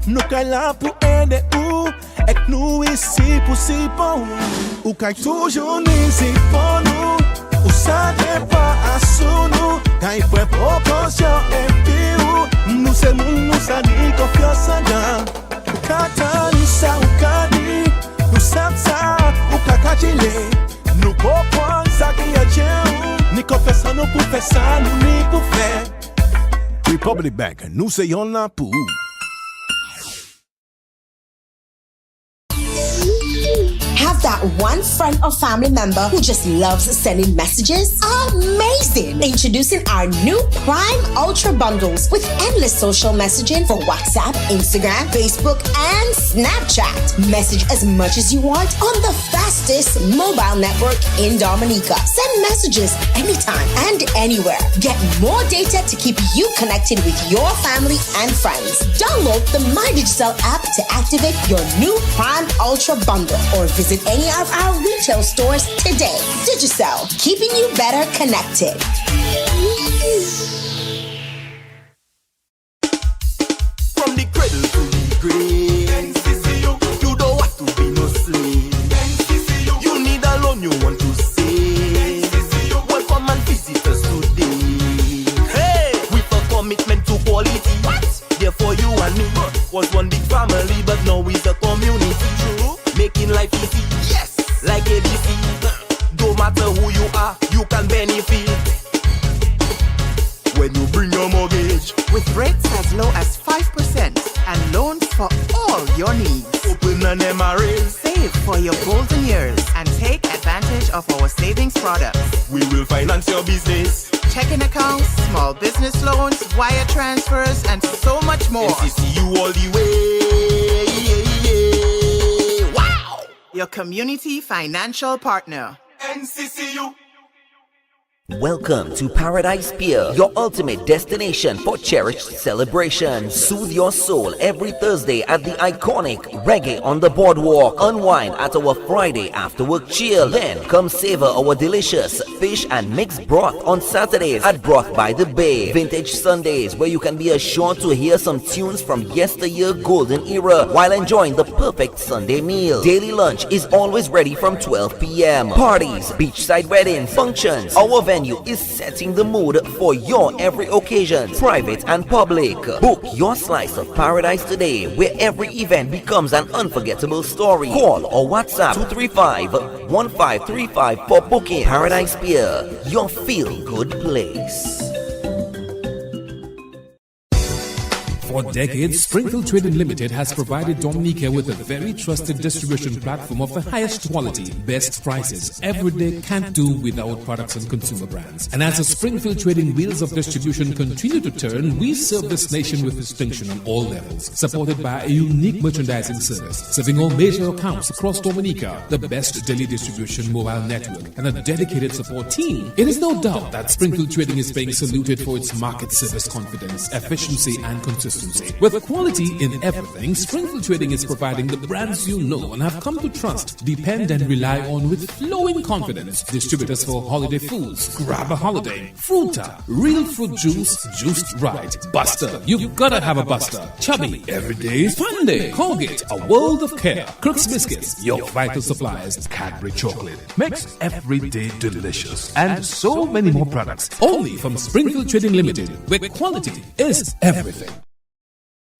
Nou kay la pou aider ou. Ek nou ici pou si pou. Ou kay toujours nisi pour nous. Ou sa te pa asou nou. Kay fwe proportion epi ou. Nou se moun nou sa di konfiansa dan. Ou kata nou sa ou kadi. Nou sa ou kakachile. Nou popon sa ki a djen. Ni confessa nou pou fè sa, nou ni pou fè. Republic Bank, nou se yon la pou. Have that one friend or family member who just loves sending messages? Amazing! Introducing our new Prime Ultra bundles with endless social messaging for WhatsApp, Instagram, Facebook, and Snapchat. Message as much as you want on the fastest mobile network in Dominica. Send messages anytime and anywhere. Get more data to keep you connected with your family and friends. Download the MyDigital app to activate your new Prime Ultra bundle or visit any of our retail stores today. Digicel, keeping you better connected. From the cradle to the grave, you don't want to be no slave. You need a loan you want to save. Welcome and visit us today. Hey, with a commitment to quality. Therefore you and me was one big family, but now it's a community. True, making life easy. Yes, like ABC. Don't matter who you are, you can benefit when you bring your mortgage. With rates as low as 5% and loans for all your needs. Open an MRA. Save for your golden years and take advantage of our savings products. We will finance your business. Checking accounts, small business loans, wire transfers, and so much more. NCCU all the way. Wow! Your community financial partner. NCCU. Welcome to Paradise Pier, your ultimate destination for cherished celebrations. Soothe your soul every Thursday at the iconic Reggae on the Boardwalk. Unwind at our Friday after work chill. Then come savor our delicious fish and mixed broth on Saturdays at Broth by the Bay. Vintage Sundays, where you can be assured to hear some tunes from yesteryear golden era while enjoying the perfect Sunday meal. Daily lunch is always ready from 12 p.m. Parties, beachside weddings, functions. Our venue is setting the mood for your every occasion, private and public. Book your slice of paradise today, where every event becomes an unforgettable story. Call or WhatsApp 235-1535 for booking. Paradise Pier, your feel-good place. For decades, Springfield Trading Limited has provided Dominica with a very trusted distribution platform of the highest quality, best prices, everyday can't do without products and consumer brands. And as the Springfield Trading wheels of distribution continue to turn, we serve this nation with distinction on all levels, supported by a unique merchandising service, serving all major accounts across Dominica, the best daily distribution mobile network, and a dedicated support team. It is no doubt that Springfield Trading is being saluted for its market service confidence, efficiency, and consistency. With quality in everything, Springfield Trading is providing the brands you know and have come to trust, depend, and rely on with flowing confidence. Distributors for holiday foods, Grab a Holiday, Fruta, Real Fruit Juice, Juiced Right, Buster, you gotta have a Buster, Chubby, Everyday Fun Day, Colgate, A World of Care, Crooks Biscuits, your vital supplies, Cadbury Chocolate, makes every day delicious, and so many more products, only from Springfield Trading Limited, where quality is everything.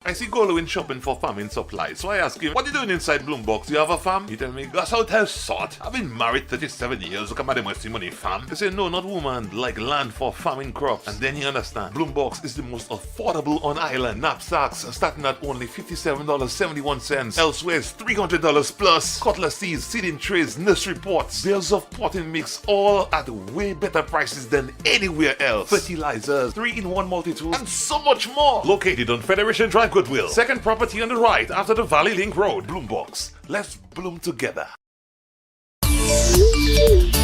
I see Golo shopping for farming supplies, so I ask him, what are you doing inside Bloombox? You have a farm? He tell me, Gus out have sort. I've been married 37 years, look at my money farm. They say, no, not woman, like land for farming crops. And then he understand, Bloombox is the most affordable on island. Knapsacks starting at only $57.71. Elsewhere it's $300 plus. Cutlass seeds, seeding trays, nursery pots, bales of potting mix, all at way better prices than anywhere else. Fertilizers, 3-in-1 multi-tools, and so much more. Located on Federation Drive, Goodwill. Second property on the right after the Valley Link Road. Bloombox. Let's bloom together.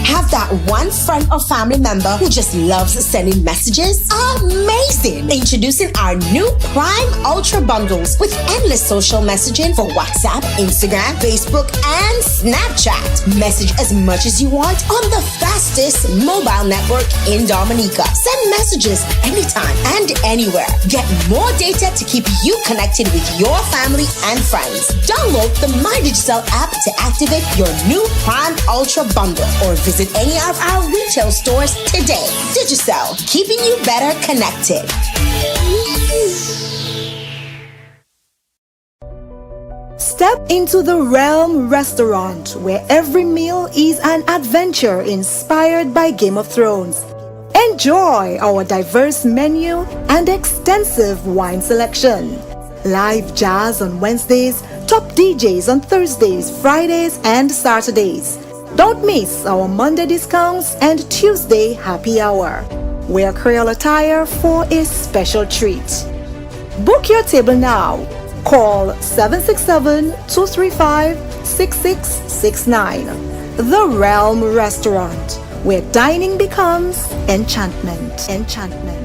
Have that one friend or family member who just loves sending messages? Amazing! Introducing our new Prime Ultra bundles with endless social messaging for WhatsApp, Instagram, Facebook, and Snapchat. Message as much as you want on the fastest mobile network in Dominica. Send messages anytime and anywhere. Get more data to keep you connected with your family and friends. Download the MyDigital app to activate your new Prime Ultra bundle or visit any of our retail stores today. Digicel, keeping you better connected. Step into the Realm Restaurant, where every meal is an adventure inspired by Game of Thrones. Enjoy our diverse menu and extensive wine selection. Live jazz on Wednesdays, top DJs on Thursdays, Fridays, and Saturdays. Don't miss our Monday discounts and Tuesday happy hour. Wear Creole attire for a special treat. Book your table now. Call 767-235-6669. The Realm Restaurant, where dining becomes enchantment. Enchantment.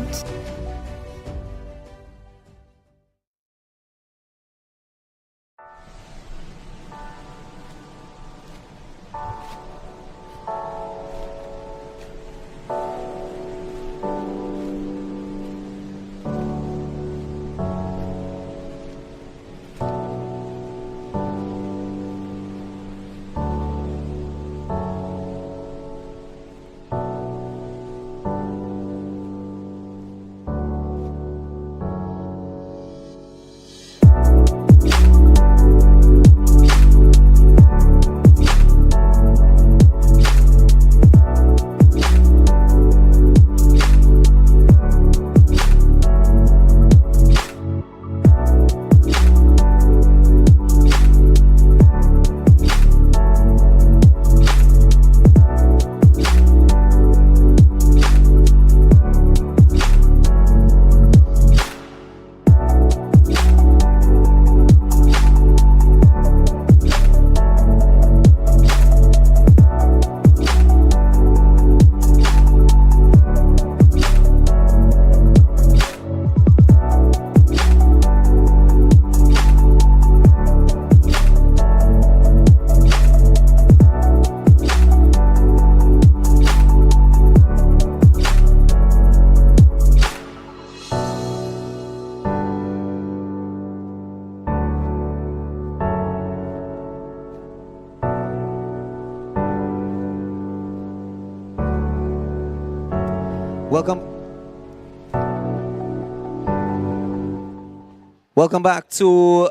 Welcome back to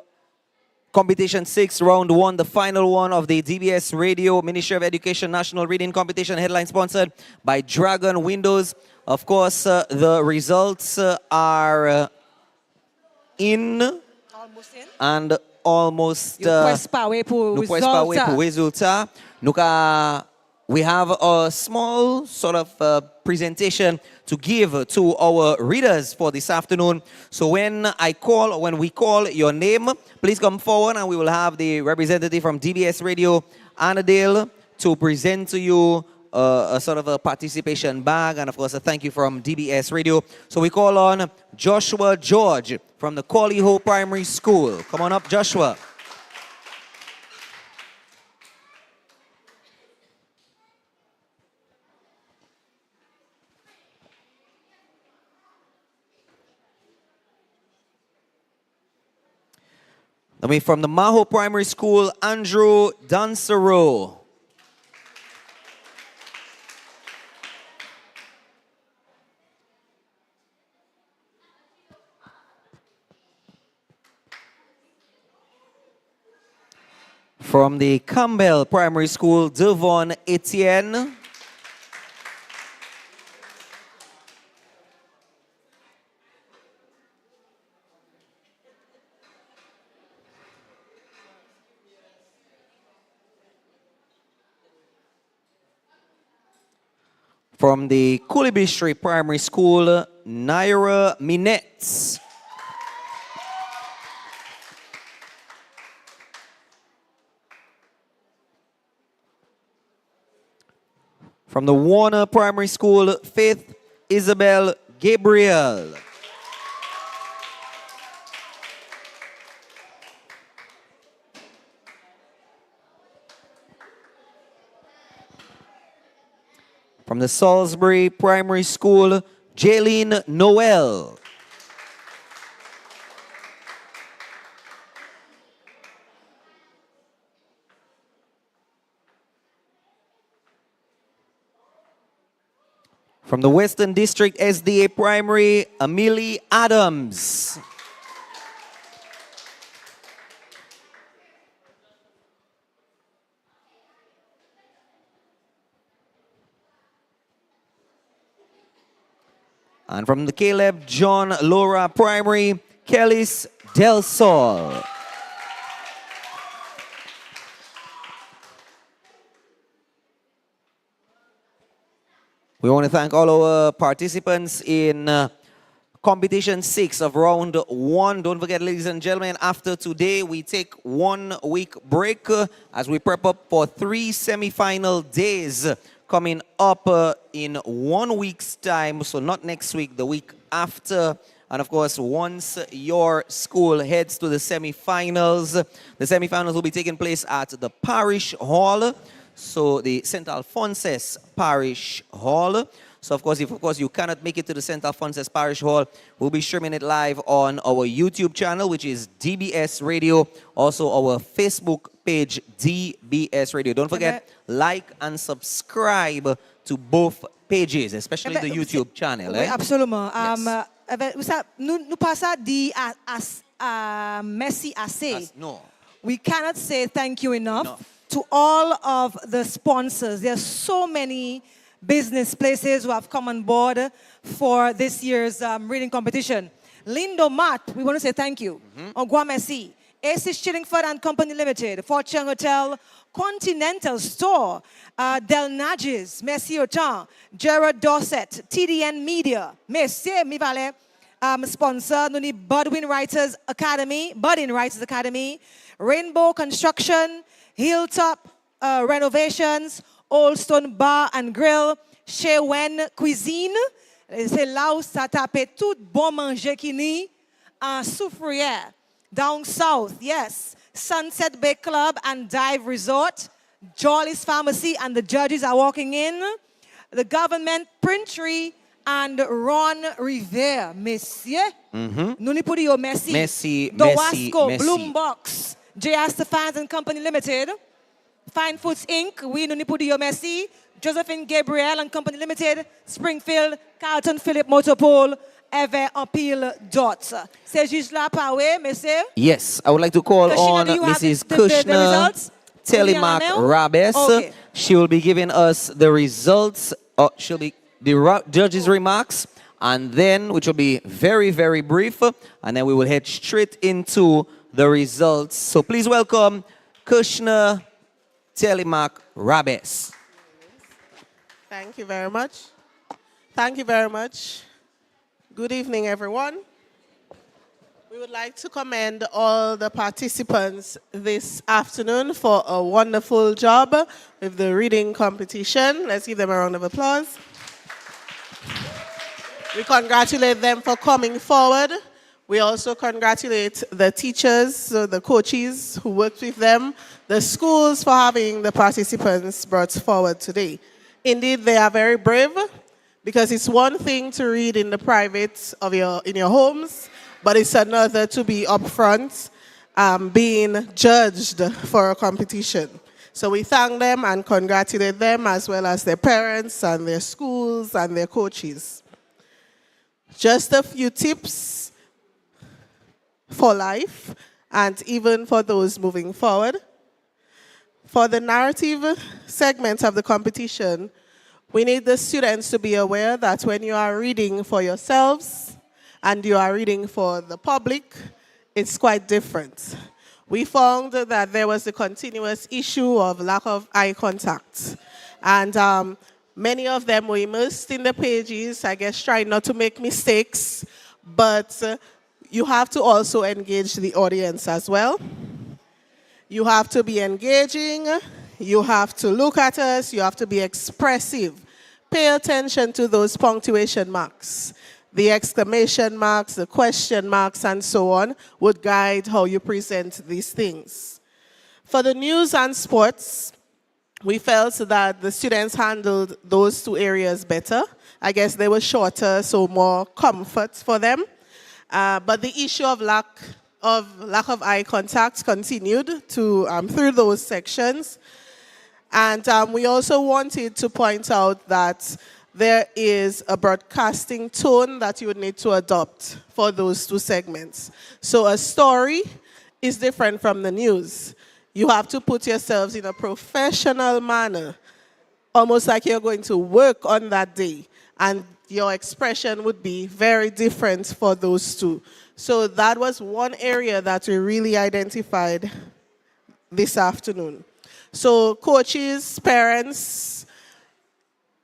Competition 6, Round 1, the final one of the DBS Radio Ministry of Education National Reading Competition, headline sponsored by Dragon Windows. Of course, the results are in and almost resulta. We have a small sort of presentation to give to our readers for this afternoon. So when we call your name, please come forward and we will have the representative from DBS Radio, Annadale, to present to you a sort of a participation bag and of course a thank you from DBS Radio. So we call on Joshua George from the Mahaut Primary School. Come on up, Joshua. From the Mahaut Primary School, Andrew Dansero. From the Campbell Primary School, Devon Etienne. From the Coolibistry Primary School, Naira Minetz. From the Warner Primary School, Faith Isabel Gabriel. From the Salisbury Primary School, Jaylene Noel. From the Western District SDA Primary, Amelie Adams. And from the Caleb John Laura Primary, Kellis Del Sol. We want to thank all our participants in competition 6 of round 1. Don't forget, ladies and gentlemen, after today, we take 1 week break as we prep up for 3 semi-final days coming up in 1 week's time. So not next week, the week after. And of course, once your school heads to the semi-finals, the semi-finals will be taking place at the Parish Hall. So the St. Alphonsus Parish Hall. So, of course, if you cannot make it to the St. Alphonsus Parish Hall, we'll be streaming it live on our YouTube channel, which is DBS Radio. Also, our Facebook page, DBS Radio. Don't forget, like and subscribe to both pages, especially the YouTube channel. Oui, absolument. Nous passons dit merci assez. No. We cannot say thank you enough to all of the sponsors. There are so many business places who have come on board for this year's reading competition. Lindo Mat, we want to say thank you. Ogwa Messi, Aces Chillingford and Company Limited, Fortune Hotel, Continental Store, Del Nages, Messi Otan, Gerard Dorset, TDN Media, Messi Mivale, sponsor, Nuni Budding Writers Academy, Rainbow Construction, Hilltop Renovations, Old Stone Bar and Grill, Chez Wen Cuisine. C'est là où ça tape tout bon manger qui ni en Soufrière. Down south, yes. Sunset Bay Club and Dive Resort. Jolly's Pharmacy and the judges are walking in. The government Printry and Ron Rivera. Messieurs. Nous n'y pouvons merci. Merci. Dowasco, Bloombox, J.R. Stephans and Company Limited. Fine Foods Inc., we nous n'y pouvons merci. Josephine Gabriel and Company Limited, Springfield, Carlton Philip Motorpole, Ever Appeal Dots. C'est juste là, par way, monsieur? Yes, I would like to call on Mrs. Kushner Telemark Rabes. Okay. She will be giving us the results. She'll be the judges' remarks, and then, which will be very, very brief, and then we will head straight into the results. So please welcome Kushner Telemark Rabes. Thank you very much. Thank you very much. Good evening, everyone. We would like to commend all the participants this afternoon for a wonderful job with the reading competition. Let's give them a round of applause. We congratulate them for coming forward. We also congratulate the teachers, the coaches who worked with them, the schools for having the participants brought forward today. Indeed, they are very brave, because it's one thing to read in the private of in your homes, but it's another to be up front, being judged for a competition. So we thank them and congratulate them, as well as their parents and their schools and their coaches. Just a few tips for life, and even for those moving forward. For the narrative segment of the competition, we need the students to be aware that when you are reading for yourselves and you are reading for the public, it's quite different. We found that there was a continuous issue of lack of eye contact. And many of them were immersed in the pages, I guess trying not to make mistakes, but you have to also engage the audience as well. You have to be engaging, you have to look at us, you have to be expressive. Pay attention to those punctuation marks. The exclamation marks, the question marks, and so on would guide how you present these things. For the news and sports, we felt that the students handled those two areas better. I guess they were shorter, so more comfort for them. But the issue of lack of eye contact continued through those sections. And we also wanted to point out that there is a broadcasting tone that you would need to adopt for those two segments. So a story is different from the news. You have to put yourselves in a professional manner, almost like you're going to work on that day. And your expression would be very different for those two. So that was one area that we really identified this afternoon. So coaches, parents,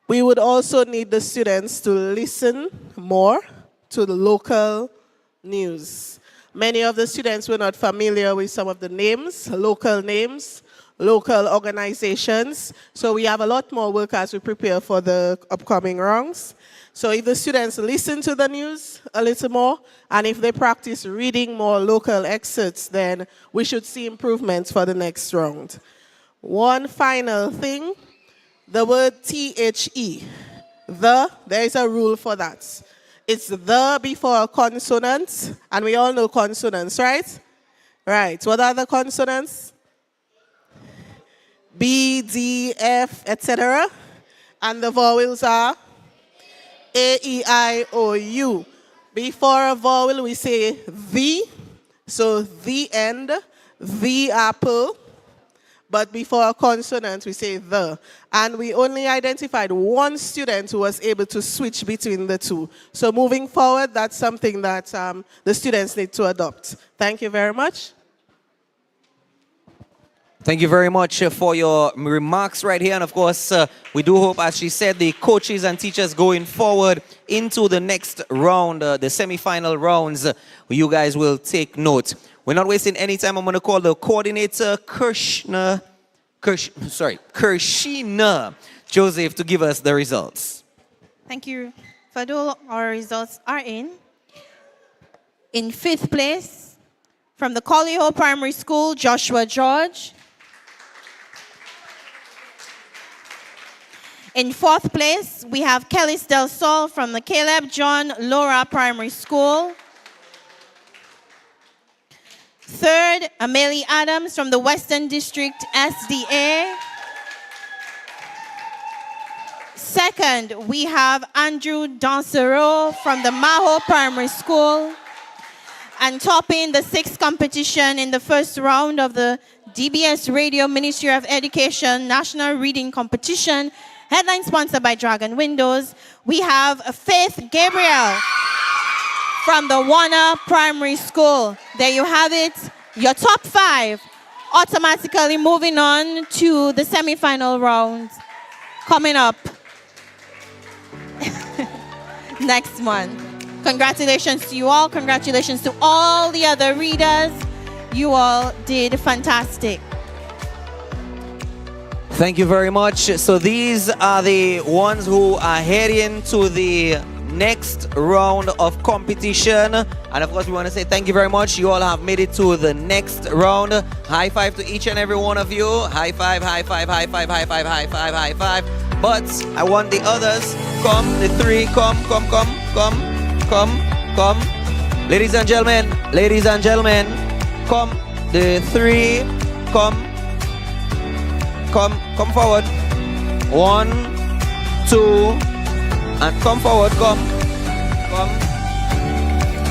We would also need the students to listen more to the local news. Many of the students were not familiar with some of the names, local organizations. So we have a lot more work as we prepare for the upcoming rounds. So if the students listen to the news a little more, and if they practice reading more local excerpts, then we should see improvements for the next round. One final thing, the word THE, there is a rule for that. It's the before a consonant, and we all know consonants, right? Right, what are the consonants? B, D, F, etc. And the vowels are A, E, I, O, U. Before a vowel, we say the, so the end, the apple. But before a consonant, we say the. And we only identified one student who was able to switch between the two. So moving forward, that's something that the students need to adopt. Thank you very much. Thank you very much for your remarks right here. And of course, we do hope, as she said, the coaches and teachers going forward into the next round, the semi-final rounds, you guys will take note. We're not wasting any time. I'm going to call the coordinator, Kirshina Joseph, to give us the results. Thank you. Fadul, our results are in. In 5th place, from the Colliho Primary School, Joshua George. In 4th place, we have Kellis Del Sol from the Caleb John Laura Primary School. 3rd, Amelie Adams from the Western District SDA. 2nd, we have Andrew Dansereau from the Mahaut Primary School. And topping the 6th competition in the first round of the DBS Radio Ministry of Education National Reading Competition, headline sponsored by Dragon Windows, we have Faith Gabriel from the Warner Primary School. There you have it, your top 5, automatically moving on to the semi-final round. Coming up next month. Congratulations to you all. Congratulations to all the other readers. You all did fantastic. Thank you very much. So these are the ones who are heading to the next round of competition. And of course, we want to say thank you very much. You all have made it to the next round. High five to each and every one of you. High five, high five, high five, high five, high five, high five. But I want the others. Come, the 3, come. Ladies and gentlemen, come, the 3, come forward. 1, 2, and come forward, come.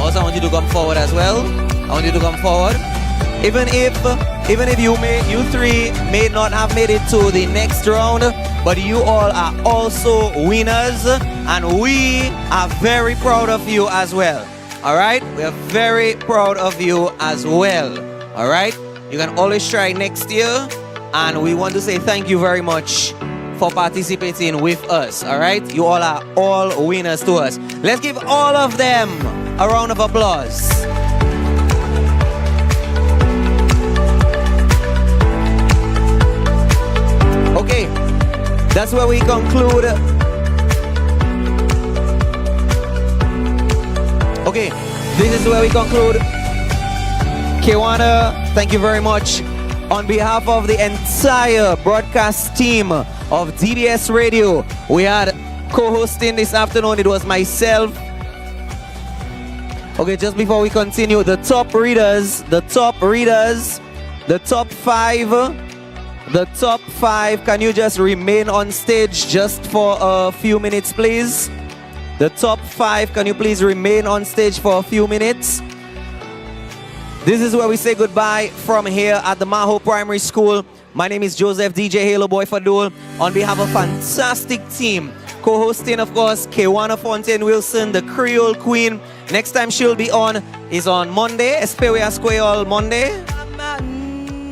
Also, I want you to come forward as well. I want you to come forward. Even if you 3 may not have made it to the next round, but you all are also winners, and we are very proud of you as well. All right? We are very proud of you as well. All right? You can always try next year, and we want to say thank you very much for participating with us. All right? You all are all winners to us. Let's give all of them a round of applause. Okay, that's where we conclude. Okay, this is where we conclude. Kewana, thank you very much. On behalf of the entire broadcast team of DBS Radio, we had co-hosting this afternoon. It was myself. Okay, just before we continue, the top 5, can you just remain on stage just for a few minutes, please? The top 5, can you please remain on stage for a few minutes? This is where we say goodbye from here at the Mahaut Primary School. My name is Joseph DJ Halo Boy Fadul. On behalf of a fantastic team, co-hosting, of course, Kewana Fontaine Wilson, the Creole Queen. Next time she'll be on is on Monday. Espewe Asqueol Monday?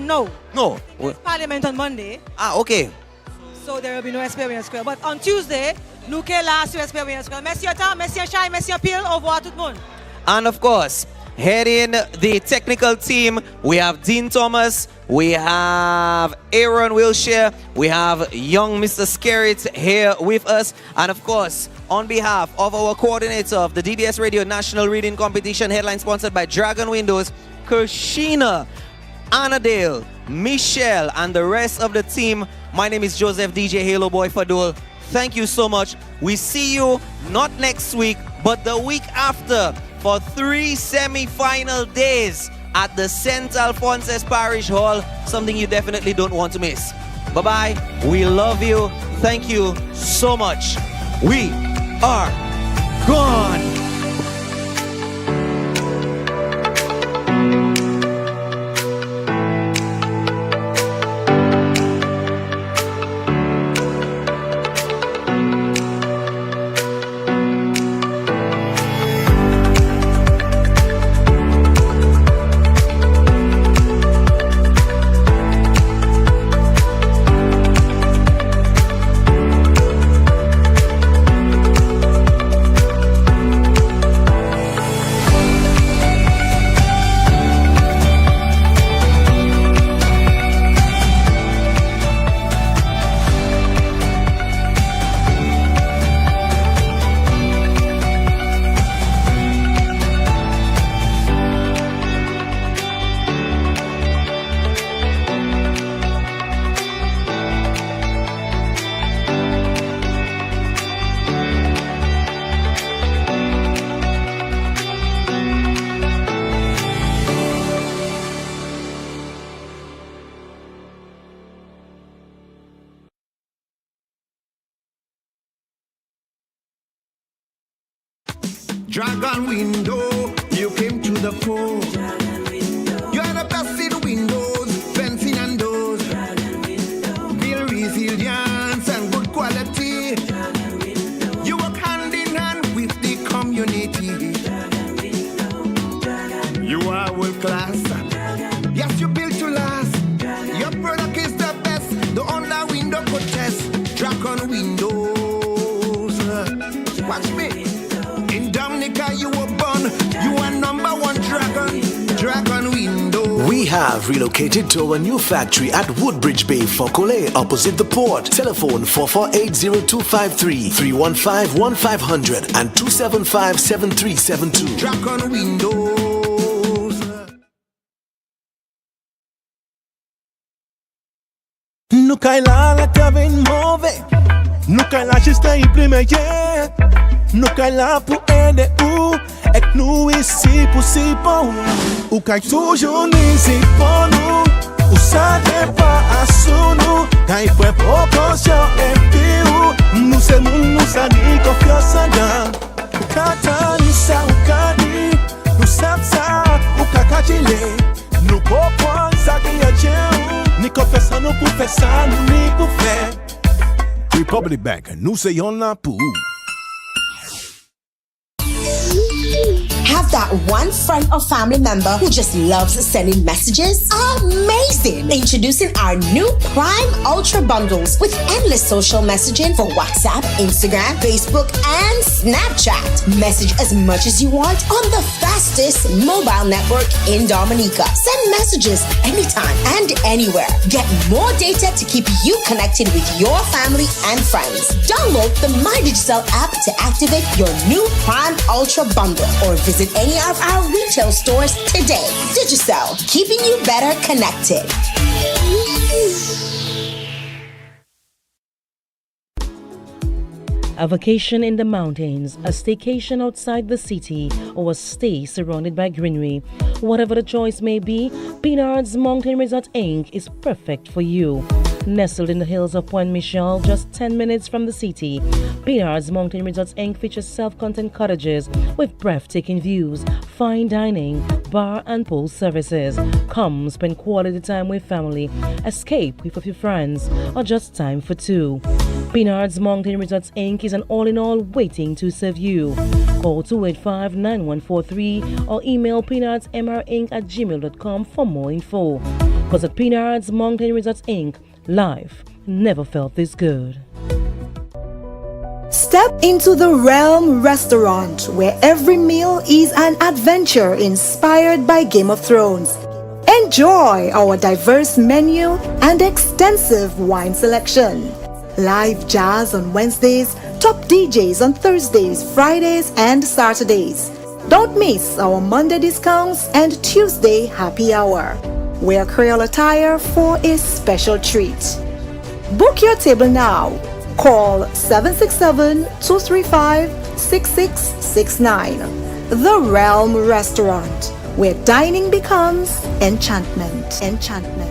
No. No. Parliament on Monday. Okay. So there will be no Espérance Square. But on Tuesday, nous sommes là sur Espérance Square. Merci autant, merci Chai, merci Pile. Au revoir tout le monde. And of course, heading the technical team, we have Dean Thomas, we have Aaron Wilshire, we have young Mr. Skerrit here with us. And of course, on behalf of our coordinator of the DBS Radio National Reading Competition, headline sponsored by Dragon Windows, Kershina, Annadale, Michelle, and the rest of the team, my name is Joseph DJ Halo Boy Fadul. Thank you so much. We see you not next week, but the week after for 3 semi-final days at the St. Alphonsus Parish Hall. Something you definitely don't want to miss. Bye-bye. We love you. Thank you so much. We are gone. Dragon window, you came to the fore. You are the best in windows, fencing and doors. Build resilience and good quality. You work hand in hand with the community. You are world class. Yes, you built to last. Your product is the best. The only window could test. Dragon windows. Watch me. In Dominica you were born, you are number one dragon window. We have relocated to our new factory at Woodbridge Bay, Fokole, opposite the port. Telephone 448-0253, 315-1500 and 275-7372. Dragon windows. Nu cai la tave în move. Nu cai la și stai în primeie. Nu cai la pour aider ou et nous ici pour si bon. Ou cai toujours ici pour nous. Ou ça pas à sous nous. Cai pour proportion et puis ou nous c'est nous ça ni confiance dans. Ou kata nous ça ou kadi. Nous ça ou kakachile. Nous comprend ça qui a Dieu. Ni confiance nous pour faire ça nous ni pour faire. Republic Bank, nous c'est on la pour. Have that one friend or family member who just loves sending messages? Amazing! Introducing our new Prime Ultra bundles with endless social messaging for WhatsApp, Instagram, Facebook, and Snapchat. Message as much as you want on the fastest mobile network in Dominica. Send messages anytime and anywhere. Get more data to keep you connected with your family and friends. Download the MyDigital app to activate your new Prime Ultra bundle or visit any of our retail stores today. Digicel, keeping you better connected. A vacation in the mountains, a staycation outside the city, or a stay surrounded by greenery. Whatever the choice may be, Pinard's Mountain Resort Inc. is perfect for you. Nestled in the hills of Point Michel, just 10 minutes from the city, Pinard's Mountain Resorts Inc. features self-contained cottages with breathtaking views, fine dining, bar and pool services. Come spend quality time with family, escape with a few friends, or just time for two. Pinard's Mountain Resorts Inc. is an all-in-all waiting to serve you. Call 285-9143 or email pinardsmrinc@gmail.com for more info. Because at Pinard's Mountain Resorts Inc., Life never felt this good. Step into the Realm Restaurant, where every meal is an adventure inspired by Game of Thrones. Enjoy our diverse menu and extensive wine selection. Live jazz on Wednesdays, top DJs on Thursdays, Fridays, and Saturdays. Don't miss our Monday discounts and Tuesday happy hour. Wear Creole attire for a special treat. Book your table now. Call 767-235-6669. The Realm Restaurant, where dining becomes enchantment. Enchantment.